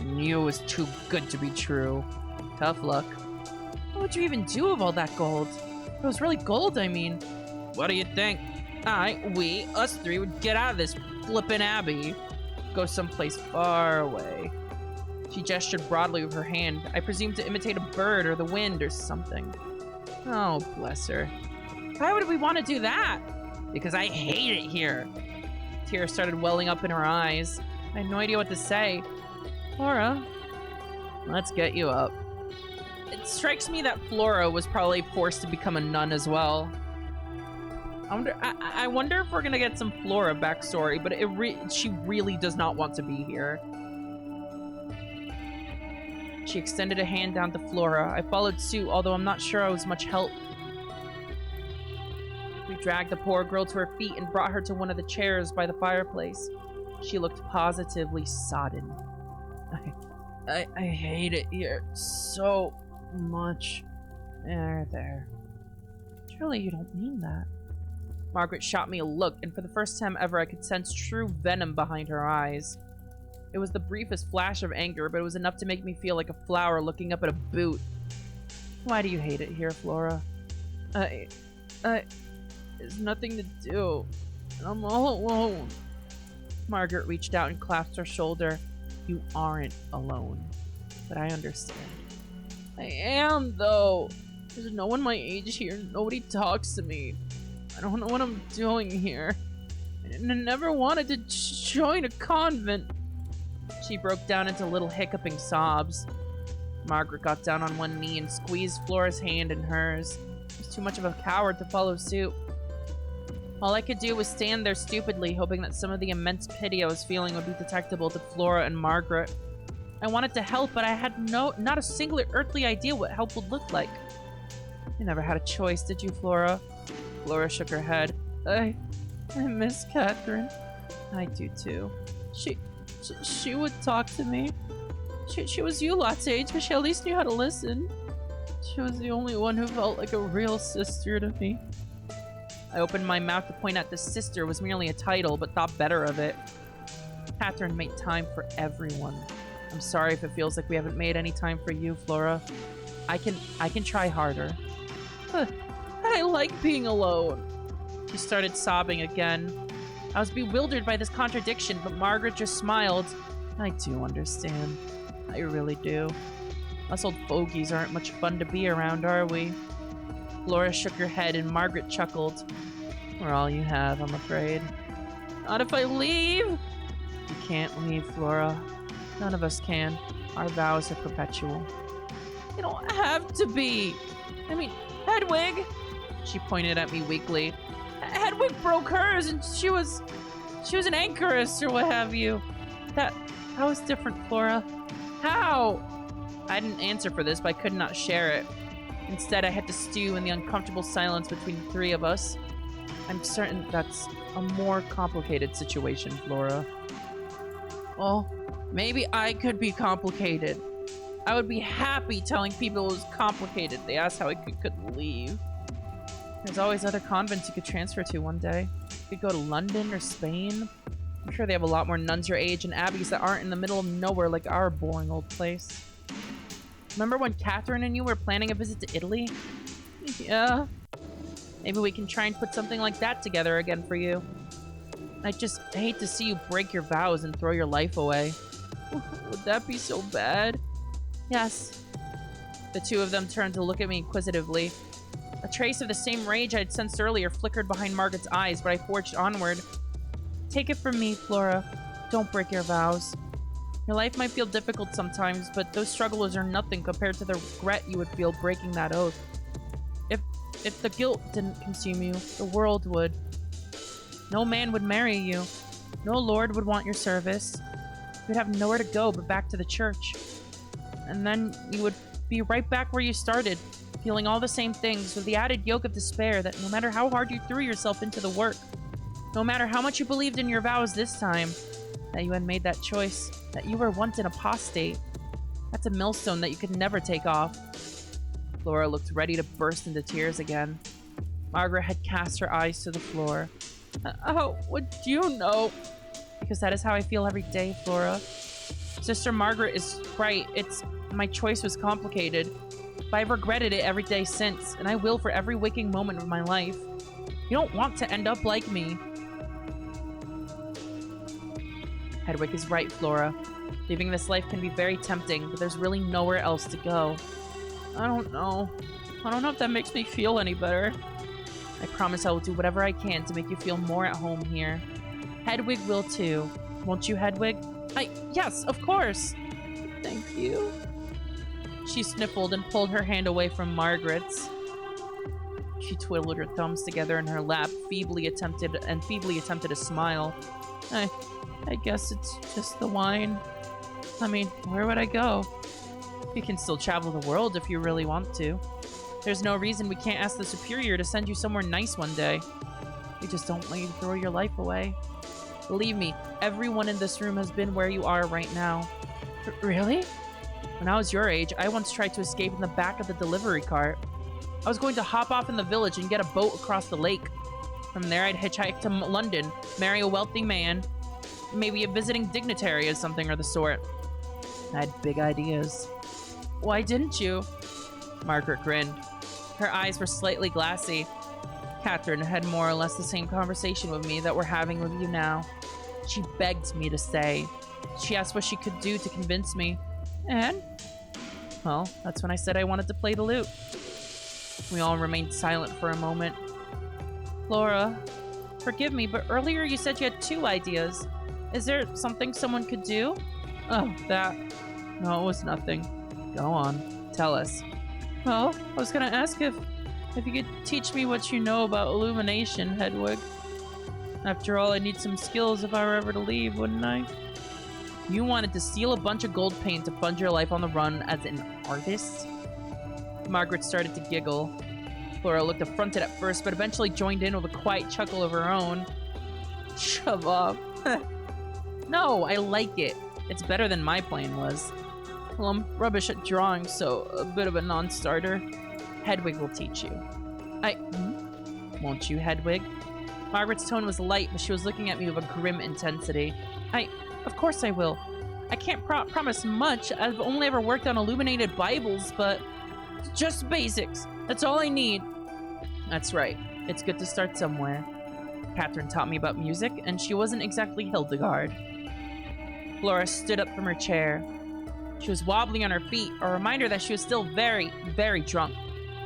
Knew it was too good to be true. Tough luck. What would you even do with all that gold? It was really gold, I mean. What do you think? Us 3 would get out of this flippin' Abbey. Go someplace far away. She gestured broadly with her hand. I presume to imitate a bird or the wind or something. Oh, bless her. Why would we want to do that? Because I hate it here. Tears started welling up in her eyes. I had no idea what to say. Flora, let's get you up. It strikes me that Flora was probably forced to become a nun as well. I wonder if we're gonna get some Flora backstory, but she really does not want to be here. She extended a hand down to Flora. I followed suit, although I'm not sure I was much help. We dragged the poor girl to her feet and brought her to one of the chairs by the fireplace. She looked positively sodden. I hate it here so much. There. Surely you don't mean that. Margaret shot me a look, and for the first time ever I could sense true venom behind her eyes. It was the briefest flash of anger, but it was enough to make me feel like a flower looking up at a boot. Why do you hate it here, Flora? There's nothing to do. I'm all alone. Margaret reached out and clasped her shoulder. You aren't alone, but I understand. I am, though. There's no one my age here. Nobody talks to me. I don't know what I'm doing here. I never wanted to join a convent. She broke down into little hiccuping sobs. Margaret got down on one knee and squeezed Flora's hand in hers. I was too much of a coward to follow suit. All I could do was stand there stupidly, hoping that some of the immense pity I was feeling would be detectable to Flora and Margaret. I wanted to help, but I had not a single earthly idea what help would look like. You never had a choice, did you, Flora? Flora shook her head. I miss Catherine. I do too. She would talk to me. She was you lot's age, but she at least knew how to listen. She was the only one who felt like a real sister to me. I opened my mouth to point out the sister was merely a title, but thought better of it. Catherine made time for everyone. I'm sorry if it feels like we haven't made any time for you, Flora. I can try harder. But I like being alone. She started sobbing again. I was bewildered by this contradiction, but Margaret just smiled. I do understand. I really do. Us old fogies aren't much fun to be around, are we? Flora shook her head and Margaret chuckled. We're all you have, I'm afraid. Not if I leave! You can't leave, Flora. None of us can. Our vows are perpetual. They don't have to be. I mean, Hedwig! She pointed at me weakly. Hedwig broke hers and she was an anchoress or what have you. That was different, Flora. How? I didn't answer for this, but I could not share it. Instead, I had to stew in the uncomfortable silence between the three of us. I'm certain that's a more complicated situation, Flora. Well, maybe I could be complicated. I would be happy telling people it was complicated. They asked how I could leave. There's always other convents you could transfer to one day. You could go to London or Spain. I'm sure they have a lot more nuns your age and abbeys that aren't in the middle of nowhere like our boring old place. Remember when Catherine and you were planning a visit to Italy? Yeah. Maybe we can try and put something like that together again for you. I just hate to see you break your vows and throw your life away. Would that be so bad? Yes. The two of them turned to look at me inquisitively. A trace of the same rage I'd sensed earlier flickered behind Margaret's eyes, but I forged onward. Take it from me, Flora. Don't break your vows. Your life might feel difficult sometimes, but those struggles are nothing compared to the regret you would feel breaking that oath. If the guilt didn't consume you, the world would. No man would marry you. No lord would want your service. You'd have nowhere to go but back to the church. And then you would be right back where you started, feeling all the same things with the added yoke of despair that no matter how hard you threw yourself into the work, no matter how much you believed in your vows this time, that you had made that choice, that you were once an apostate. That's a millstone that you could never take off. Flora looked ready to burst into tears again. Margaret had cast her eyes to the floor. How would you know? Because that is how I feel every day, Flora. Sister Margaret is right. My choice was complicated. But I've regretted it every day since, and I will for every waking moment of my life. You don't want to end up like me. Hedwig is right, Flora. Leaving this life can be very tempting, but there's really nowhere else to go. I don't know if that makes me feel any better. I promise I will do whatever I can to make you feel more at home here. Hedwig will too. Won't you, Hedwig? Yes, of course. Thank you. She sniffled and pulled her hand away from Margaret's. She twiddled her thumbs together in her lap, feebly attempted a smile. I guess it's just the wine. I mean, where would I go? You can still travel the world if you really want to. There's no reason we can't ask the Superior to send you somewhere nice one day. We just don't want you to throw your life away. Believe me, everyone in this room has been where you are right now. Really? When I was your age, I once tried to escape in the back of the delivery cart. I was going to hop off in the village and get a boat across the lake. From there, I'd hitchhike to London, marry a wealthy man, maybe a visiting dignitary or something of the sort. I had big ideas. Why didn't you? Margaret grinned. Her eyes were slightly glassy. Catherine had more or less the same conversation with me that we're having with you now. She begged me to stay. She asked what she could do to convince me. And? Well, that's when I said I wanted to play the lute. We all remained silent for a moment. Flora, forgive me, but earlier you said you had 2 ideas. Is there something someone could do? Oh, that. No, it was nothing. Go on. Tell us. Well, I was gonna ask if you could teach me what you know about illumination, Hedwig. After all, I need some skills if I were ever to leave, wouldn't I? You wanted to steal a bunch of gold paint to fund your life on the run as an artist? Margaret started to giggle. Flora looked affronted at first, but eventually joined in with a quiet chuckle of her own. Shove off. No, I like it. It's better than my plan was. Well, I'm rubbish at drawing, so a bit of a non-starter. Hedwig will teach you. Won't you, Hedwig? Margaret's tone was light, but she was looking at me with a grim intensity. Of course I will. I can't promise much. I've only ever worked on illuminated Bibles, but just basics. That's all I need. That's right. It's good to start somewhere. Catherine taught me about music, and she wasn't exactly Hildegard. Flora stood up from her chair. She was wobbling on her feet, a reminder that she was still very, very drunk,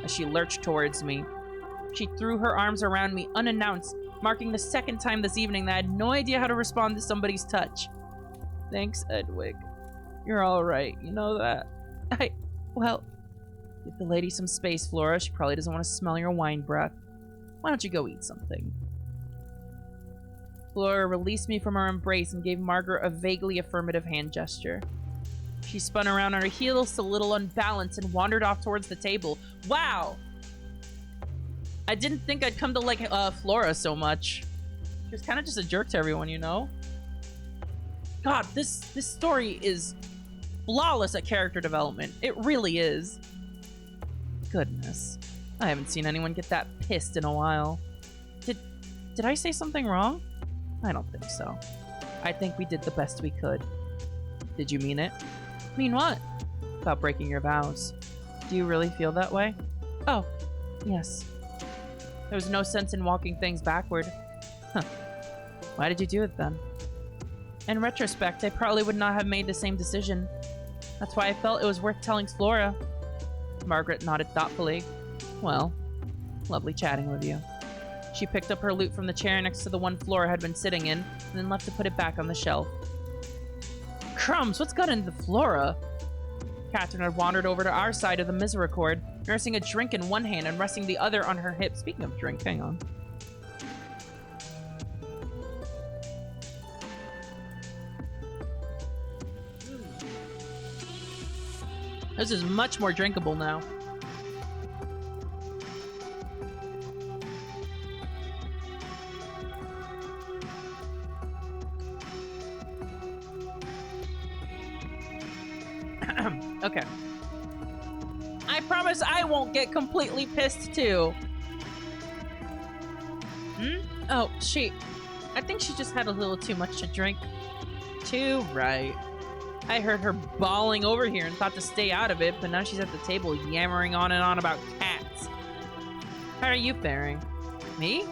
as she lurched towards me. She threw her arms around me unannounced, marking the second time this evening that I had no idea how to respond to somebody's touch. Thanks, Edwig. You're all right, you know that? Well, give the lady some space, Flora. She probably doesn't want to smell your wine breath. Why don't you go eat something? Flora released me from her embrace and gave Margaret a vaguely affirmative hand gesture. She spun around on her heels, a little unbalanced, and wandered off towards the table. Wow! I didn't think I'd come to like Flora so much. She was kind of just a jerk to everyone, you know? God, this story is flawless at character development. It really is. Goodness. I haven't seen anyone get that pissed in a while. Did I say something wrong? I don't think so. I think we did the best we could. Did you mean it? Mean what? About breaking your vows. Do you really feel that way? Oh, yes. There was no sense in walking things backward. Huh. Why did you do it then? In retrospect, I probably would not have made the same decision. That's why I felt it was worth telling Flora. Margaret nodded thoughtfully. Well, lovely chatting with you. She picked up her lute from the chair next to the one Flora had been sitting in, and then left to put it back on the shelf. Crumbs, what's got into Flora? Catherine had wandered over to our side of the Misericorde, nursing a drink in one hand and resting the other on her hip. Speaking of drink, hang on. This is much more drinkable now. Okay. I promise I won't get completely pissed too. Oh, I think she just had a little too much to drink. Too right. I heard her bawling over here and thought to stay out of it, but now she's at the table yammering on and on about cats. How are you faring? Me?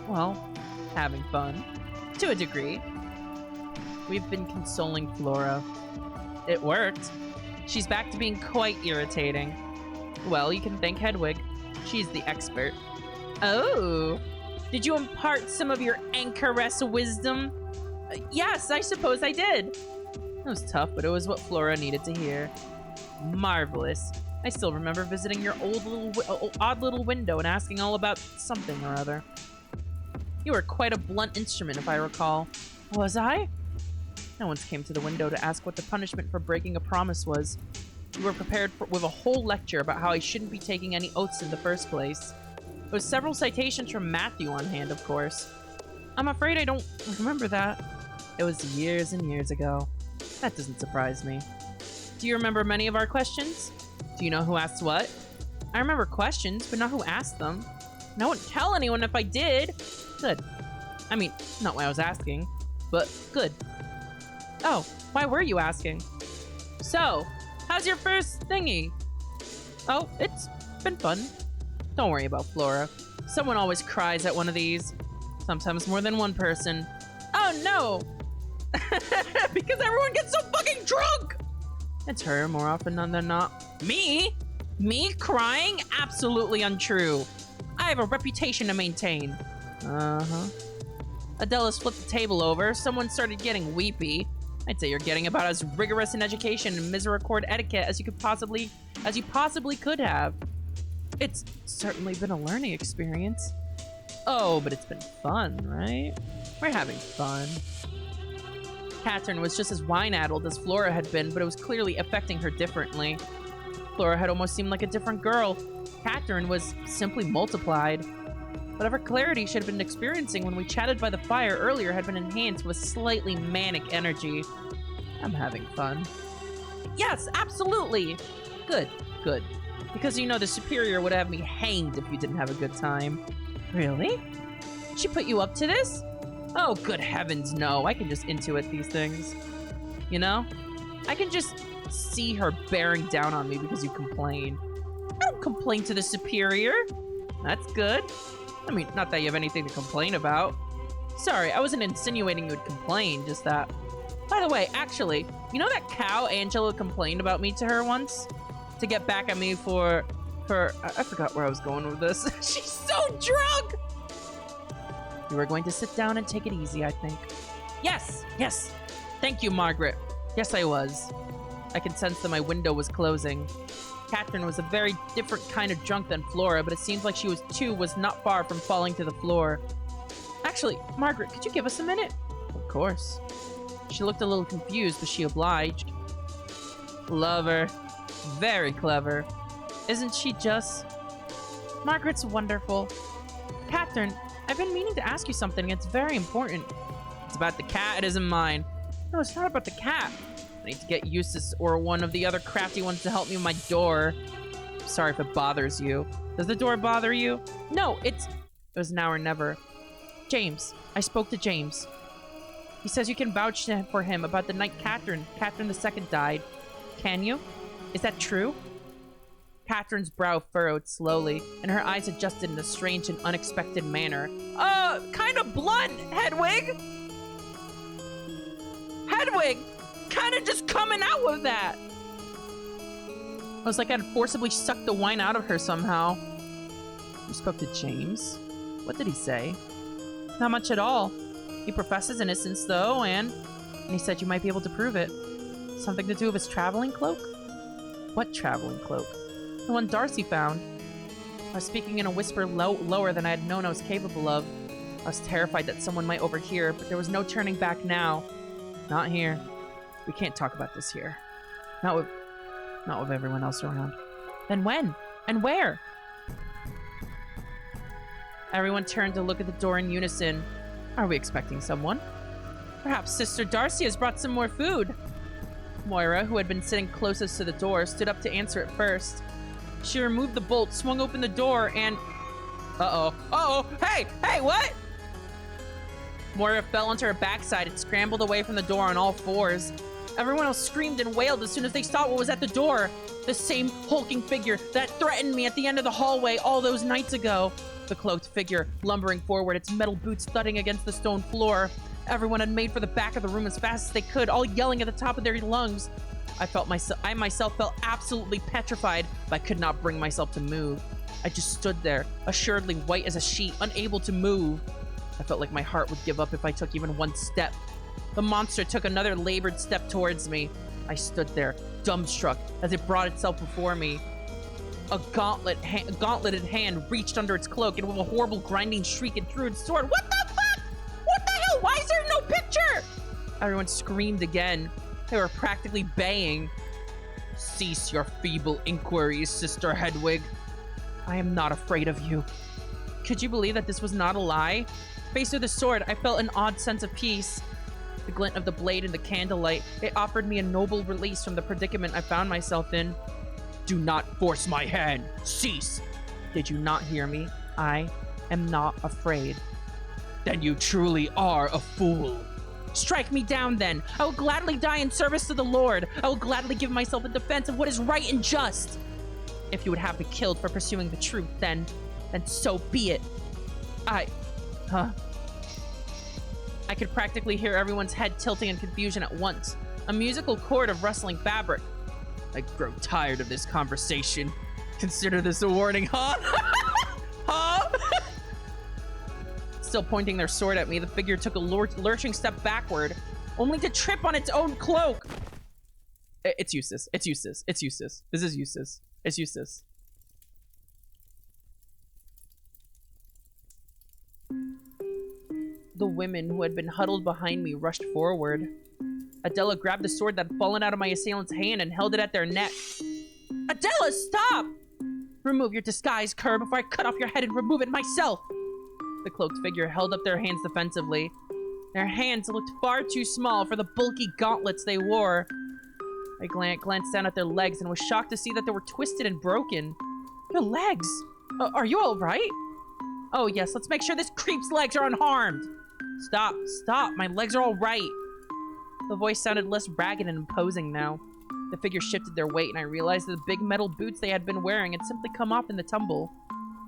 Well, having fun. To a degree. We've been consoling Flora. It worked. She's back to being quite irritating. Well, you can thank Hedwig. She's the expert. Oh! Did you impart some of your anchoress wisdom? Yes, I suppose I did. It was tough, but it was what Flora needed to hear. Marvelous. I still remember visiting your odd little window and asking all about something or other. You were quite a blunt instrument, if I recall. Was I? No one came to the window to ask what the punishment for breaking a promise was. You were prepared with a whole lecture about how I shouldn't be taking any oaths in the first place. There was several citations from Matthew on hand, of course. I'm afraid I don't remember that. It was years and years ago. That doesn't surprise me. Do you remember many of our questions? Do you know who asked what? I remember questions, but not who asked them. And I wouldn't tell anyone if I did. Good. I mean, not why I was asking, but good. Oh, why were you asking? So, how's your first thingy? Oh, it's been fun. Don't worry about Flora. Someone always cries at one of these. Sometimes more than one person. Oh no! Because everyone gets so fucking drunk! It's her more often than not. Me? Me crying? Absolutely untrue. I have a reputation to maintain. Uh-huh. Adela's flipped the table over. Someone started getting weepy. I'd say you're getting about as rigorous an education in Misericorde etiquette as you possibly could have. It's certainly been a learning experience. Oh, but it's been fun, right? We're having fun. Catherine was just as wine-addled as Flora had been, but it was clearly affecting her differently. Flora had almost seemed like a different girl. Catherine was simply multiplied. Whatever clarity she had been experiencing when we chatted by the fire earlier had been enhanced with slightly manic energy. I'm having fun. Yes, absolutely! Good, good. Because you know the Superior would have me hanged if you didn't have a good time. Really? She put you up to this? Oh, good heavens, no. I can just intuit these things. You know? I can just see her bearing down on me because you complain. I don't complain to the Superior. That's good. I mean, not that you have anything to complain about. Sorry, I wasn't insinuating you would complain, just that. By the way, actually, you know that cow Angela complained about me to her once? To get back at me for I forgot where I was going with this. She's so drunk! You were going to sit down and take it easy, I think. Yes! Yes! Thank you, Margaret. Yes, I was. I could sense that my window was closing. Catherine was a very different kind of drunk than Flora, but it seems like she was not far from falling to the floor. Actually, Margaret, could you give us a minute? Of course. She looked a little confused, but she obliged. Love her. Very clever. Isn't she just... Margaret's wonderful. Catherine, I've been meaning to ask you something. It's very important. It's about the cat. It isn't mine. No, it's not about the cat. I need to get Eustace or one of the other crafty ones to help me with my door. Sorry if it bothers you. Does the door bother you? No, it was now or never. James. I spoke to James. He says you can vouch for him about the night Catherine II died. Can you? Is that true? Catherine's brow furrowed slowly, and her eyes adjusted in a strange and unexpected manner. Kind of blunt, Hedwig! Hedwig! Kind of just coming out with that! It was like I'd forcibly sucked the wine out of her somehow. You spoke to James? What did he say? Not much at all. He professes innocence, though, and he said you might be able to prove it. Something to do with his traveling cloak? What traveling cloak? The one Darcy found. I was speaking in a whisper lower than I had known I was capable of. I was terrified that someone might overhear, but there was no turning back now. Not here. We can't talk about this here. Not with everyone else around. Then when? And where? Everyone turned to look at the door in unison. Are we expecting someone? Perhaps Sister Darcy has brought some more food. Moira, who had been sitting closest to the door, stood up to answer it first. She removed the bolt, swung open the door, and... Hey, what? Moira fell onto her backside and scrambled away from the door on all fours. Everyone else screamed and wailed as soon as they saw what was at the door. The same hulking figure that threatened me at the end of the hallway all those nights ago. The cloaked figure, lumbering forward, its metal boots thudding against the stone floor. Everyone had made for the back of the room as fast as they could, all yelling at the top of their lungs. I myself felt absolutely petrified, but I could not bring myself to move. I just stood there, assuredly white as a sheet, unable to move. I felt like my heart would give up if I took even one step. The monster took another labored step towards me. I stood there, dumbstruck, as it brought itself before me. A gauntleted hand reached under its cloak, and with a horrible grinding shriek, it drew its sword. What the fuck? What the hell? Why is there no picture? Everyone screamed again. They were practically baying. Cease your feeble inquiries, Sister Hedwig. I am not afraid of you. Could you believe that this was not a lie? Faced with the sword, I felt an odd sense of peace. The glint of the blade in the candlelight, it offered me a noble release from the predicament I found myself in. Do not force my hand. Cease. Did you not hear me? I am not afraid. Then you truly are a fool. Strike me down, then. I will gladly die in service to the Lord. I will gladly give myself in defense of what is right and just. If you would have me killed for pursuing the truth, then so be it. I could practically hear everyone's head tilting in confusion at once. A musical chord of rustling fabric. I grow tired of this conversation. Consider this a warning, huh? Huh? Still pointing their sword at me, the figure took a lurching step backward, only to trip on its own cloak. It's Eustace. It's Eustace. It's Eustace. This is Eustace. It's Eustace. The women who had been huddled behind me rushed forward. Adela grabbed the sword that had fallen out of my assailant's hand and held it at their neck. Adela, stop! Remove your disguise, cur, before I cut off your head and remove it myself. The cloaked figure held up their hands defensively. Their hands looked far too small for the bulky gauntlets they wore. I glanced down at their legs and was shocked to see that they were twisted and broken. Your legs? Are you all right? Oh yes, let's make sure this creep's legs are unharmed. Stop, my legs are all right. The voice sounded less ragged and imposing now. The figure shifted their weight, and I realized that the big metal boots they had been wearing had simply come off in the tumble.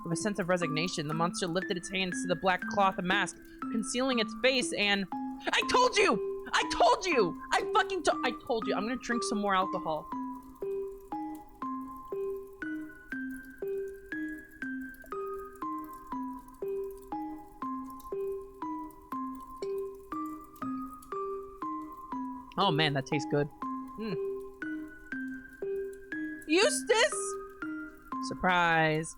With a sense of resignation, the monster lifted its hands to the black cloth mask, concealing its face, and... I told you! I told you! I told you. I'm gonna drink some more alcohol. Oh man, that tastes good. Eustace! Surprise.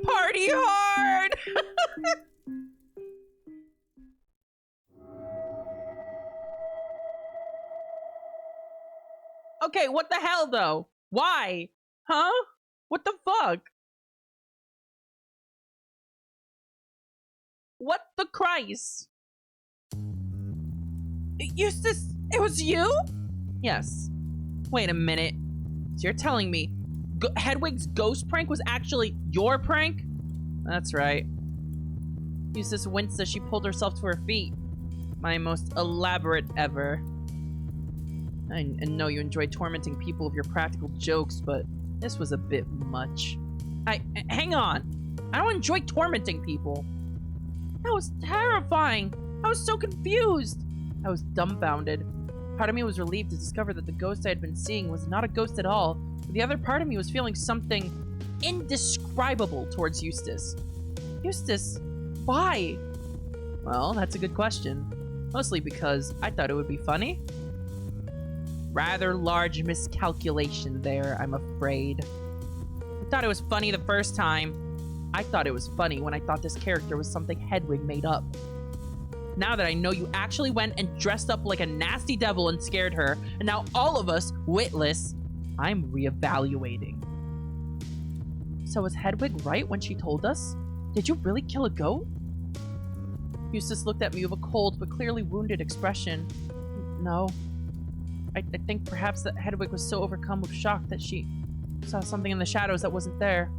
Party hard! Okay, what the hell though? Why? Huh? What the fuck? What the Christ? Eustace, it was you? Yes. Wait a minute. So you're telling me Hedwig's ghost prank was actually your prank? That's right. Eustace winced as she pulled herself to her feet. My most elaborate ever. I know you enjoy tormenting people with your practical jokes, but this was a bit much. Hang on. I don't enjoy tormenting people. That was terrifying. I was so confused. I was dumbfounded. Part of me was relieved to discover that the ghost I had been seeing was not a ghost at all. But the other part of me was feeling something indescribable towards Eustace. Eustace, why? Well, that's a good question. Mostly because I thought it would be funny. Rather large miscalculation there, I'm afraid. I thought it was funny the first time. I thought it was funny when I thought this character was something Hedwig made up. Now that I know you actually went and dressed up like a nasty devil and scared her, and now all of us, witless, I'm reevaluating. So was Hedwig right when she told us? Did you really kill a goat? Eustace looked at me with a cold but clearly wounded expression. No. I think perhaps that Hedwig was so overcome with shock that she saw something in the shadows that wasn't there.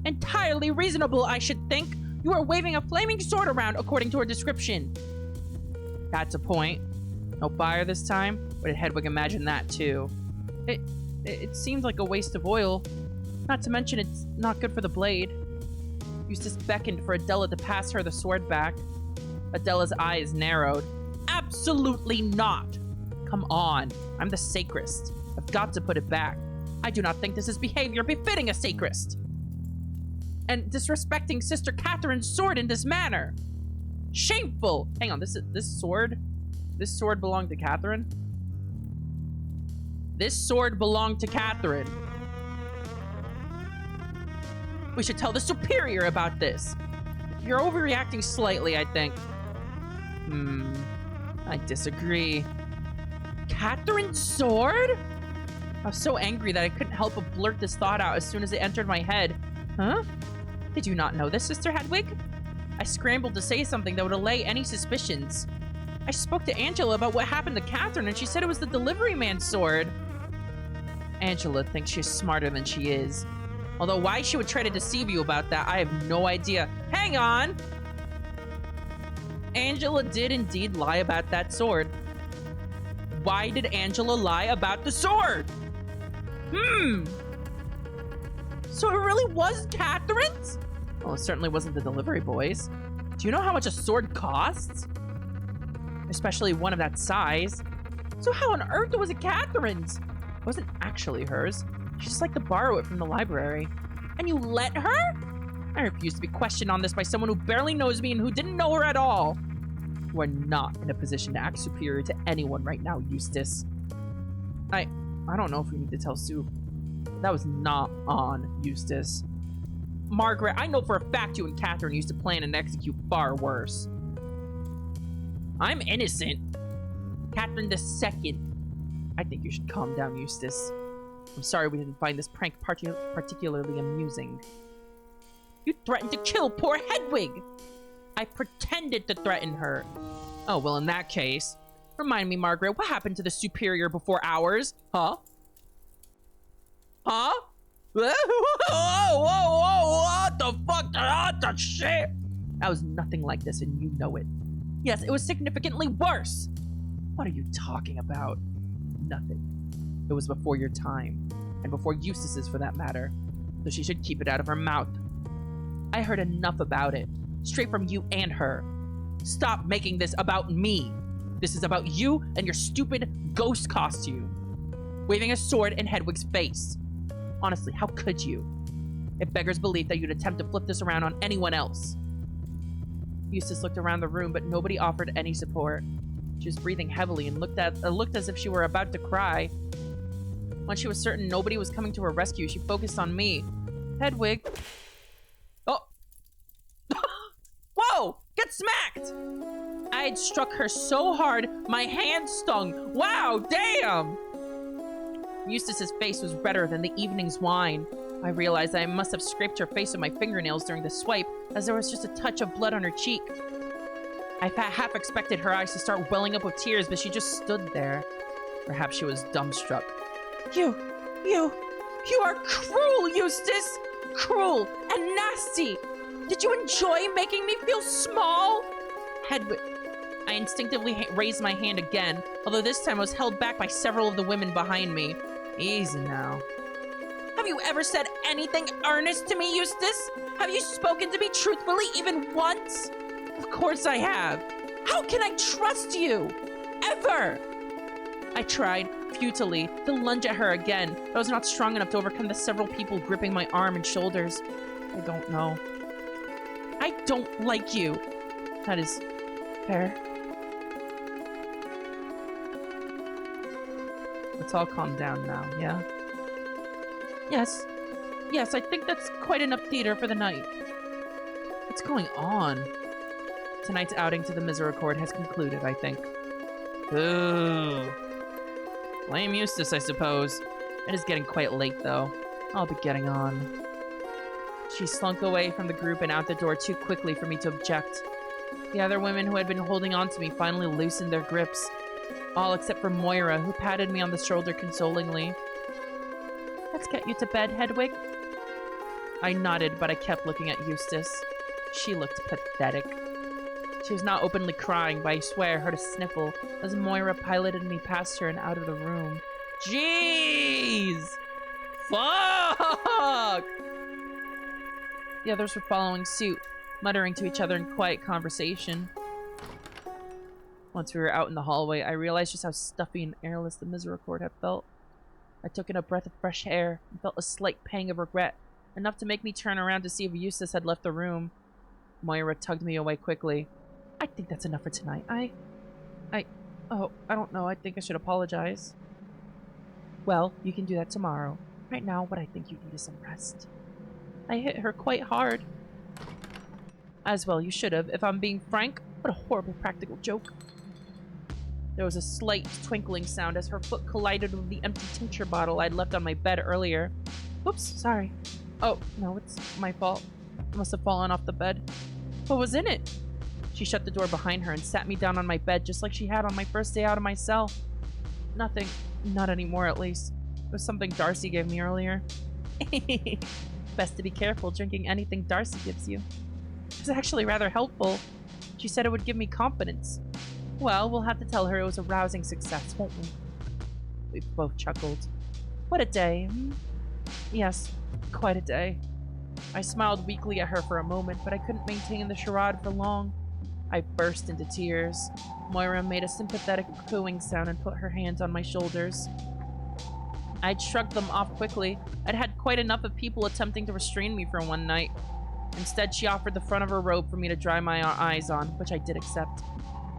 Entirely reasonable, I should think. You are waving a flaming sword around, according to her description. That's a point. No fire this time? Or did Hedwig imagine that too? It seemed like a waste of oil. Not to mention it's not good for the blade. Eustace beckoned for Adela to pass her the sword back. Adela's eyes narrowed. Absolutely not! Come on, I'm the sacrist. I've got to put it back. I do not think this is behavior befitting a sacrist. And disrespecting Sister Catherine's sword in this manner. Shameful! Hang on, this sword belonged to Catherine? This sword belonged to Catherine. We should tell the superior about this. You're overreacting slightly, I think. I disagree. Catherine's sword? I was so angry that I couldn't help but blurt this thought out as soon as it entered my head. Huh? Did you not know this, Sister Hedwig? I scrambled to say something that would allay any suspicions. I spoke to Angela about what happened to Catherine, and she said it was the delivery man's sword. Angela thinks she's smarter than she is. Although why she would try to deceive you about that, I have no idea. Hang on! Angela did indeed lie about that sword. Why did Angela lie about the sword? So it really was Catherine's? Well, it certainly wasn't the delivery boy's. Do you know how much a sword costs? Especially one of that size. So how on earth was it Catherine's? It wasn't actually hers. She just liked to borrow it from the library. And you let her? I refuse to be questioned on this by someone who barely knows me and who didn't know her at all. You are not in a position to act superior to anyone right now, Eustace. I don't know if we need to tell Sue. That was not on Eustace. Margaret, I know for a fact you and Catherine used to plan and execute far worse. I'm innocent. Catherine II. I think you should calm down, Eustace. I'm sorry we didn't find this prank particularly amusing. You threatened to kill poor Hedwig! I pretended to threaten her. Oh, well, in that case, remind me, Margaret, what happened to the superior before ours? Huh? Huh? Whoa, what the fuck? What the shit? That was nothing like this, and you know it. Yes, it was significantly worse. What are you talking about? Nothing. It was before your time, and before Eustace's for that matter. so she should keep it out of her mouth. I heard enough about it, straight from you and her. Stop making this about me. This is about you and your stupid ghost costume, waving a sword in Hedwig's face. Honestly, how could you? It beggars belief that you'd attempt to flip this around on anyone else. Eustace looked around the room, but nobody offered any support. She was breathing heavily and looked as if she were about to cry. When she was certain nobody was coming to her rescue, she focused on me. Hedwig. Oh! Whoa! Get smacked! I had struck her so hard, my hand stung. Wow, damn! Eustace's face was redder than the evening's wine. I realized I must have scraped her face with my fingernails during the swipe, as there was just a touch of blood on her cheek. I half expected her eyes to start welling up with tears, but she just stood there. Perhaps she was dumbstruck. You are cruel, Eustace! Cruel and nasty! Did you enjoy making me feel small? Hedwig. I instinctively raised my hand again, although this time I was held back by several of the women behind me. Easy now. Have you ever said anything earnest to me, Eustace? Have you spoken to me truthfully even once? Of course I have. How can I trust you? Ever? I tried, futilely, to lunge at her again, but I was not strong enough to overcome the several people gripping my arm and shoulders. I don't know. I don't like you. That is fair. Let's all calm down now, yeah? Yes, I think that's quite enough theater for the night. What's going on? Tonight's outing to the Misericorde has concluded, I think. Ooh. Blame Eustace, I suppose. It is getting quite late, though. I'll be getting on. She slunk away from the group and out the door too quickly for me to object. The other women who had been holding on to me finally loosened their grips. All except for Moira, who patted me on the shoulder consolingly. Let's get you to bed, Hedwig. I nodded, but I kept looking at Eustace. She looked pathetic. She was not openly crying, but I swear I heard a sniffle as Moira piloted me past her and out of the room. Jeez! Fuck! The others were following suit, muttering to each other in quiet conversation. Once we were out in the hallway, I realized just how stuffy and airless the Misericorde had felt. I took in a breath of fresh air and felt a slight pang of regret, enough to make me turn around to see if Eustace had left the room. Moira tugged me away quickly. I think that's enough for tonight. I don't know. I think I should apologize. Well, you can do that tomorrow. Right now, what I think you need is some rest. I hit her quite hard. As well, you should have. If I'm being frank, what a horrible practical joke. There was a slight twinkling sound as her foot collided with the empty tincture bottle I'd left on my bed earlier. Oops, sorry. Oh, no, it's my fault. I must have fallen off the bed. What was in it? She shut the door behind her and sat me down on my bed just like she had on my first day out of my cell. Nothing. Not anymore, at least. It was something Darcy gave me earlier. Best to be careful drinking anything Darcy gives you. It was actually rather helpful. She said it would give me confidence. Well, we'll have to tell her it was a rousing success, won't we? We both chuckled. What a day. Yes, quite a day. I smiled weakly at her for a moment, but I couldn't maintain the charade for long. I burst into tears. Moira made a sympathetic cooing sound and put her hands on my shoulders. I'd shrugged them off quickly. I'd had quite enough of people attempting to restrain me for one night. Instead, she offered the front of her robe for me to dry my eyes on, which I did accept.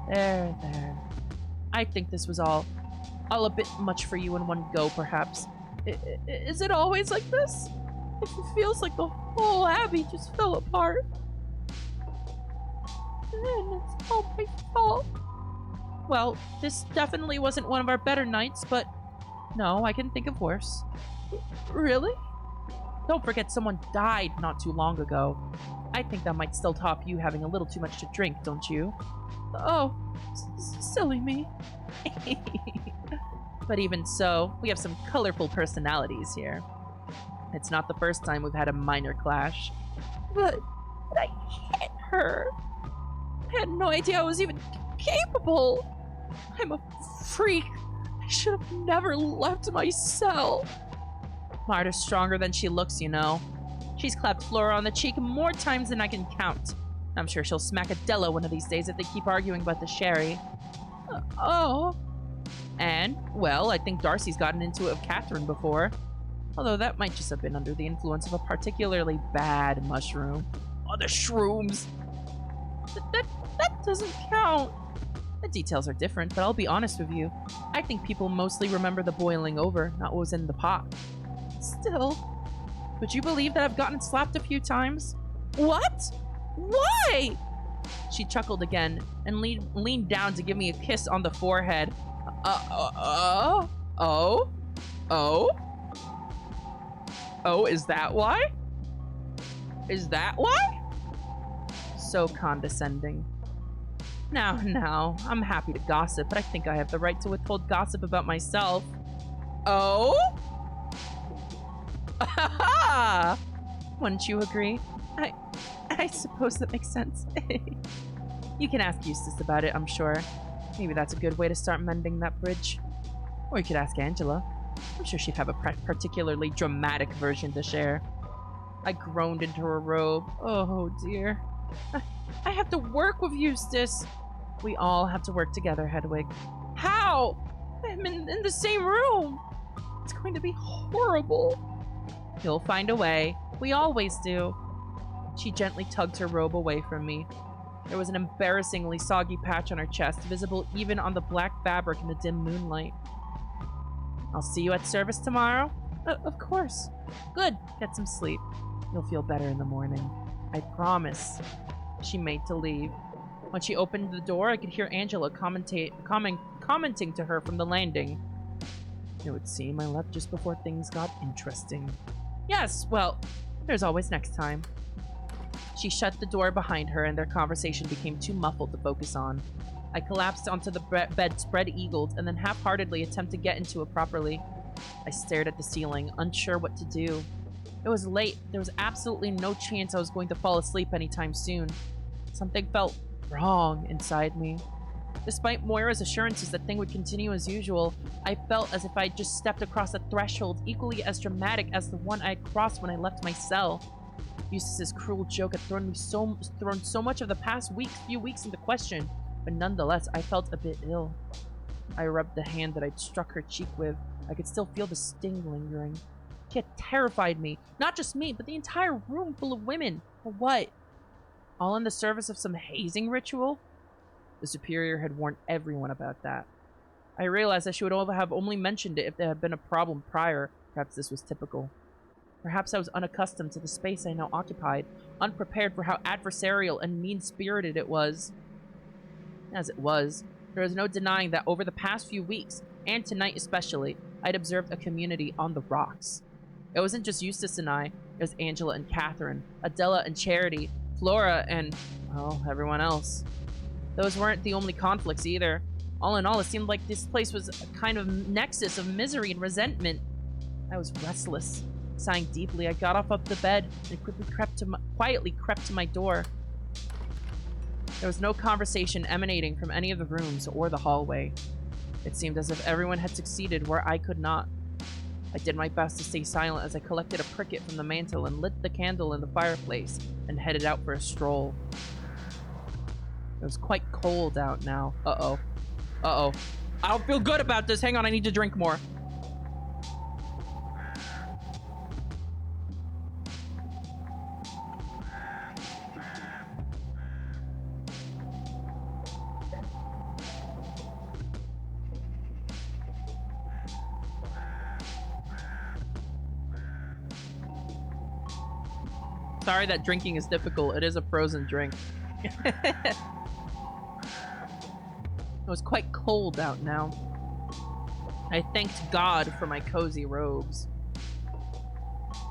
There. I think this was all a bit much for you in one go, perhaps. Is it always like this? It feels like the whole abbey just fell apart. And it's all my fault. Well, this definitely wasn't one of our better nights, but no, I can think of worse. Really? Don't forget someone died not too long ago. I think that might still top you having a little too much to drink, don't you? Oh, silly me. But even so, we have some colorful personalities here. It's not the first time we've had a minor clash. But I hit her. I had no idea I was even capable. I'm a freak. I should have never left my cell. Marta's stronger than she looks, you know. She's clapped Flora on the cheek more times than I can count. I'm sure she'll smack Adela one of these days if they keep arguing about the sherry. Oh. And, well, I think Darcy's gotten into it with Catherine before. Although that might just have been under the influence of a particularly bad mushroom. Oh, the shrooms! That doesn't count. The details are different, but I'll be honest with you. I think people mostly remember the boiling over, not what was in the pot. Still, would you believe that I've gotten slapped a few times? What? Why? She chuckled again and leaned down to give me a kiss on the forehead. Oh? Oh, is that why? Is that why? So condescending. Now, I'm happy to gossip, but I think I have the right to withhold gossip about myself. Oh? Wouldn't you agree? I suppose that makes sense. You can ask Eustace about it, I'm sure. Maybe that's a good way to start mending that bridge. Or you could ask Angela. I'm sure she'd have a particularly dramatic version to share. I groaned into her robe. Oh, dear. I have to work with Eustace. We all have to work together, Hedwig. How? I'm in the same room. It's going to be horrible. You'll find a way. We always do. She gently tugged her robe away from me. There was an embarrassingly soggy patch on her chest, visible even on the black fabric in the dim moonlight. I'll see you at service tomorrow? Of course. Good. Get some sleep. You'll feel better in the morning. I promise. She made to leave. When she opened the door, I could hear Angela commenting to her from the landing. It would seem I left just before things got interesting. Yes, well, there's always next time. She shut the door behind her and their conversation became too muffled to focus on. I collapsed onto the bed spread-eagled and then half-heartedly attempted to get into it properly. I stared at the ceiling, unsure what to do. It was late. There was absolutely no chance I was going to fall asleep anytime soon. Something felt wrong inside me. Despite Moira's assurances that things would continue as usual, I felt as if I had just stepped across a threshold equally as dramatic as the one I had crossed when I left my cell. Eustace's cruel joke had thrown so much of the past few weeks into question, but nonetheless, I felt a bit ill. I rubbed the hand that I'd struck her cheek with. I could still feel the sting lingering. She had terrified me. Not just me, but the entire room full of women. For what? All in the service of some hazing ritual? The superior had warned everyone about that. I realized that she would have only mentioned it if there had been a problem prior. Perhaps this was typical. Perhaps I was unaccustomed to the space I now occupied, unprepared for how adversarial and mean-spirited it was. As it was, there was no denying that over the past few weeks, and tonight especially, I'd observed a community on the rocks. It wasn't just Eustace and I. It was Angela and Catherine, Adela and Charity, Flora and, well, everyone else. Those weren't the only conflicts either. All in all, it seemed like this place was a kind of nexus of misery and resentment. I was restless. Sighing deeply, I got off of the bed and quietly crept to my door. There was no conversation emanating from any of the rooms or the hallway. It seemed as if everyone had succeeded where I could not. I did my best to stay silent as I collected a pricket from the mantel and lit the candle in the fireplace and headed out for a stroll. It was quite cold out now. Uh-oh. I don't feel good about this. Hang on, I need to drink more. Sorry that drinking is difficult. It is a frozen drink. It was quite cold out now. I thanked God for my cozy robes.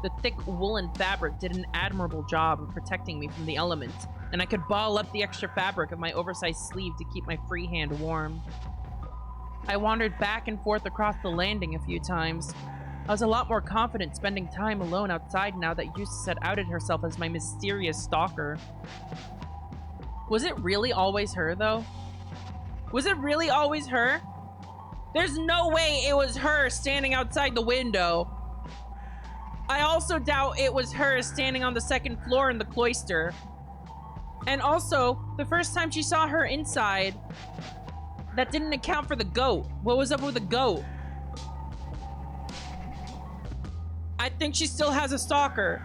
The thick woolen fabric did an admirable job of protecting me from the elements, and I could ball up the extra fabric of my oversized sleeve to keep my free hand warm. I wandered back and forth across the landing a few times. I was a lot more confident spending time alone outside now that Eustace had outed herself as my mysterious stalker. Was it really always her, though? Was it really always her? There's no way it was her standing outside the window. I also doubt it was her standing on the second floor in the cloister. And also, the first time she saw her inside, that didn't account for the goat. What was up with the goat? I think she still has a stalker.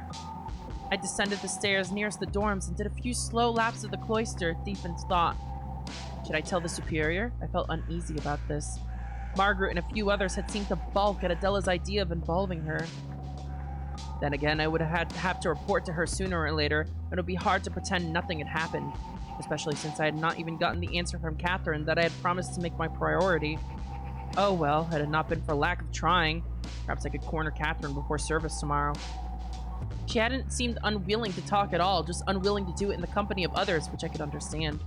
I descended the stairs nearest the dorms and did a few slow laps of the cloister, deep in thought. Should I tell the superior? I felt uneasy about this. Margaret and a few others had seemed to balk at Adela's idea of involving her. Then again, I would have to report to her sooner or later, and it would be hard to pretend nothing had happened, especially since I had not even gotten the answer from Catherine that I had promised to make my priority. Oh well, had it not been for lack of trying, perhaps I could corner Catherine before service tomorrow. She hadn't seemed unwilling to talk at all, just unwilling to do it in the company of others, which I could understand.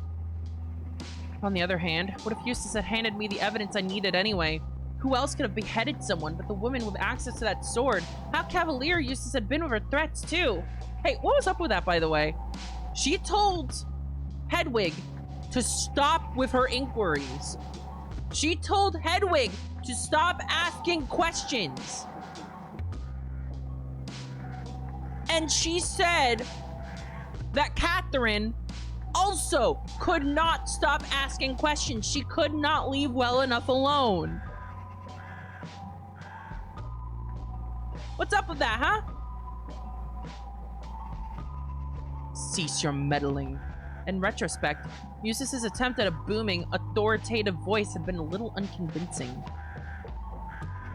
On the other hand, what if Eustace had handed me the evidence I needed anyway? Who else could have beheaded someone but the woman with access to that sword? How cavalier Eustace had been with her threats, too. Hey, what was up with that, by the way? She told Hedwig to stop with her inquiries. She told Hedwig to stop asking questions. And she said that Catherine also could not stop asking questions. She could not leave well enough alone. What's up with that, huh? Cease your meddling. In retrospect, Eustace's attempt at a booming, authoritative voice had been a little unconvincing.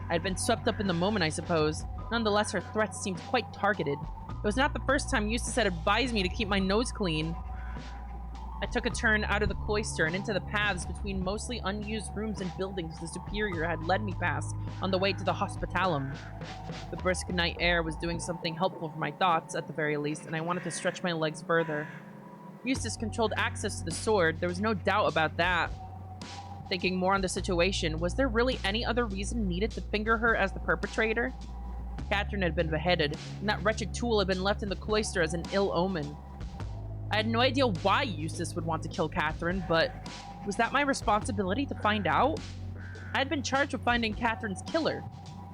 I had been swept up in the moment, I suppose. Nonetheless, her threats seemed quite targeted. It was not the first time Eustace had advised me to keep my nose clean. I took a turn out of the cloister and into the paths between mostly unused rooms and buildings the superior had led me past on the way to the hospitalum. The brisk night air was doing something helpful for my thoughts, at the very least, and I wanted to stretch my legs further. Eustace controlled access to the sword, there was no doubt about that. Thinking more on the situation, was there really any other reason needed to finger her as the perpetrator? Catherine had been beheaded, and that wretched tool had been left in the cloister as an ill omen. I had no idea why Eustace would want to kill Catherine, but was that my responsibility to find out? I had been charged with finding Catherine's killer.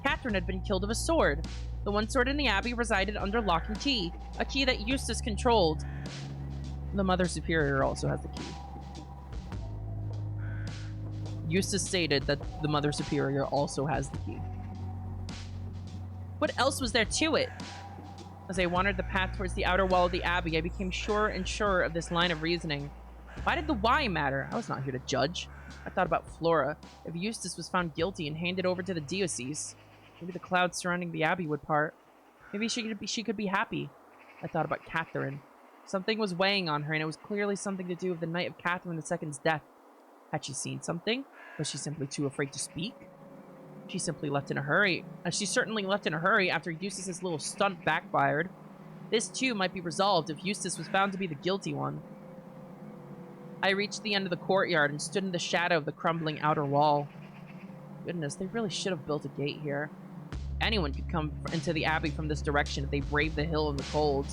Catherine had been killed with a sword. The one sword in the Abbey resided under lock and key, a key that Eustace controlled. The Mother Superior also has the key. Eustace stated that the Mother Superior also has the key. What else was there to it? As I wandered the path towards the outer wall of the Abbey, I became surer and surer of this line of reasoning. Why did the why matter? I was not here to judge. I thought about Flora. If Eustace was found guilty and handed over to the diocese, maybe the clouds surrounding the Abbey would part. Maybe she could be happy. I thought about Catherine. Something was weighing on her, and it was clearly something to do with the night of Catherine II's death. Had she seen something? Was she simply too afraid to speak? She simply left in a hurry. She certainly left in a hurry after Eustace's little stunt backfired. This, too, might be resolved if Eustace was found to be the guilty one. I reached the end of the courtyard and stood in the shadow of the crumbling outer wall. Goodness, they really should have built a gate here. Anyone could come into the Abbey from this direction if they braved the hill and the cold.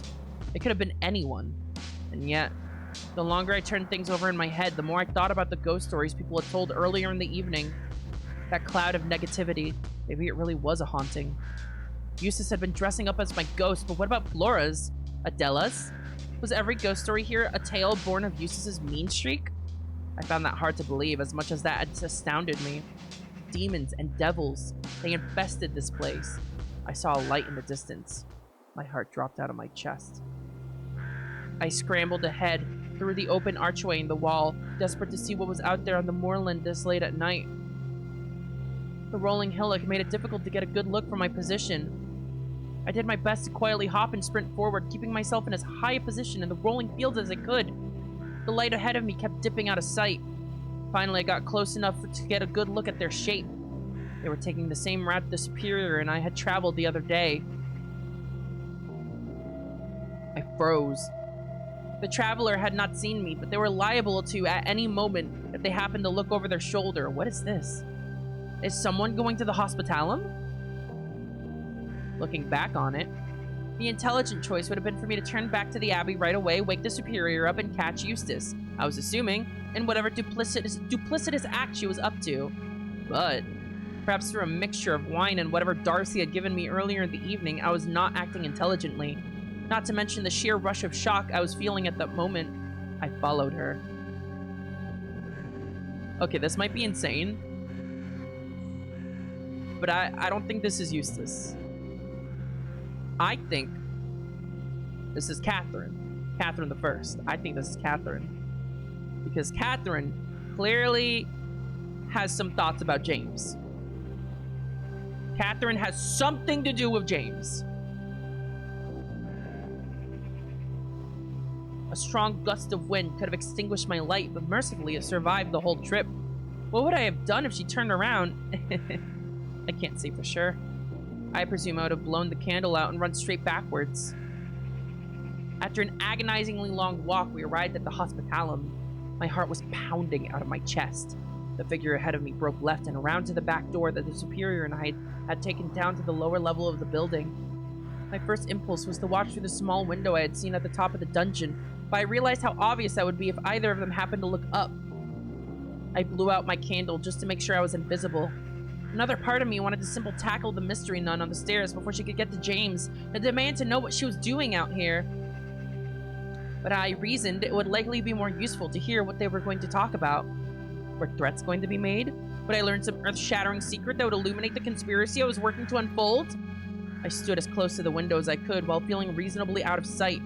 It could have been anyone. And yet, the longer I turned things over in my head, the more I thought about the ghost stories people had told earlier in the evening. That cloud of negativity, maybe it really was a haunting. Eustace had been dressing up as my ghost, but what about Flora's? Adela's? Was every ghost story here a tale born of Eustace's mean streak? I found that hard to believe, as much as that had astounded me. Demons and devils, they infested this place. I saw a light in the distance. My heart dropped out of my chest. I scrambled ahead through the open archway in the wall, desperate to see what was out there on the moorland this late at night. The rolling hillock made it difficult to get a good look from my position. I did my best to quietly hop and sprint forward, keeping myself in as high a position in the rolling fields as I could. The light ahead of me kept dipping out of sight. Finally, I got close enough to get a good look at their shape. They were taking the same route the Superior and I had traveled the other day. I froze. The traveler had not seen me, but they were liable to at any moment if they happened to look over their shoulder. What is this? Is someone going to the hospitalum? Looking back on it, the intelligent choice would have been for me to turn back to the Abbey right away, wake the Superior up, and catch Eustace. I was assuming, in whatever duplicitous act she was up to. But Perhaps through a mixture of wine and whatever Darcy had given me earlier in the evening, I was not acting intelligently. Not to mention the sheer rush of shock I was feeling at that moment. I followed her. Okay, this might be insane, but I don't think this is Eustace. I think this is Catherine. Catherine the First. I think this is Catherine. Because Catherine clearly has some thoughts about James. Catherine has something to do with James. A strong gust of wind could have extinguished my light, but mercifully it survived the whole trip. What would I have done if she turned around? I can't say for sure. I presume I would have blown the candle out and run straight backwards. After an agonizingly long walk, we arrived at the hospitalum. My heart was pounding out of my chest. The figure ahead of me broke left and around to the back door that the superior and I had taken down to the lower level of the building. My first impulse was to watch through the small window I had seen at the top of the dungeon, but I realized how obvious that would be if either of them happened to look up. I blew out my candle just to make sure I was invisible. Another part of me wanted to simply tackle the mystery nun on the stairs before she could get to James and demand to know what she was doing out here. But I reasoned it would likely be more useful to hear what they were going to talk about. Were threats going to be made? Would I learn some earth-shattering secret that would illuminate the conspiracy I was working to unfold? I stood as close to the window as I could while feeling reasonably out of sight.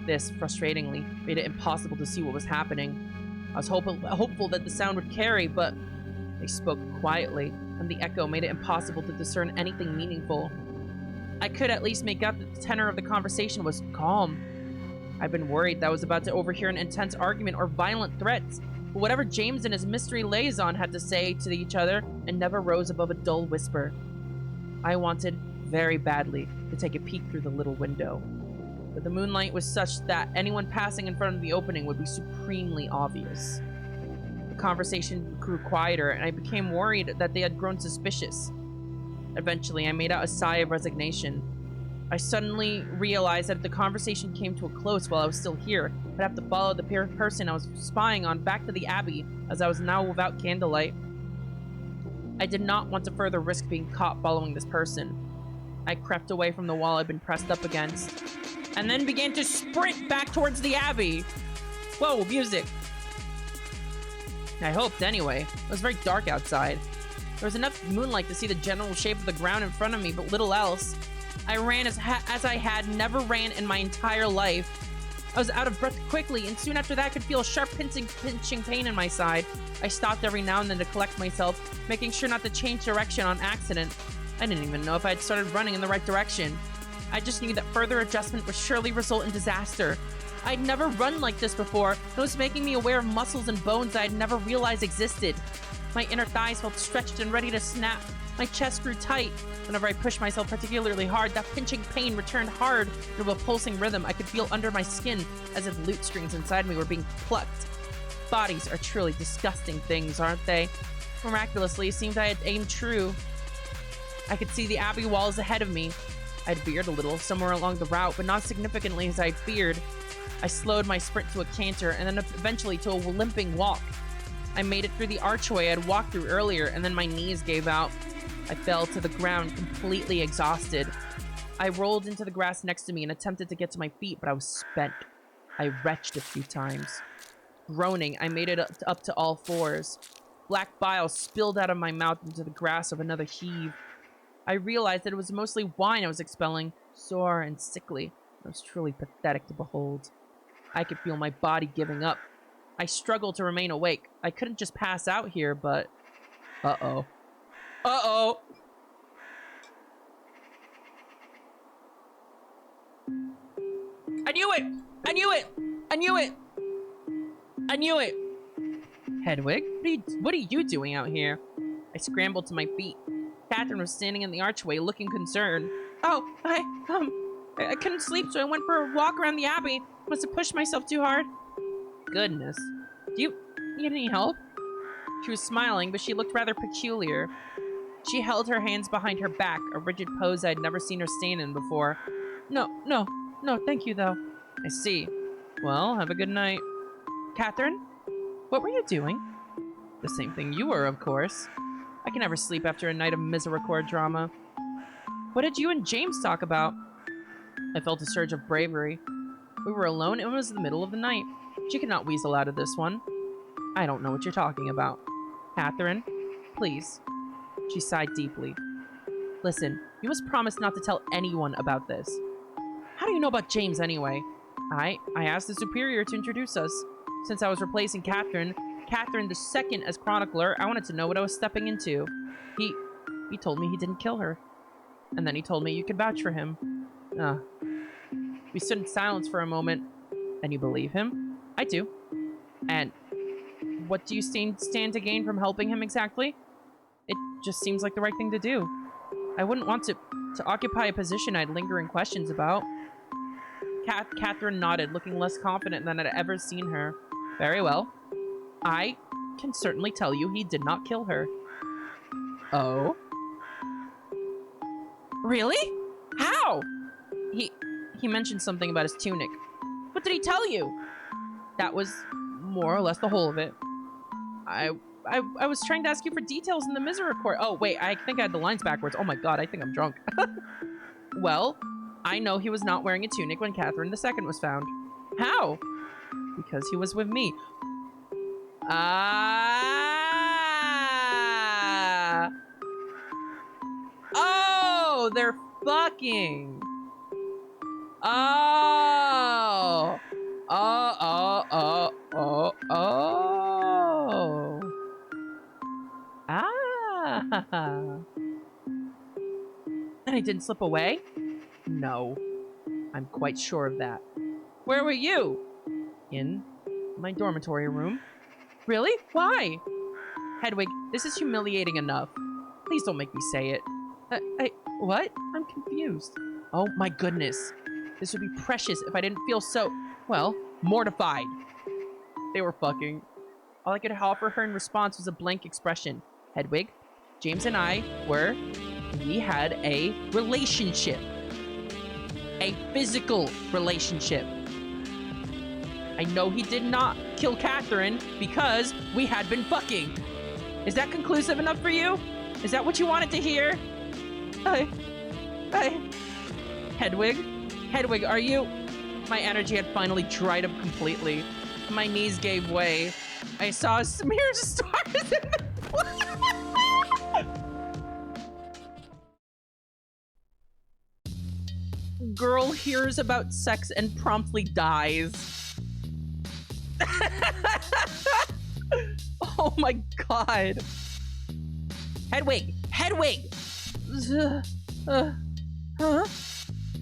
This, frustratingly, made it impossible to see what was happening. I was hopeful that the sound would carry, but they spoke quietly, and the echo made it impossible to discern anything meaningful. I could at least make out that the tenor of the conversation was calm. I'd been worried that I was about to overhear an intense argument or violent threats, but whatever James and his mystery liaison had to say to each other and never rose above a dull whisper. I wanted, very badly, to take a peek through the little window, but the moonlight was such that anyone passing in front of the opening would be supremely obvious. The conversation grew quieter, and I became worried that they had grown suspicious. Eventually, I made out a sigh of resignation. I suddenly realized that if the conversation came to a close while I was still here, I'd have to follow the person I was spying on back to the Abbey, as I was now without candlelight. I did not want to further risk being caught following this person. I crept away from the wall I'd been pressed up against, and then began to sprint back towards the Abbey. Whoa, music. I hoped, anyway. It was very dark outside. There was enough moonlight to see the general shape of the ground in front of me, but little else. I ran as I had never ran in my entire life. I was out of breath quickly, and soon after that I could feel a sharp pinching pain in my side. I stopped every now and then to collect myself, making sure not to change direction on accident. I didn't even know if I had started running in the right direction. I just knew that further adjustment would surely result in disaster. I'd never run like this before, and it was making me aware of muscles and bones I had never realized existed. My inner thighs felt stretched and ready to snap. My chest grew tight. Whenever I pushed myself particularly hard, that pinching pain returned hard into a pulsing rhythm I could feel under my skin, as if lute strings inside me were being plucked. Bodies are truly disgusting things, aren't they? Miraculously, it seemed I had aimed true. I could see the Abbey walls ahead of me. I'd veered a little, somewhere along the route, but not as significantly as I'd feared. I slowed my sprint to a canter, and then eventually to a limping walk. I made it through the archway I'd walked through earlier, and then my knees gave out. I fell to the ground, completely exhausted. I rolled into the grass next to me and attempted to get to my feet, but I was spent. I retched a few times. Groaning, I made it up to all fours. Black bile spilled out of my mouth into the grass of another heave. I realized that it was mostly wine I was expelling, sore and sickly. It was truly pathetic to behold. I could feel my body giving up. I struggled to remain awake. I couldn't just pass out here, but... Uh-oh. Uh-oh! I knew it! I knew it! I knew it! I knew it! Hedwig, what are you doing out here? I scrambled to my feet. Catherine was standing in the archway, looking concerned. Oh, I couldn't sleep, so I went for a walk around the Abbey. Must have pushed myself too hard. Goodness. Do you need any help? She was smiling, but she looked rather peculiar. She held her hands behind her back, a rigid pose I'd never seen her stand in before. No, thank you, though. I see. Well, have a good night. Catherine? What were you doing? The same thing you were, of course. I can never sleep after a night of Misericorde drama. What did you and James talk about? I felt a surge of bravery. We were alone and it was the middle of the night. She could not weasel out of this one. I don't know what you're talking about. Catherine, please. She sighed deeply. Listen, you must promise not to tell anyone about this. How do you know about James anyway? I asked the superior to introduce us. Since I was replacing Catherine II as chronicler, I wanted to know what I was stepping into. He told me he didn't kill her. And then he told me you could vouch for him. We stood in silence for a moment. And you believe him? I do. And what do you stand to gain from helping him exactly? It just seems like the right thing to do. I wouldn't want to occupy a position I had lingering questions about. Catherine nodded, looking less confident than I'd ever seen her. Very well. I can certainly tell you he did not kill her. Oh? Really? How? He mentioned something about his tunic. What did he tell you? That was more or less the whole of it. I was trying to ask you for details in the Misericorde. Oh, wait, I think I had the lines backwards. Oh my god, I think I'm drunk. Well, I know he was not wearing a tunic when Catherine II was found. How? Because he was with me. Oh, they're fucking. Oh. And he didn't slip away? No. I'm quite sure of that. Where were you? In my dormitory room. Really? Why? Hedwig, this is humiliating enough. Please don't make me say it. What? I'm confused. Oh my goodness. This would be precious if I didn't feel so, well, mortified. They were fucking. All I could offer her in response was a blank expression. Hedwig, James and I we had a relationship. A physical relationship. I know he did not kill Catherine because we had been fucking. Is that conclusive enough for you? Is that what you wanted to hear? Hedwig, are you? My energy had finally dried up completely. My knees gave way. I saw a smear of stars in the Girl hears about sex and promptly dies. Oh my god. Hedwig! Huh?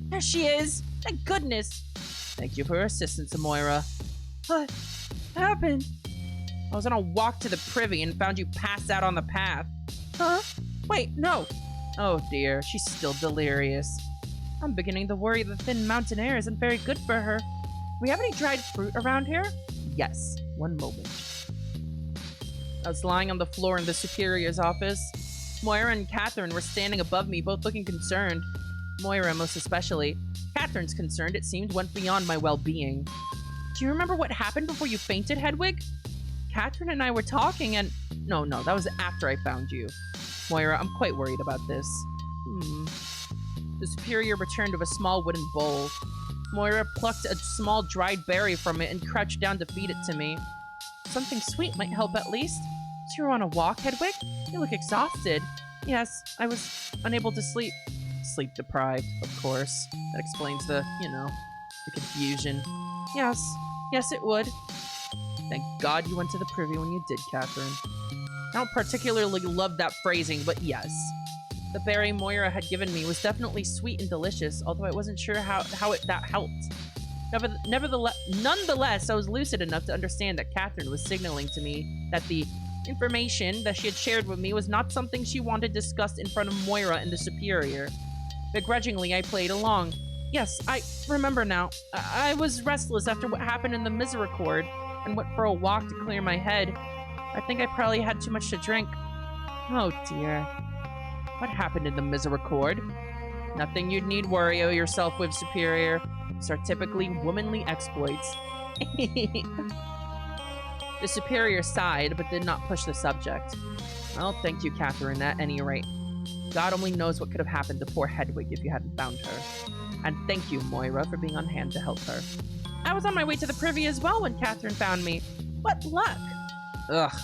There she is! Thank goodness! Thank you for your assistance, Moira. What happened? I was on a walk to the privy and found you passed out on the path. Huh? Wait, no! Oh dear, she's still delirious. I'm beginning to worry the thin mountain air isn't very good for her. Do we have any dried fruit around here? Yes, one moment. I was lying on the floor in the superior's office. Moira and Catherine were standing above me, both looking concerned. Moira most especially. Catherine's concerned, it seemed, went beyond my well-being. Do you remember what happened before you fainted, Hedwig? Catherine and I were talking and... No, that was after I found you. Moira, I'm quite worried about this. The superior returned with a small wooden bowl. Moira plucked a small dried berry from it and crouched down to feed it to me. Something sweet might help at least. So you're on a walk, Hedwig? You look exhausted. Yes, I was unable to sleep. Sleep deprived, of course. That explains the confusion. Yes, it would. Thank God you went to the privy when you did, Catherine. I don't particularly love that phrasing, but yes. The berry Moira had given me was definitely sweet and delicious, although I wasn't sure how that helped. Nonetheless, I was lucid enough to understand that Catherine was signaling to me that the information that she had shared with me was not something she wanted discussed in front of Moira and the superior. Begrudgingly, I played along. Yes, I remember now. I was restless after what happened in the Misericorde and went for a walk to clear my head. I think I probably had too much to drink. Oh dear. What happened in the Misericorde? Nothing you'd need worry yourself with, Superior. These are typically womanly exploits. The superior sighed, but did not push the subject. Well, thank you, Catherine, at any rate. God only knows what could have happened to poor Hedwig if you hadn't found her. And thank you, Moira, for being on hand to help her. I was on my way to the privy as well when Catherine found me. What luck! Ugh.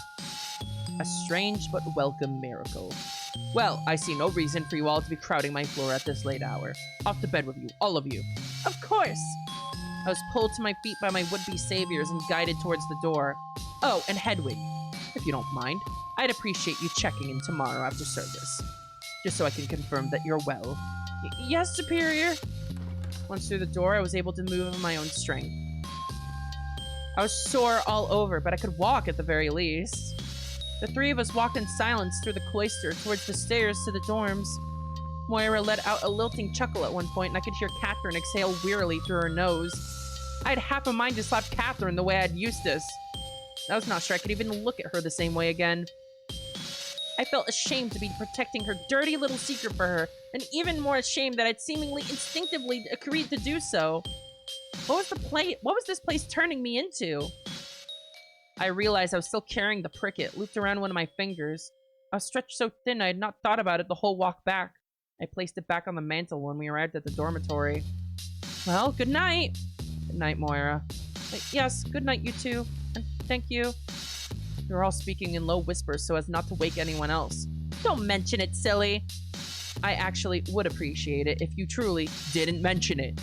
A strange but welcome miracle. Well, I see no reason for you all to be crowding my floor at this late hour. Off to bed with you, all of you. Of course! I was pulled to my feet by my would-be saviors and guided towards the door. Oh, and Hedwig, if you don't mind, I'd appreciate you checking in tomorrow after service. Just so I can confirm that you're well. Yes, Superior. Once through the door, I was able to move of my own strength. I was sore all over, but I could walk at the very least. The three of us walked in silence through the cloister towards the stairs to the dorms. Moira let out a lilting chuckle at one point, and I could hear Catherine exhale wearily through her nose. I had half a mind to slap Catherine the way I had Eustace. I was not sure I could even look at her the same way again. I felt ashamed to be protecting her dirty little secret for her, and even more ashamed that I'd seemingly instinctively agreed to do so. What was this place turning me into? I realized I was still carrying the pricket, looped around one of my fingers. I was stretched so thin I had not thought about it the whole walk back. I placed it back on the mantel when we arrived at the dormitory. Well, good night. Good night, Moira. Yes, good night, you two. And thank you. We were all speaking in low whispers so as not to wake anyone else. Don't mention it, silly. I actually would appreciate it if you truly didn't mention it.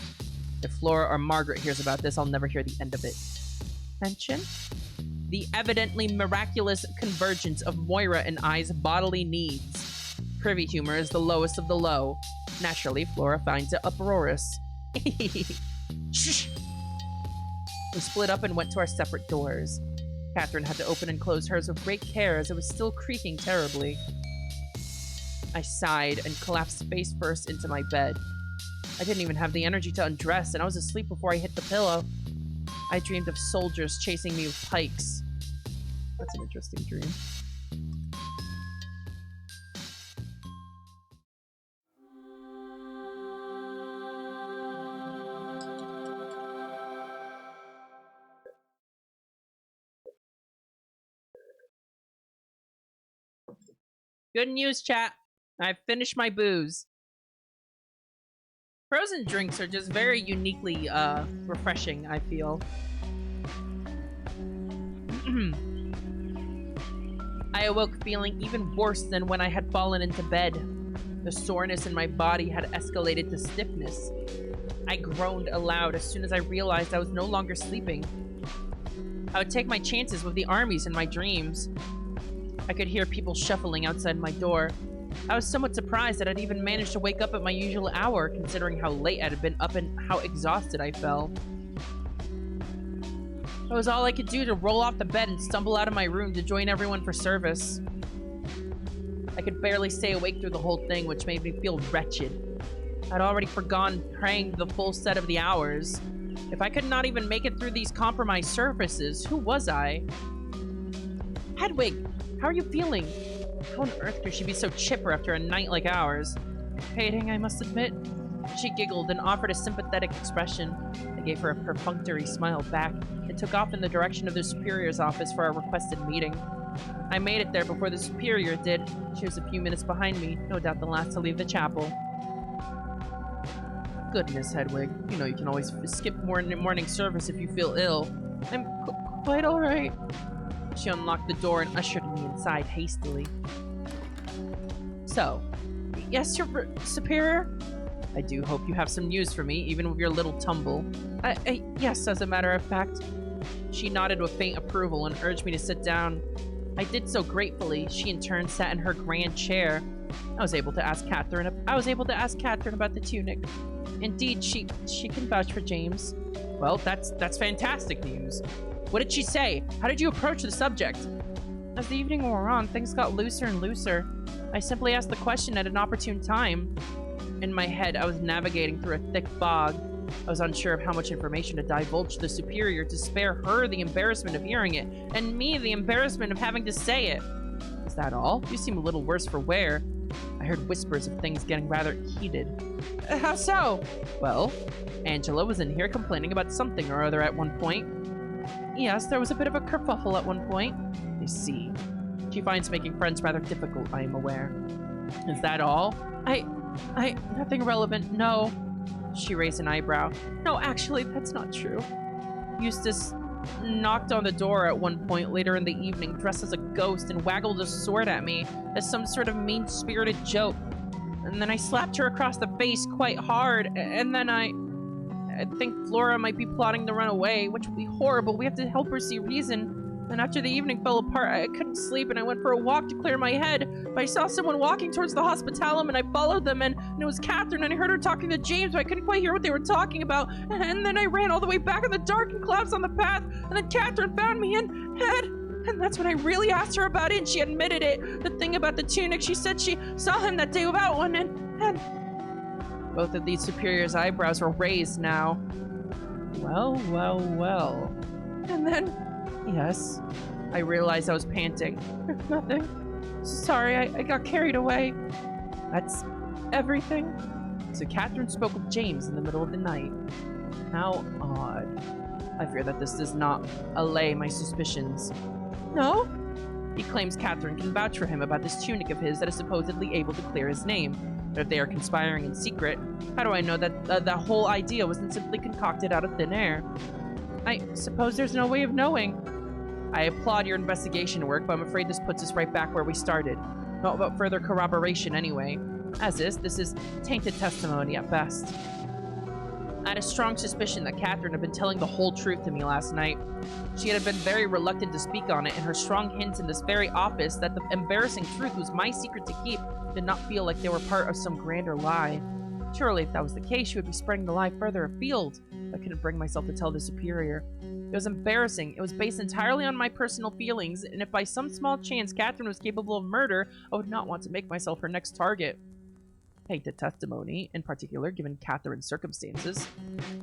If Flora or Margaret hears about this, I'll never hear the end of it. Mention? The evidently miraculous convergence of Moira and I's bodily needs. Privy humor is the lowest of the low. Naturally, Flora finds it uproarious. Shh! We split up and went to our separate doors. Catherine had to open and close hers with great care as it was still creaking terribly. I sighed and collapsed face first into my bed. I didn't even have the energy to undress, and I was asleep before I hit the pillow. I dreamed of soldiers chasing me with pikes. That's an interesting dream. Good news, chat. I've finished my booze. Frozen drinks are just very uniquely refreshing, I feel. I awoke feeling even worse than when I had fallen into bed. The soreness in my body had escalated to stiffness. I groaned aloud as soon as I realized I was no longer sleeping. I would take my chances with the armies in my dreams. I could hear people shuffling outside my door. I was somewhat surprised that I'd even managed to wake up at my usual hour, considering how late I had been up and how exhausted I felt. It was all I could do to roll off the bed and stumble out of my room to join everyone for service. I could barely stay awake through the whole thing, which made me feel wretched. I'd already forgone praying the full set of the hours. If I could not even make it through these compromised surfaces, who was I? Hedwig, how are you feeling? How on earth could she be so chipper after a night like ours? Hating, I must admit. She giggled and offered a sympathetic expression. I gave her a perfunctory smile back and took off in the direction of the Superior's office for our requested meeting. I made it there before the Superior did. She was a few minutes behind me, no doubt the last to leave the chapel. Goodness, Hedwig. You know you can always skip morning service if you feel ill. I'm quite alright. She unlocked the door and ushered me inside hastily. So, yes, your Superior? I do hope you have some news for me, even with your little tumble. Yes, as a matter of fact. She nodded with faint approval and urged me to sit down. I did so gratefully. She in turn sat in her grand chair. I was able to ask Catherine about the tunic. Indeed, she can vouch for James. Well, that's fantastic news. What did she say? How did you approach the subject? As the evening wore on, things got looser and looser. I simply asked the question at an opportune time. In my head, I was navigating through a thick fog. I was unsure of how much information to divulge to the Superior to spare her the embarrassment of hearing it, and me the embarrassment of having to say it. Is that all? You seem a little worse for wear. I heard whispers of things getting rather heated. How so? Well, Angela was in here complaining about something or other at one point. Yes, there was a bit of a kerfuffle at one point. I see. She finds making friends rather difficult, I am aware. Is that all? Nothing relevant, no. She raised an eyebrow. No, actually, that's not true. Eustace knocked on the door at one point later in the evening, dressed as a ghost, and waggled a sword at me as some sort of mean-spirited joke. And then I slapped her across the face quite hard, and then I think Flora might be plotting to run away, which would be horrible. We have to help her see reason. And after the evening fell apart, I couldn't sleep, and I went for a walk to clear my head. But I saw someone walking towards the hospitalum, and I followed them, and it was Catherine, and I heard her talking to James, but I couldn't quite hear what they were talking about. And then I ran all the way back in the dark and collapsed on the path, and then Catherine found me, and that's when I really asked her about it, and she admitted it. The thing about the tunic, she said she saw him that day without one, and... Both of these superiors' eyebrows were raised now. Well, well, well. And then... Yes. I realized I was panting. Nothing. Sorry, I got carried away. That's everything. So Catherine spoke of James in the middle of the night. How odd. I fear that this does not allay my suspicions. No? He claims Catherine can vouch for him about this tunic of his that is supposedly able to clear his name. But if they are conspiring in secret, how do I know that the whole idea wasn't simply concocted out of thin air? I suppose there's no way of knowing. I applaud your investigation work, but I'm afraid this puts us right back where we started. Not about further corroboration anyway. As is, this is tainted testimony at best. I had a strong suspicion that Catherine had been telling the whole truth to me last night. She had been very reluctant to speak on it, and her strong hints in this very office that the embarrassing truth was my secret to keep did not feel like they were part of some grander lie. Surely, if that was the case, she would be spreading the lie further afield. I couldn't bring myself to tell the superior. It was embarrassing. It was based entirely on my personal feelings, and if by some small chance Catherine was capable of murder, I would not want to make myself her next target. Hate the testimony, in particular, given Catherine's circumstances.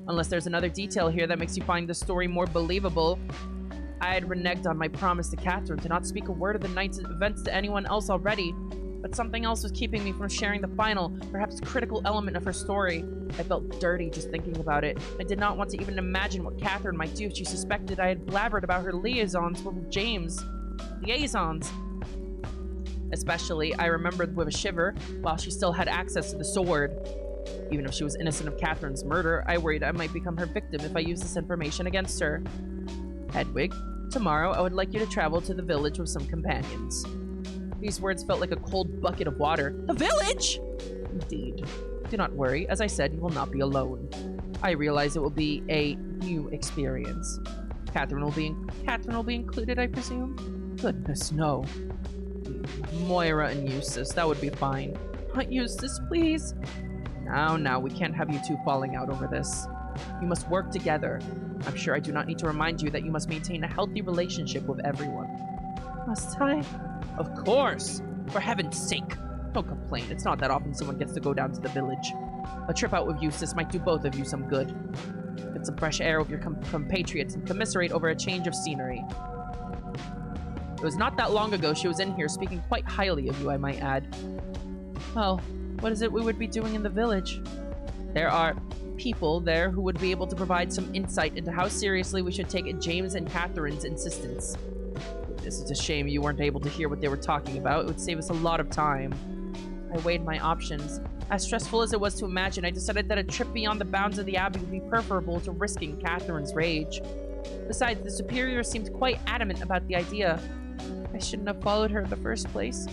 Unless there's another detail here that makes you find the story more believable. I had reneged on my promise to Catherine to not speak a word of the night's events to anyone else already, but something else was keeping me from sharing the final, perhaps critical element of her story. I felt dirty just thinking about it. I did not want to even imagine what Catherine might do if she suspected I had blabbered about her liaisons with James. Liaisons. Especially, I remembered with a shiver, while she still had access to the sword. Even if she was innocent of Catherine's murder, I worried I might become her victim if I used this information against her. Hedwig, tomorrow I would like you to travel to the village with some companions. These words felt like a cold bucket of water. The village? Indeed. Do not worry. As I said, you will not be alone. I realize it will be a new experience. Catherine will be included, I presume? Goodness, no. Moira and Eustace, that would be fine. Not Eustace, please. Now, we can't have you two falling out over this. You must work together. I'm sure I do not need to remind you that you must maintain a healthy relationship with everyone. Must I? Of course! For heaven's sake! Don't complain, it's not that often someone gets to go down to the village. A trip out with Eustace might do both of you some good. Get some fresh air with your compatriots and commiserate over a change of scenery. It was not that long ago she was in here speaking quite highly of you, I might add. Well, what is it we would be doing in the village? There are people there who would be able to provide some insight into how seriously we should take James and Catherine's insistence. This is a shame you weren't able to hear what they were talking about. It would save us a lot of time. I weighed my options. As stressful as it was to imagine, I decided that a trip beyond the bounds of the Abbey would be preferable to risking Catherine's rage. Besides, the superior seemed quite adamant about the idea. I shouldn't have followed her in the first place.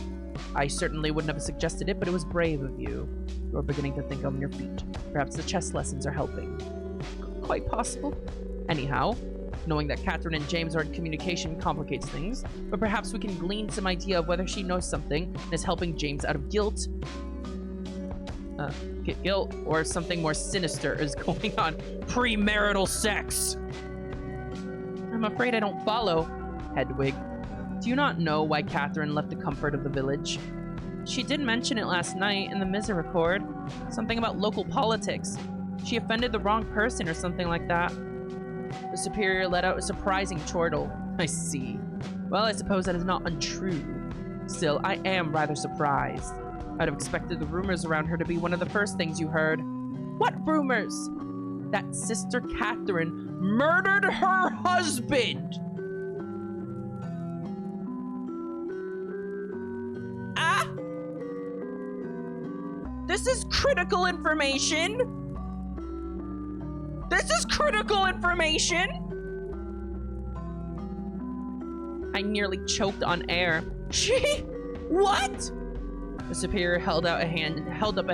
I certainly wouldn't have suggested it, but it was brave of you. You're beginning to think on your feet. Perhaps the chess lessons are helping. Quite possible. Anyhow, knowing that Catherine and James are in communication complicates things, but perhaps we can glean some idea of whether she knows something and is helping James out of guilt. Guilt, or something more sinister is going on. Premarital sex! I'm afraid I don't follow, Hedwig. Do you not know why Catherine left the comfort of the village? She did mention it last night in the Misericorde. Something about local politics. She offended the wrong person or something like that. The superior let out a surprising chortle. I see. Well, I suppose that is not untrue. Still, I am rather surprised. I'd have expected the rumors around her to be one of the first things you heard. What rumors? That Sister Catherine murdered her husband. Ah! This is critical information. This is critical information. I nearly choked on air. What? The superior held up a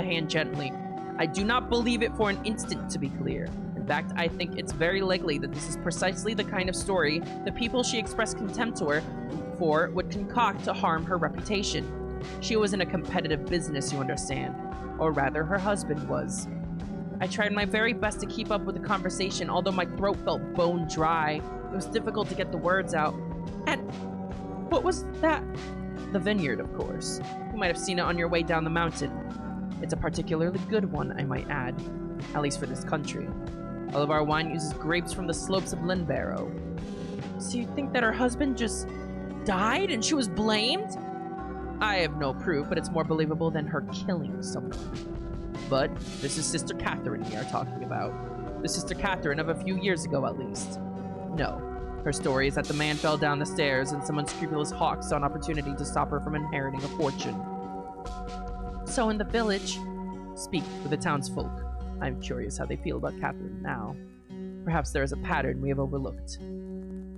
hand gently. I do not believe it for an instant, to be clear. In fact, I think it's very likely that this is precisely the kind of story the people she expressed contempt for would concoct to harm her reputation. She was in a competitive business, you understand. Or rather, her husband was. I tried my very best to keep up with the conversation, although my throat felt bone dry. It was difficult to get the words out. And what was that? The vineyard, of course. You might have seen it on your way down the mountain. It's a particularly good one, I might add. At least for this country. All of our wine uses grapes from the slopes of Linbarrow. So you think that her husband just died and she was blamed? I have no proof, but it's more believable than her killing someone. But this is Sister Catherine we are talking about. The Sister Catherine of a few years ago, at least. No. Her story is that the man fell down the stairs and some unscrupulous hawk saw an opportunity to stop her from inheriting a fortune. So in the village, speak with the townsfolk. I'm curious how they feel about Catherine now. Perhaps there is a pattern we have overlooked.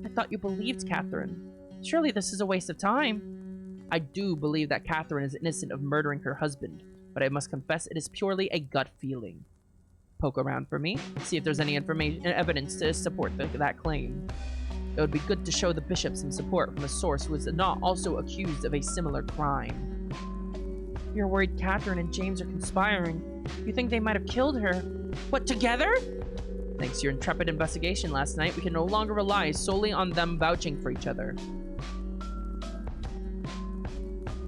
I thought you believed Catherine. Surely this is a waste of time. I do believe that Catherine is innocent of murdering her husband, but I must confess it is purely a gut feeling. Poke around for me, see if there's any evidence to support that claim. It would be good to show the bishop some support from a source who is not also accused of a similar crime. You're worried Catherine and James are conspiring. You think they might have killed her? What, together? Thanks to your intrepid investigation last night, we can no longer rely solely on them vouching for each other.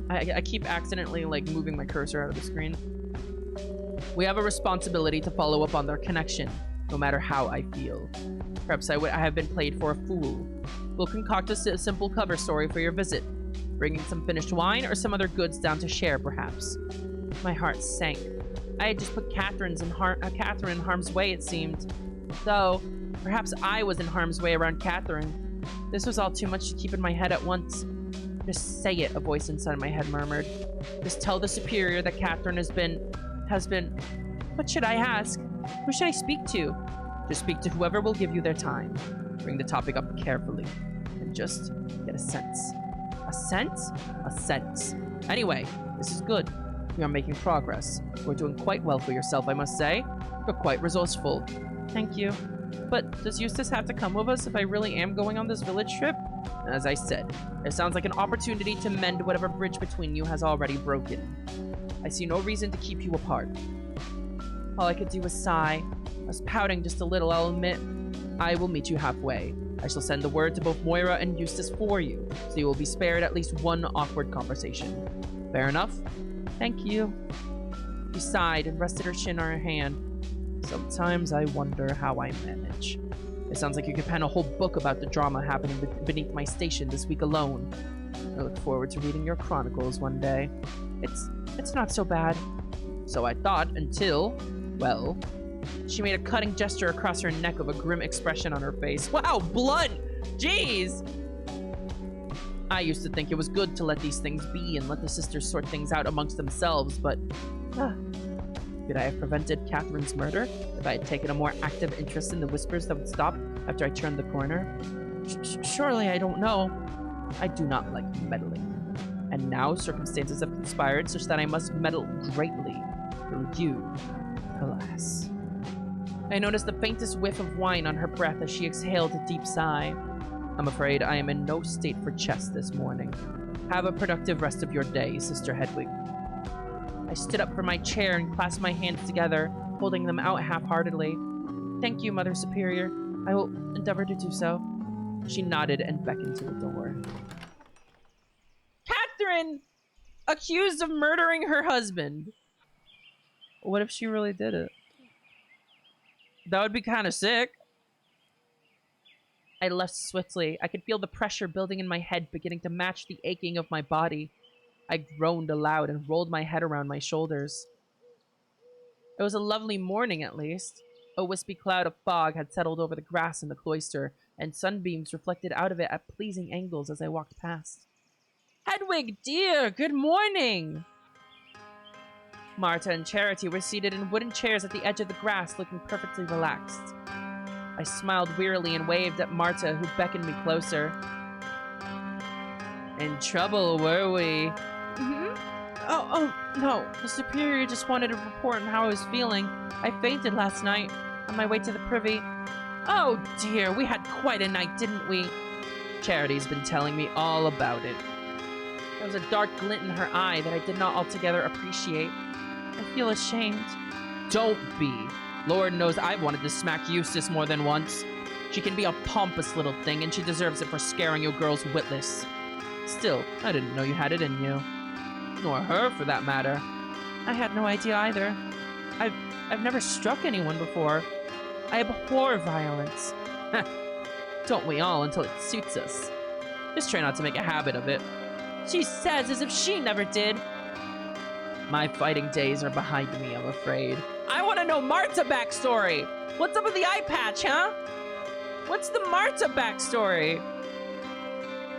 I keep accidentally, moving my cursor out of the screen. We have a responsibility to follow up on their connection, no matter how I feel. Perhaps I have been played for a fool. We'll concoct a simple cover story for your visit. Bringing some finished wine or some other goods down to share, perhaps. My heart sank. I had just put Catherine in harm's way, it seemed. Though, perhaps I was in harm's way around Catherine. This was all too much to keep in my head at once. Just say it, a voice inside my head murmured. Just tell the superior that Catherine has been... What should I ask? Who should I speak to? Just speak to whoever will give you their time. Bring the topic up carefully. And just get a sense. A sense? A sense. Anyway, this is good. You are making progress. You're doing quite well for yourself, I must say. You're quite resourceful. Thank you. But does Eustace have to come with us if I really am going on this village trip? As I said, it sounds like an opportunity to mend whatever bridge between you has already broken. I see no reason to keep you apart. All I could do was sigh. I was pouting just a little, I'll admit. I will meet you halfway. I shall send the word to both Moira and Eustace for you, so you will be spared at least one awkward conversation. Fair enough? Thank you. She sighed and rested her chin on her hand. Sometimes I wonder how I manage. It sounds like you could pen a whole book about the drama happening beneath my station this week alone. I look forward to reading your chronicles one day. It's not so bad. So I thought until, well... She made a cutting gesture across her neck with a grim expression on her face. Wow, blood! Jeez! I used to think it was good to let these things be and let the sisters sort things out amongst themselves, but... Could I have prevented Catherine's murder if I had taken a more active interest in the whispers that would stop after I turned the corner? Surely I don't know. I do not like meddling. And now circumstances have conspired such that I must meddle greatly. Through you, alas. I noticed the faintest whiff of wine on her breath as she exhaled a deep sigh. I'm afraid I am in no state for chess this morning. Have a productive rest of your day, Sister Hedwig. I stood up from my chair and clasped my hands together, holding them out half-heartedly. Thank you, Mother Superior. I will endeavor to do so. She nodded and beckoned to the door. Catherine! Accused of murdering her husband. What if she really did it? That would be kind of sick. I left swiftly. I could feel the pressure building in my head, beginning to match the aching of my body. I groaned aloud and rolled my head around my shoulders. It was a lovely morning, at least. A wispy cloud of fog had settled over the grass in the cloister, and sunbeams reflected out of it at pleasing angles as I walked past. Hedwig, dear, good morning! Marta and Charity were seated in wooden chairs at the edge of the grass, looking perfectly relaxed. I smiled wearily and waved at Marta, who beckoned me closer. In trouble, were we? Oh, no. The superior just wanted to report on how I was feeling. I fainted last night on my way to the privy. Oh, dear, we had quite a night, didn't we? Charity's been telling me all about it. There was a dark glint in her eye that I did not altogether appreciate. I feel ashamed. Don't be. Lord knows I've wanted to smack Eustace more than once. She can be a pompous little thing, and she deserves it for scaring you girls witless. Still, I didn't know you had it in you. Nor her, for that matter. I had no idea either. I've never struck anyone before. I abhor violence. Don't we all, until it suits us. Just try not to make a habit of it. She says as if she never did. My fighting days are behind me, I'm afraid. I want to know Marta backstory! What's up with the eye patch, huh? What's the Marta backstory?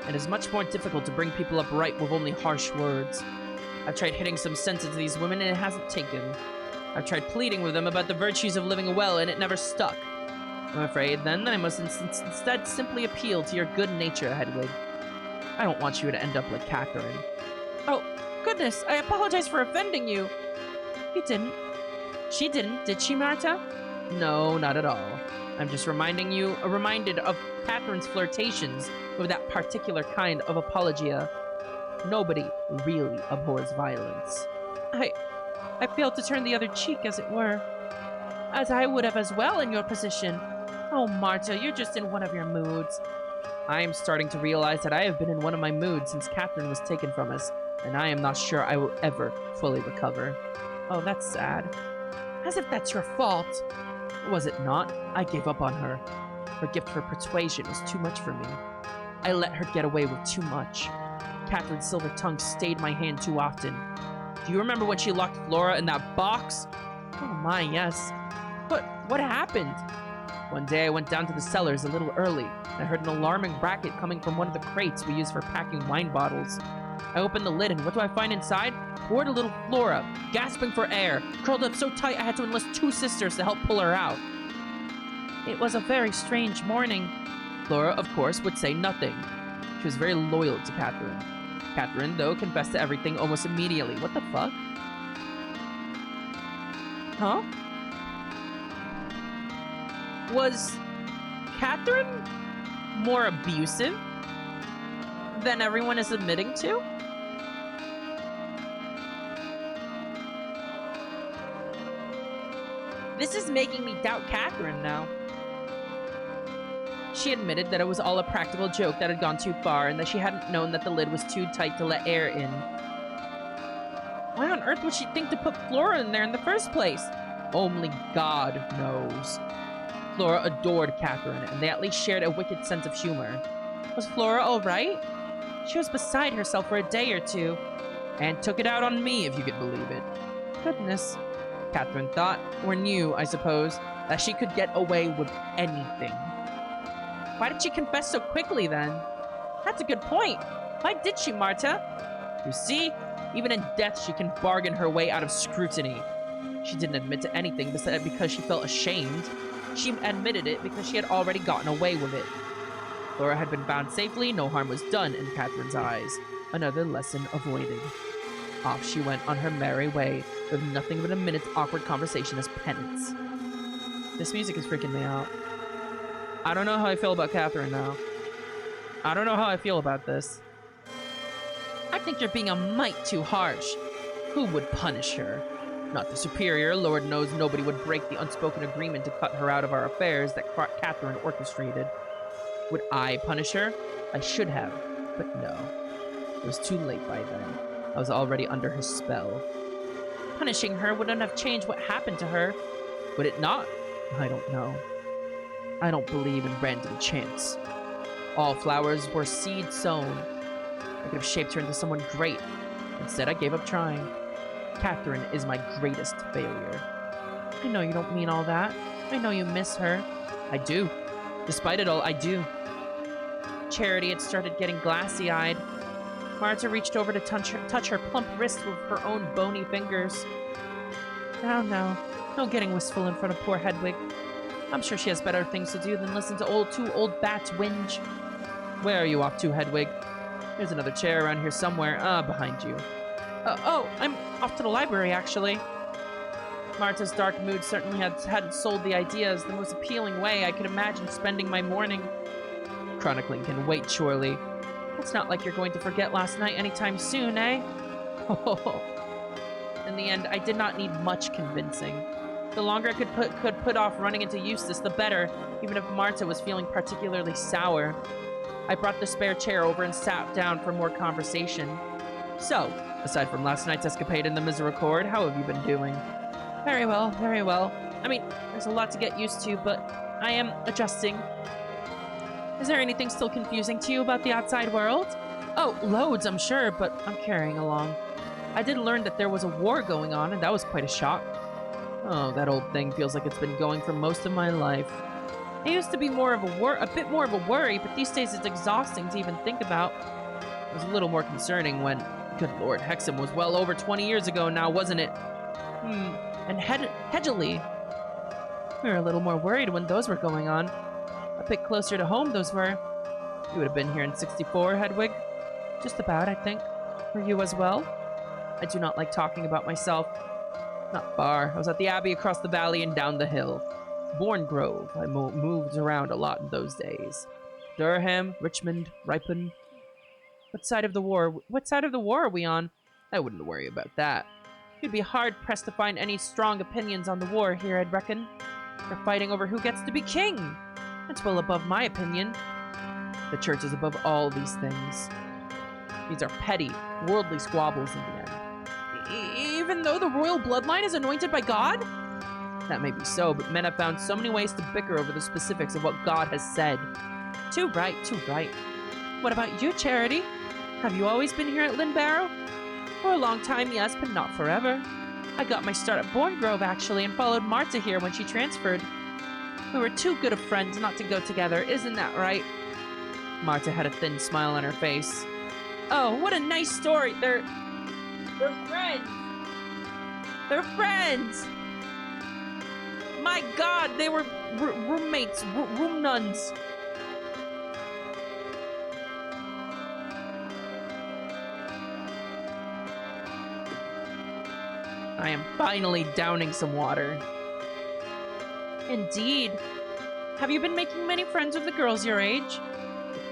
It is much more difficult to bring people up right with only harsh words. I've tried hitting some sense into these women and it hasn't taken. I've tried pleading with them about the virtues of living well and it never stuck. I'm afraid then that I must instead simply appeal to your good nature, Hedwig. I don't want you to end up like Catherine. Oh, goodness, I apologize for offending you. You didn't. She didn't, did she, Marta? No, not at all. I'm just reminded of Catherine's flirtations with that particular kind of apologia. Nobody really abhors violence. I failed to turn the other cheek, as it were. As I would have as well in your position. Oh, Marta, you're just in one of your moods. I am starting to realize that I have been in one of my moods since Catherine was taken from us, and I am not sure I will ever fully recover. Oh, that's sad. As if that's your fault. Was it not? I gave up on her. Her gift for persuasion was too much for me. I let her get away with too much. Catherine's silver tongue stayed my hand too often. Do you remember when she locked Flora in that box? Oh my, yes. But what happened? One day I went down to the cellars a little early, and I heard an alarming racket coming from one of the crates we use for packing wine bottles. I opened the lid, and what do I find inside? Poor little Flora, gasping for air, curled up so tight I had to enlist 2 sisters to help pull her out. It was a very strange morning. Flora, of course, would say nothing. She was very loyal to Catherine. Catherine, though, confessed to everything almost immediately. What the fuck? Huh? Was Catherine more abusive than everyone is admitting to? This is making me doubt Catherine now. She admitted that it was all a practical joke that had gone too far and that she hadn't known that the lid was too tight to let air in. Why on earth would she think to put Flora in there in the first place? Only God knows. Flora adored Catherine, and they at least shared a wicked sense of humor. Was Flora all right? She was beside herself for a day or two, and took it out on me, if you could believe it. Goodness. Catherine thought, or knew, I suppose, that she could get away with anything. Why did she confess so quickly, then? That's a good point. Why did she, Marta? You see, even in death she can bargain her way out of scrutiny. She didn't admit to anything because she felt ashamed. She admitted it because she had already gotten away with it. Flora had been found safely, no harm was done in Catherine's eyes. Another lesson avoided. Off she went on her merry way, with nothing but a minute's awkward conversation as penance. This music is freaking me out. I don't know how I feel about Catherine now. I don't know how I feel about this. I think you're being a mite too harsh. Who would punish her? Not the superior. Lord knows nobody would break the unspoken agreement to cut her out of our affairs that Catherine orchestrated. Would I punish her? I should have, but no. It was too late by then. I was already under her spell. Punishing her wouldn't have changed what happened to her. Would it not? I don't know. I don't believe in random chance. All flowers were seed sown. I could have shaped her into someone great. Instead, I gave up trying. Catherine is my greatest failure. I know you don't mean all that. I know you miss her. I do. Despite it all, I do. Charity had started getting glassy-eyed. Marta reached over to touch her plump wrist with her own bony fingers. Now, no getting wistful in front of poor Hedwig. I'm sure she has better things to do than listen to two old bats whinge. Where are you off to, Hedwig? There's another chair around here somewhere. Behind you. Oh, I'm off to the library, actually. Marta's dark mood certainly hadn't sold the idea as the most appealing way I could imagine spending my morning. Chronicling can wait, surely. It's not like you're going to forget last night anytime soon, eh? In the end, I did not need much convincing. The longer I could put off running into Eustace, the better, even if Marta was feeling particularly sour. I brought the spare chair over and sat down for more conversation. So, aside from last night's escapade in the Misericorde, how have you been doing? Very well, very well. I mean, there's a lot to get used to, but I am adjusting. Is there anything still confusing to you about the outside world? Oh, loads, I'm sure, but I'm carrying along. I did learn that there was a war going on, and that was quite a shock. Oh, that old thing feels like it's been going for most of my life. It used to be a bit more of a worry, but these days it's exhausting to even think about. It was a little more concerning when, good lord, Hexham was well over 20 years ago now, wasn't it? And Hedgeley. We were a little more worried when those were going on. A bit closer to home, those were. You would have been here in 64, Hedwig? Just about, I think. Were you as well? I do not like talking about myself. Not far. I was at the Abbey across the valley and down the hill. Bourne-Grove. I moved around a lot in those days. Durham, Richmond, Ripon. What side of the war are we on? I wouldn't worry about that. You'd be hard-pressed to find any strong opinions on the war here, I'd reckon. They're fighting over who gets to be king. That's well above my opinion. The church is above all these things. These are petty, worldly squabbles in the end. Even though the royal bloodline is anointed by God? That may be so, but men have found so many ways to bicker over the specifics of what God has said. Too right, too right. What about you, Charity? Have you always been here at Lynbarrow? For a long time, yes, but not forever. I got my start at Bourne-Grove, actually, and followed Marta here when she transferred. We were too good of friends not to go together, isn't that right? Marta had a thin smile on her face. Oh, what a nice story. They're friends. They're friends. My God, they were roommates, room nuns. I am finally downing some water. Indeed. Have you been making many friends with the girls your age?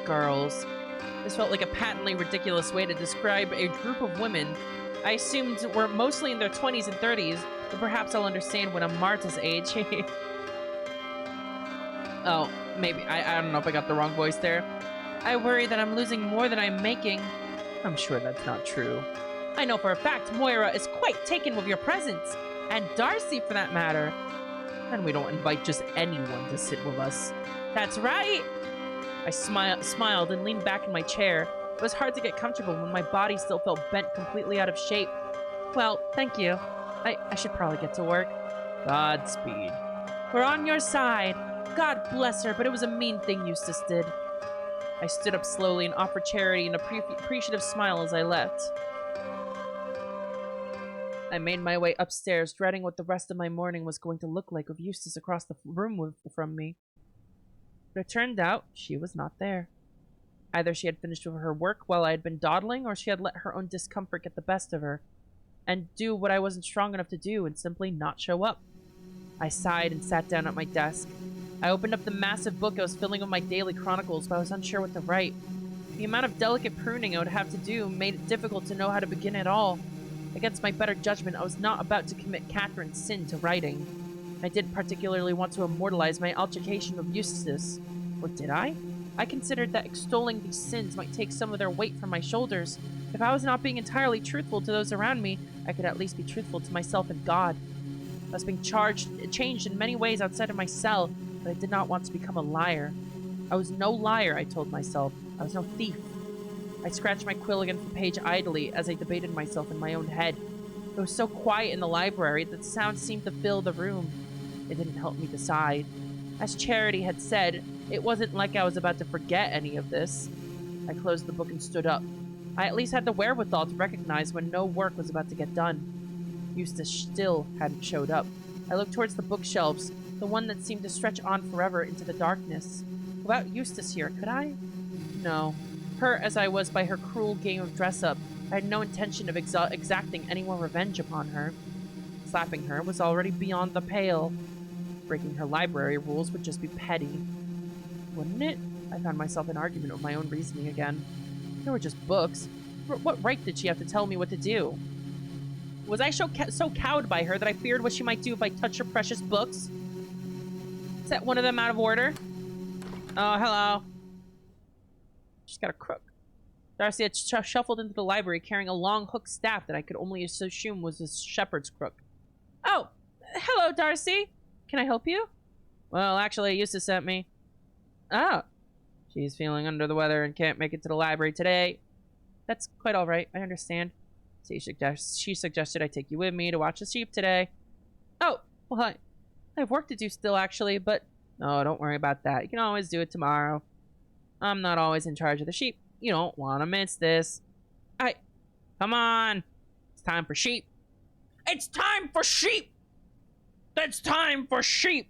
Girls. This felt like a patently ridiculous way to describe a group of women I assumed were mostly in their 20s and 30s, but perhaps I'll understand when I'm Marta's age. Oh, maybe. I don't know if I got the wrong voice there. I worry that I'm losing more than I'm making. I'm sure that's not true. I know for a fact Moira is quite taken with your presence, and Darcy for that matter. And we don't invite just anyone to sit with us. That's right! I smiled and leaned back in my chair. It was hard to get comfortable when my body still felt bent completely out of shape. Well, thank you. I should probably get to work. Godspeed. We're on your side. God bless her, but it was a mean thing Eustace did. I stood up slowly and offered Charity an appreciative smile as I left. I made my way upstairs, dreading what the rest of my morning was going to look like with Eustace across the room from me. But it turned out she was not there. Either she had finished with her work while I had been dawdling, or she had let her own discomfort get the best of her, and do what I wasn't strong enough to do and simply not show up. I sighed and sat down at my desk. I opened up the massive book I was filling with my daily chronicles, but I was unsure what to write. The amount of delicate pruning I would have to do made it difficult to know how to begin at all. Against my better judgment, I was not about to commit Catherine's sin to writing. I didn't particularly want to immortalize my altercation with Eustace. Or did I? I considered that extolling these sins might take some of their weight from my shoulders. If I was not being entirely truthful to those around me, I could at least be truthful to myself and God. I was being changed in many ways outside of my cell, but I did not want to become a liar. I was no liar, I told myself. I was no thief. I scratched my quill against the page idly as I debated myself in my own head. It was so quiet in the library that the sound seemed to fill the room. it didn't help me decide. As Charity had said, it wasn't like I was about to forget any of this. I closed the book and stood up. I at least had the wherewithal to recognize when no work was about to get done. Eustace still hadn't showed up. I looked towards the bookshelves, the one that seemed to stretch on forever into the darkness. Without Eustace here, could I? No. Hurt as I was by her cruel game of dress-up, I had no intention of exacting any more revenge upon her. Slapping her was already beyond the pale. Breaking her library rules would just be petty. Wouldn't it? I found myself in argument with my own reasoning again. They were just books. What right did she have to tell me what to do? Was I so cowed by her that I feared what she might do if I touched her precious books? Set one of them out of order. Oh, hello. She's got a crook. Darcy had shuffled into the library carrying a long hooked staff that I could only assume was a shepherd's crook. Oh, hello, Darcy. Can I help you? Well, actually, Eustace sent me. Oh. She's feeling under the weather and can't make it to the library today. That's quite all right. I understand. She suggested I take you with me to watch the sheep today. Oh, well, I have work to do still, actually, but... No, don't worry about that. You can always do it tomorrow. I'm not always in charge of the sheep. You don't want to miss this. Come on. It's time for sheep. It's time for sheep! It's time for sheep!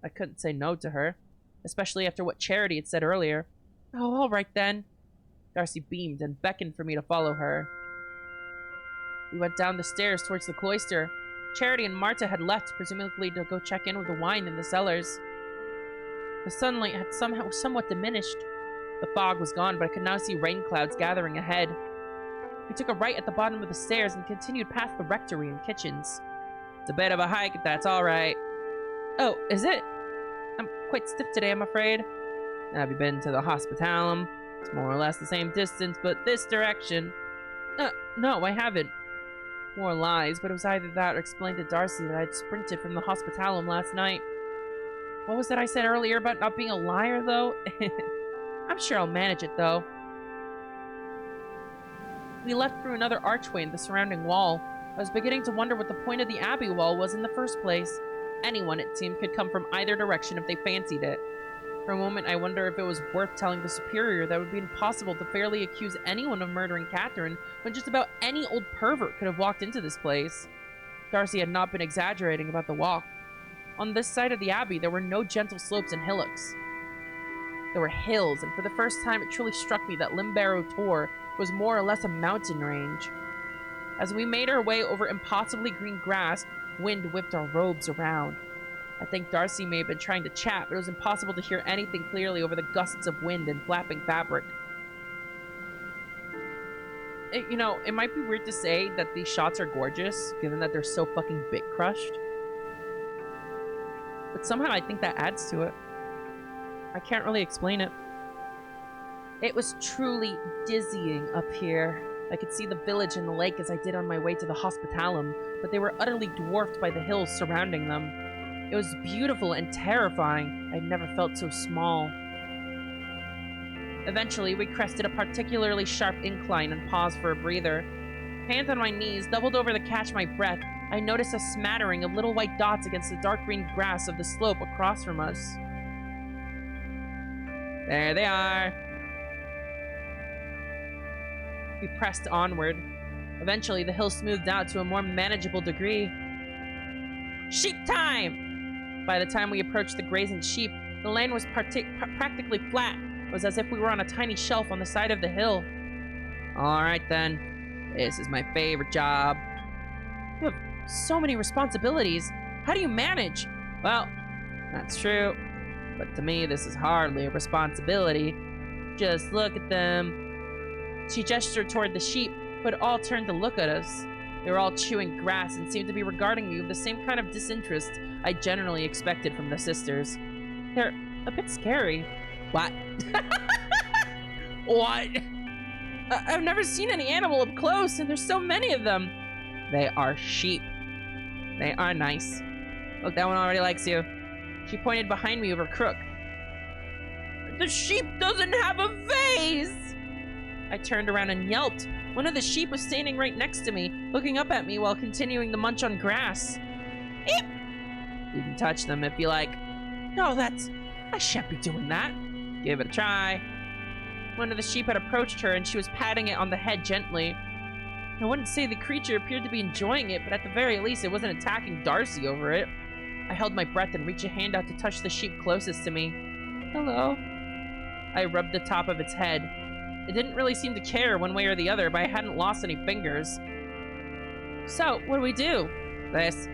I couldn't say no to her, especially after what Charity had said earlier. Oh, all right then. Darcy beamed and beckoned for me to follow her. We went down the stairs towards the cloister. Charity and Marta had left, presumably to go check in with the wine in the cellars. The sunlight had somewhat diminished. The fog was gone, but I could now see rain clouds gathering ahead. We took a right at the bottom of the stairs and continued past the rectory and kitchens. It's a bit of a hike, if that's all right. Oh, is it? I'm quite stiff today, I'm afraid. Have you been to the hospitalum? It's more or less the same distance, but this direction. No, I haven't. More lies, but it was either that or explained to Darcy that I'd sprinted from the hospitalum last night. What was that I said earlier about not being a liar, though? I'm sure I'll manage it, though. We left through another archway in the surrounding wall. I was beginning to wonder what the point of the abbey wall was in the first place. Anyone, it seemed, could come from either direction if they fancied it. For a moment, I wonder if it was worth telling the superior that it would be impossible to fairly accuse anyone of murdering Catherine when just about any old pervert could have walked into this place. Darcy had not been exaggerating about the walk. On this side of the abbey, there were no gentle slopes and hillocks. There were hills, and for the first time it truly struck me that Limbarrow Tor was more or less a mountain range. As we made our way over impossibly green grass, wind whipped our robes around. I think Darcy may have been trying to chat, but it was impossible to hear anything clearly over the gusts of wind and flapping fabric. It might be weird to say that these shots are gorgeous, given that they're so fucking bit crushed. But somehow I think that adds to it. I can't really explain it. It was truly dizzying up here. I could see the village and the lake as I did on my way to the hospitalum, but they were utterly dwarfed by the hills surrounding them. It was beautiful and terrifying. I'd never felt so small. Eventually, we crested a particularly sharp incline and paused for a breather. Hands on my knees, doubled over to catch my breath, I noticed a smattering of little white dots against the dark green grass of the slope across from us. There they are. We pressed onward. Eventually, the hill smoothed out to a more manageable degree. Sheep time! By the time we approached the grazing sheep, the land was practically flat. It was as if we were on a tiny shelf on the side of the hill. Alright then. This is my favorite job. You have so many responsibilities. How do you manage? Well, that's true. But to me, this is hardly a responsibility. Just look at them. She gestured toward the sheep, who had all turned to look at us. They were all chewing grass and seemed to be regarding me with the same kind of disinterest I generally expected from the sisters. They're a bit scary. What? What? I've never seen any animal up close, and there's so many of them. They are sheep. They are nice. Look, that one already likes you. She pointed behind me with her crook. The sheep doesn't have a face! I turned around and yelped. One of the sheep was standing right next to me, looking up at me while continuing to munch on grass. Eep! You can touch them if you like. No, I shan't be doing that. Give it a try. One of the sheep had approached her, and she was patting it on the head gently. I wouldn't say the creature appeared to be enjoying it, but at the very least, it wasn't attacking Darcy over it. I held my breath and reached a hand out to touch the sheep closest to me. Hello. I rubbed the top of its head. It didn't really seem to care one way or the other, but I hadn't lost any fingers. So, what do we do? This.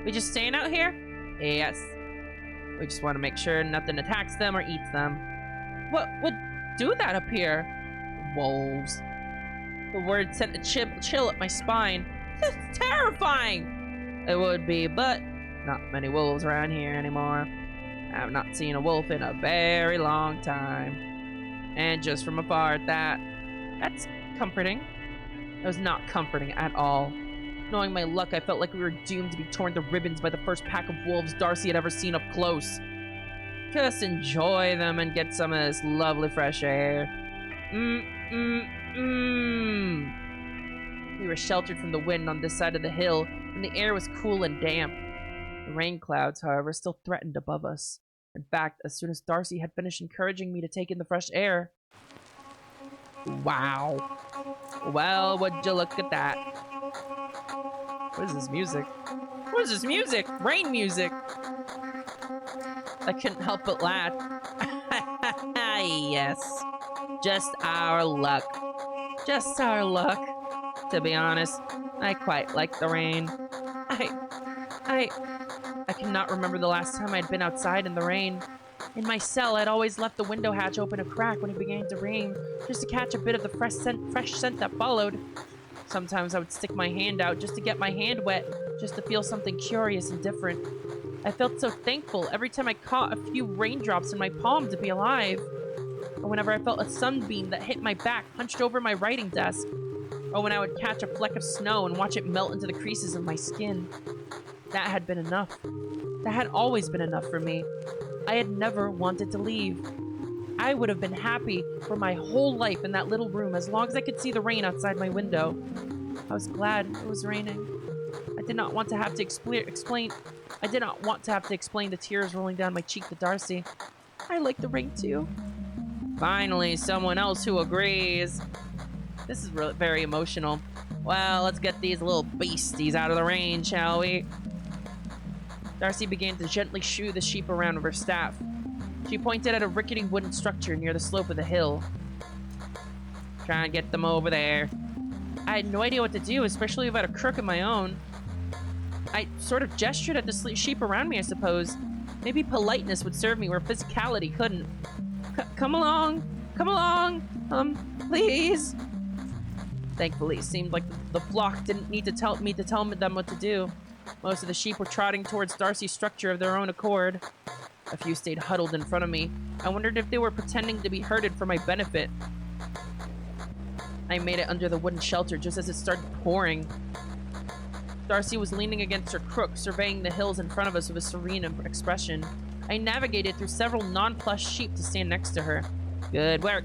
We just staying out here? Yes. We just want to make sure nothing attacks them or eats them. What would do that up here? Wolves. The word sent a chill up my spine. It's terrifying! It would be, but not many wolves around here anymore. I have not seen a wolf in a very long time. And just from afar at that. That's comforting. It was not comforting at all. Knowing my luck, I felt like we were doomed to be torn to ribbons by the first pack of wolves Darcy had ever seen up close. Just enjoy them and get some of this lovely fresh air. We were sheltered from the wind on this side of the hill, and the air was cool and damp. The rain clouds, however, still threatened above us. In fact, as soon as Darcy had finished encouraging me to take in the fresh air... Wow. Well, would you look at that? What is this music? What is this music? Rain music! I couldn't help but laugh. Yes. Just our luck. Just our luck. To be honest, I quite like the rain. I cannot remember the last time I'd been outside in the rain. In my cell, I'd always left the window hatch open a crack when it began to rain, just to catch a bit of the fresh scent that followed. Sometimes I would stick my hand out just to get my hand wet, just to feel something curious and different. I felt so thankful every time I caught a few raindrops in my palm to be alive. Or whenever I felt a sunbeam that hit my back hunched over my writing desk. Or when I would catch a fleck of snow and watch it melt into the creases of my skin. That had been enough. That had always been enough for me. I had never wanted to leave. I would have been happy for my whole life in that little room as long as I could see the rain outside my window. I was glad it was raining. I did not want to have to explain the tears rolling down my cheek to Darcy. I like the rain too. Finally, someone else who agrees. This is very emotional. Well, let's get these little beasties out of the rain, shall we? Darcy began to gently shoo the sheep around with her staff. She pointed at a rickety wooden structure near the slope of the hill. Try and get them over there. I had no idea what to do, especially without a crook of my own. I sort of gestured at the sheep around me, I suppose. Maybe politeness would serve me where physicality couldn't. Come along! Come along! Please! Thankfully, it seemed like the flock didn't need to tell them what to do. Most of the sheep were trotting towards Darcy's structure of their own accord. A few stayed huddled in front of me. I wondered if they were pretending to be herded for my benefit. I made it under the wooden shelter just as it started pouring. Darcy was leaning against her crook, surveying the hills in front of us with a serene expression. I navigated through several non-plush sheep to stand next to her. Good work.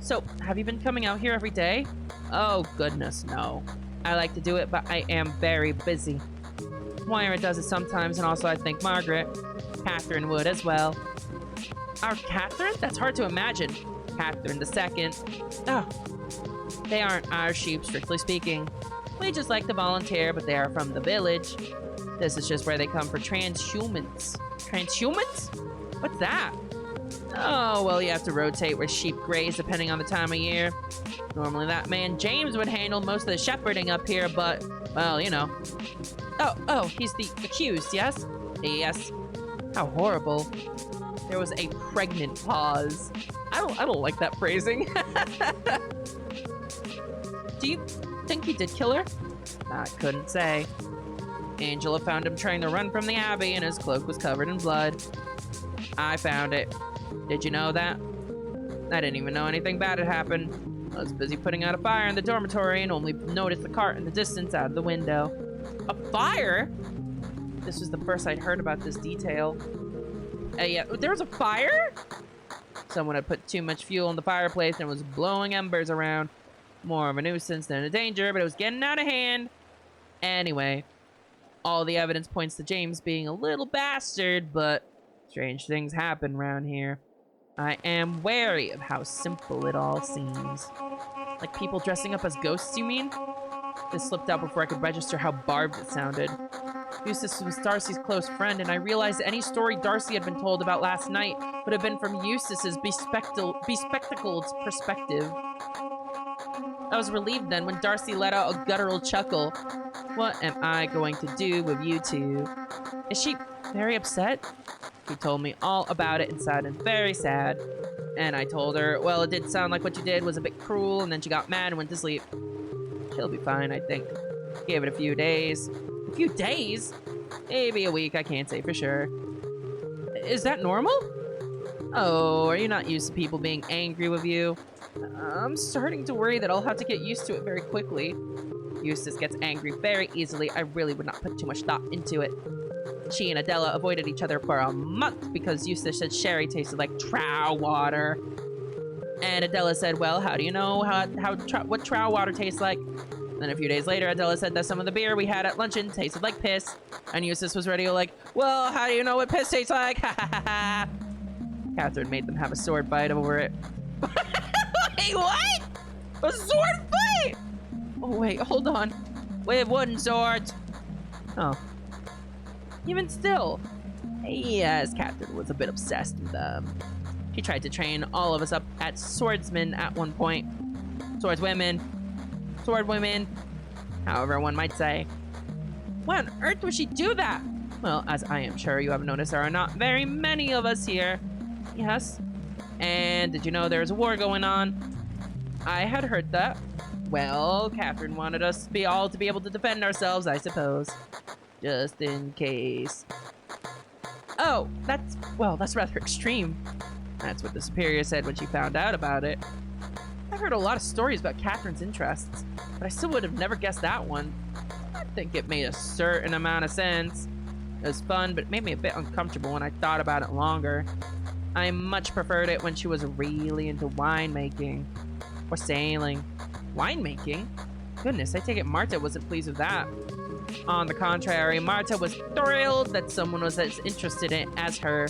So, have you been coming out here every day? Oh, goodness, no. I like to do it, but I am very busy. Lyra does it sometimes, and also I think Margaret. Catherine would as well. Our Catherine? That's hard to imagine. Catherine the second. Oh, they aren't our sheep, strictly speaking. We just like to volunteer, but they are from the village. This is just where they come for transhumans. Transhumans? What's that? Oh, well, you have to rotate where sheep graze depending on the time of year. Normally that man James would handle most of the shepherding up here, but, well, you know. Oh, he's the accused, yes? Yes. How horrible. There was a pregnant pause. I don't like that phrasing. Do you think he did kill her? I couldn't say. Angela found him trying to run from the abbey and his cloak was covered in blood. I found it. Did you know that? I didn't even know anything bad had happened. I was busy putting out a fire in the dormitory and only noticed the cart in the distance out of the window. A fire? This was the first I'd heard about this detail. Yeah, there was a fire? Someone had put too much fuel in the fireplace and was blowing embers around. More of a nuisance than a danger, but it was getting out of hand. Anyway, All the evidence points to James being a little bastard, but strange things happen around here. I am wary of how simple it all seems. Like people dressing up as ghosts, you mean? This slipped out before I could register how barbed it sounded. Eustace was Darcy's close friend, and I realized any story Darcy had been told about last night would have been from Eustace's bespectacled perspective. I was relieved then when Darcy let out a guttural chuckle. What am I going to do with you two? Is she very upset? She told me all about it and sounded very sad. And I told her, well, it did sound like what you did was a bit cruel, and then she got mad and went to sleep. She'll be fine, I think. Give it a few days. A few days? Maybe a week, I can't say for sure. Is that normal? Oh, are you not used to people being angry with you? I'm starting to worry that I'll have to get used to it very quickly. Eustace gets angry very easily. I really would not put too much thought into it. She and Adela avoided each other for a month because Eustace said sherry tasted like trow water. And Adela said, well, how do you know what trow water tastes like? Then a few days later, Adela said that some of the beer we had at luncheon tasted like piss. And Eustace was ready to like, well, how do you know what piss tastes like? Ha ha ha ha. Catherine made them have a sword fight over it. Wait, what? A sword fight? Oh, wait, hold on. With wooden swords. Oh. Even still. Yes, Catherine was a bit obsessed with them. She tried to train all of us up at swordsmen at one point. Swordswomen. Swordwomen. However one might say. Why on earth would she do that? Well, as I am sure you have noticed, there are not very many of us here. Yes. And did you know there's a war going on? I had heard that. Well, Catherine wanted us to be able to defend ourselves, I suppose. Just in case. Oh, that's rather extreme. That's what the superior said when she found out about it. I've heard a lot of stories about Catherine's interests, but I still would have never guessed that one. I think it made a certain amount of sense. It was fun, but it made me a bit uncomfortable when I thought about it longer. I much preferred it when she was really into winemaking. Or sailing. Winemaking? Goodness, I take it Marta wasn't pleased with that. On the contrary, Marta was thrilled that someone was as interested in it as her.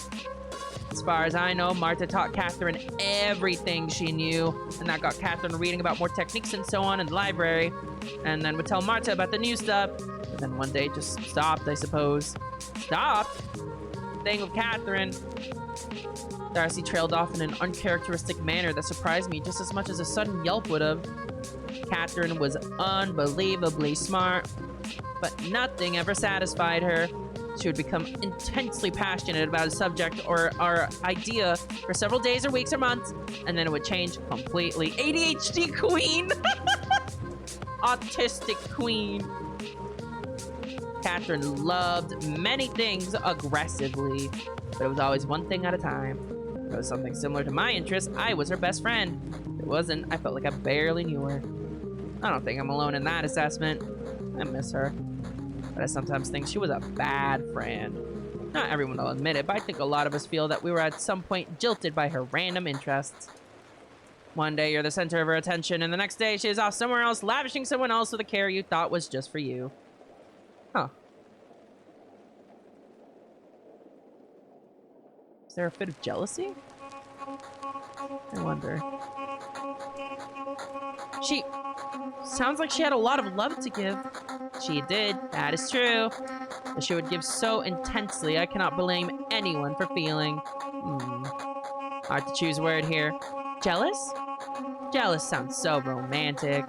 As far as I know, Marta taught Catherine everything she knew, and that got Catherine reading about more techniques and so on in the library, and then would tell Marta about the new stuff. But then one day it just stopped, I suppose. Stopped? Thing with Catherine. Darcy trailed off in an uncharacteristic manner that surprised me just as much as a sudden yelp would have. Catherine was unbelievably smart, but nothing ever satisfied her. She would become intensely passionate about a subject or idea for several days or weeks or months, and then it would change completely. ADHD queen! Autistic queen. Catherine loved many things aggressively, but it was always one thing at a time. If it was something similar to my interests, I was her best friend. If it wasn't, I felt like I barely knew her. I don't think I'm alone in that assessment. I miss her. But I sometimes think she was a bad friend. Not everyone will admit it, but I think a lot of us feel that we were at some point jilted by her random interests. One day you're the center of her attention, and the next day she is off somewhere else, lavishing someone else with a care you thought was just for you. Huh. Is there a fit of jealousy? I wonder. She sounds like she had a lot of love to give. She did, that is true. But she would give so intensely, I cannot blame anyone for feeling. Hard to choose a word here. Jealous? Jealous sounds so romantic.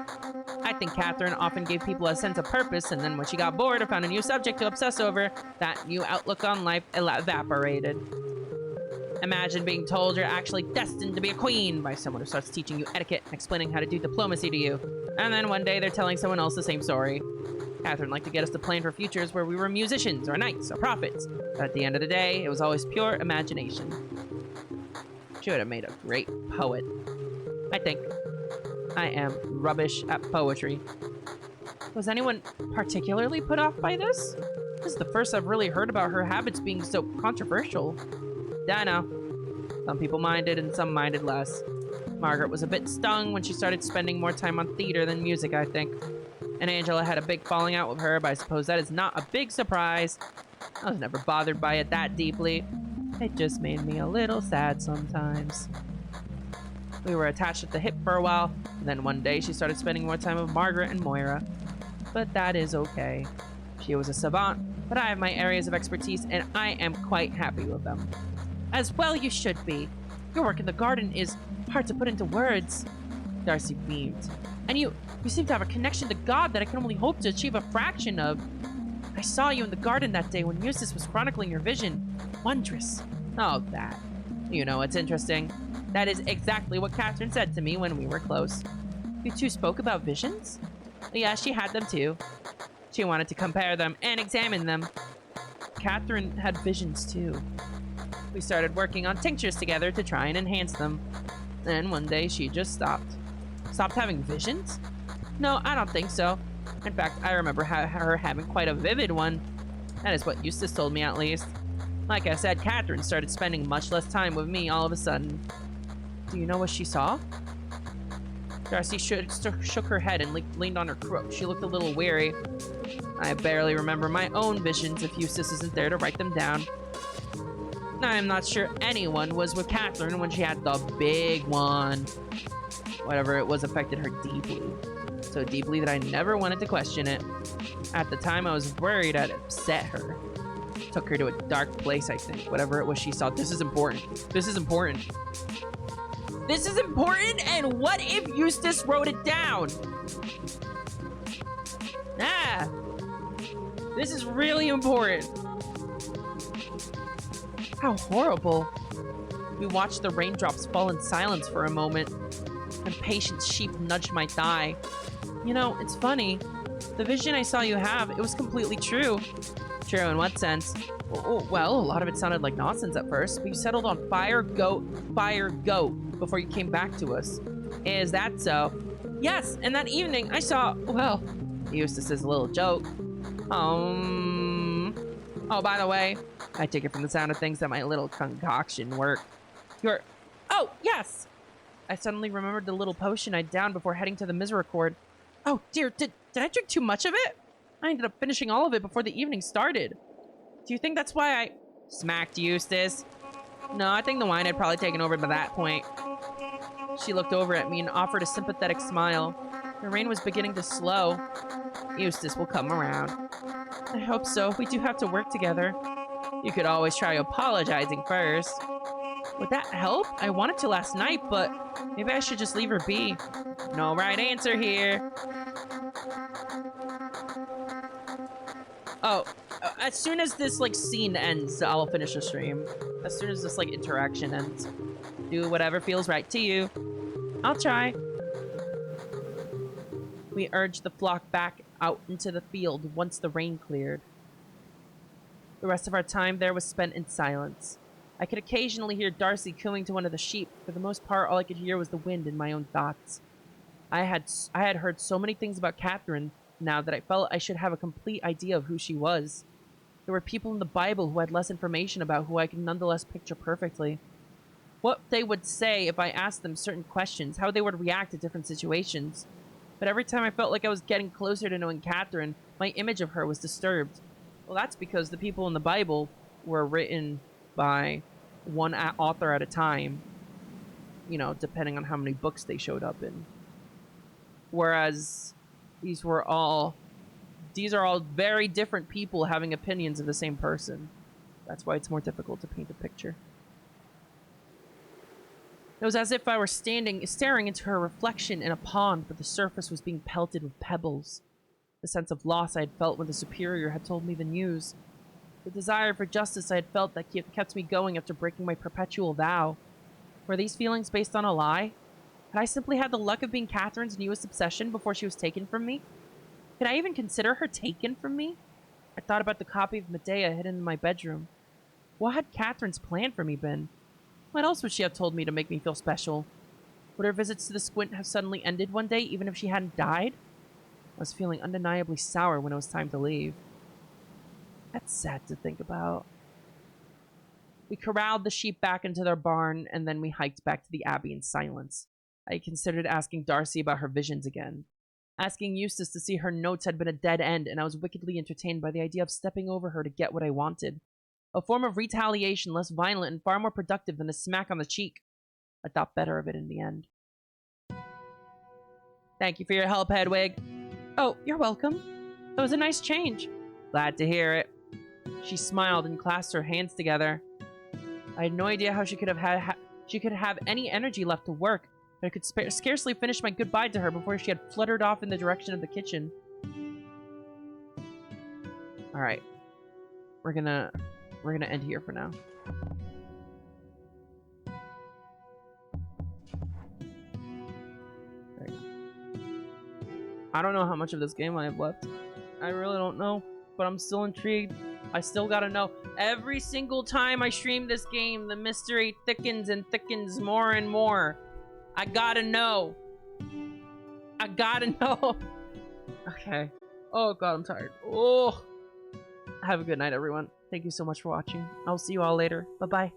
I think Catherine often gave people a sense of purpose, and then when she got bored or found a new subject to obsess over, that new outlook on life evaporated. Imagine being told you're actually destined to be a queen by someone who starts teaching you etiquette and explaining how to do diplomacy to you. And then one day they're telling someone else the same story. Catherine liked to get us to plan for futures where we were musicians or knights or prophets. But at the end of the day, it was always pure imagination. She would have made a great poet. I think. I am rubbish at poetry. Was anyone particularly put off by this? This is the first I've really heard about her habits being so controversial. Yeah, I know. Some people minded and some minded less. Margaret was a bit stung when she started spending more time on theater than music, I think. And Angela had a big falling out with her, but I suppose that is not a big surprise. I was never bothered by it that deeply. It just made me a little sad sometimes. We were attached at the hip for a while, and then one day she started spending more time with Margaret and Moira. But that is okay. She was a savant, but I have my areas of expertise, and I am quite happy with them. As well you should be. Your work in the garden is hard to put into words. Darcy beamed. And you seem to have a connection to God that I can only hope to achieve a fraction of. I saw you in the garden that day when Eustace was chronicling your vision. Wondrous. Oh, that. You know, it's interesting. That is exactly what Catherine said to me when we were close. You two spoke about visions? Yeah, she had them too. She wanted to compare them and examine them. Catherine had visions too. We started working on tinctures together to try and enhance them. Then one day she just stopped. Stopped having visions? No, I don't think so. In fact, I remember her having quite a vivid one. That is what Eustace told me, at least. Like I said, Catherine started spending much less time with me all of a sudden. Do you know what she saw? Darcy shook her head and leaned on her crook. She looked a little weary. I barely remember my own visions if Eustace isn't there to write them down. I am not sure anyone was with Catherine when she had the big one. Whatever it was affected her deeply. So deeply that I never wanted to question it. At the time, I was worried I'd upset her. Took her to a dark place, I think. Whatever it was she saw. This is important. This is important. This is important, and what if Eustace wrote it down? Ah! This is really important. How horrible. We watched the raindrops fall in silence for a moment. Impatient sheep nudged my thigh. You know, it's funny. The vision I saw you have, it was completely true. True in what sense? Well, a lot of it sounded like nonsense at first, but you settled on fire, goat, before you came back to us. Is that so? Yes, and that evening I saw, well, Eustace's little joke. Oh, by the way, I take it from the sound of things that my little concoction worked. Oh, yes! I suddenly remembered the little potion I'd downed before heading to the Misericorde. Oh, dear, did I drink too much of it? I ended up finishing all of it before the evening started. Do you think that's why I smacked Eustace? No, I think the wine had probably taken over by that point. She looked over at me and offered a sympathetic smile. The rain was beginning to slow. Eustace will come around. I hope so. We do have to work together. You could always try apologizing first. Would that help? I wanted to last night, but maybe I should just leave her be. No right answer here. Oh, as soon as this, scene ends, I'll finish the stream. As soon as this, interaction ends. Do whatever feels right to you. I'll try. We urged the flock back out into the field once the rain cleared. The rest of our time there was spent in silence. I could occasionally hear Darcy cooing to one of the sheep. For the most part, all I could hear was the wind in my own thoughts. I had heard so many things about Catherine now that I felt I should have a complete idea of who she was. There were people in the Bible who had less information about who I could nonetheless picture perfectly. What they would say if I asked them certain questions, how they would react to different situations. But every time I felt like I was getting closer to knowing Catherine, my image of her was disturbed. Well, that's because the people in the Bible were written by one author at a time, you know, depending on how many books they showed up in. Whereas these are all very different people having opinions of the same person. That's why it's more difficult to paint a picture. It was as if I were staring into her reflection in a pond, but the surface was being pelted with pebbles. The sense of loss I had felt when the superior had told me the news. The desire for justice I had felt that kept me going after breaking my perpetual vow. Were these feelings based on a lie? Had I simply had the luck of being Catherine's newest obsession before she was taken from me? Could I even consider her taken from me? I thought about the copy of Medea hidden in my bedroom. What had Catherine's plan for me been? What else would she have told me to make me feel special? Would her visits to the Squint have suddenly ended one day, even if she hadn't died? I was feeling undeniably sour when it was time to leave. That's sad to think about. We corralled the sheep back into their barn, and then we hiked back to the Abbey in silence. I considered asking Darcy about her visions again. Asking Eustace to see her notes had been a dead end, and I was wickedly entertained by the idea of stepping over her to get what I wanted. A form of retaliation less violent and far more productive than a smack on the cheek. I thought better of it in the end. Thank you for your help, Hedwig. Oh, you're welcome. That was a nice change. Glad to hear it. She smiled and clasped her hands together. I had no idea how she could have any energy left to work, but I could scarcely finish my goodbye to her before she had fluttered off in the direction of the kitchen. All right, we're gonna end here for now. There you go. I don't know how much of this game I have left. I really don't know, but I'm still intrigued. I still gotta know. Every single time I stream this game, the mystery thickens and thickens more and more. I gotta know. I gotta know. Okay. Oh god, I'm tired. Oh. Have a good night, everyone. Thank you so much for watching. I'll see you all later. Bye-bye.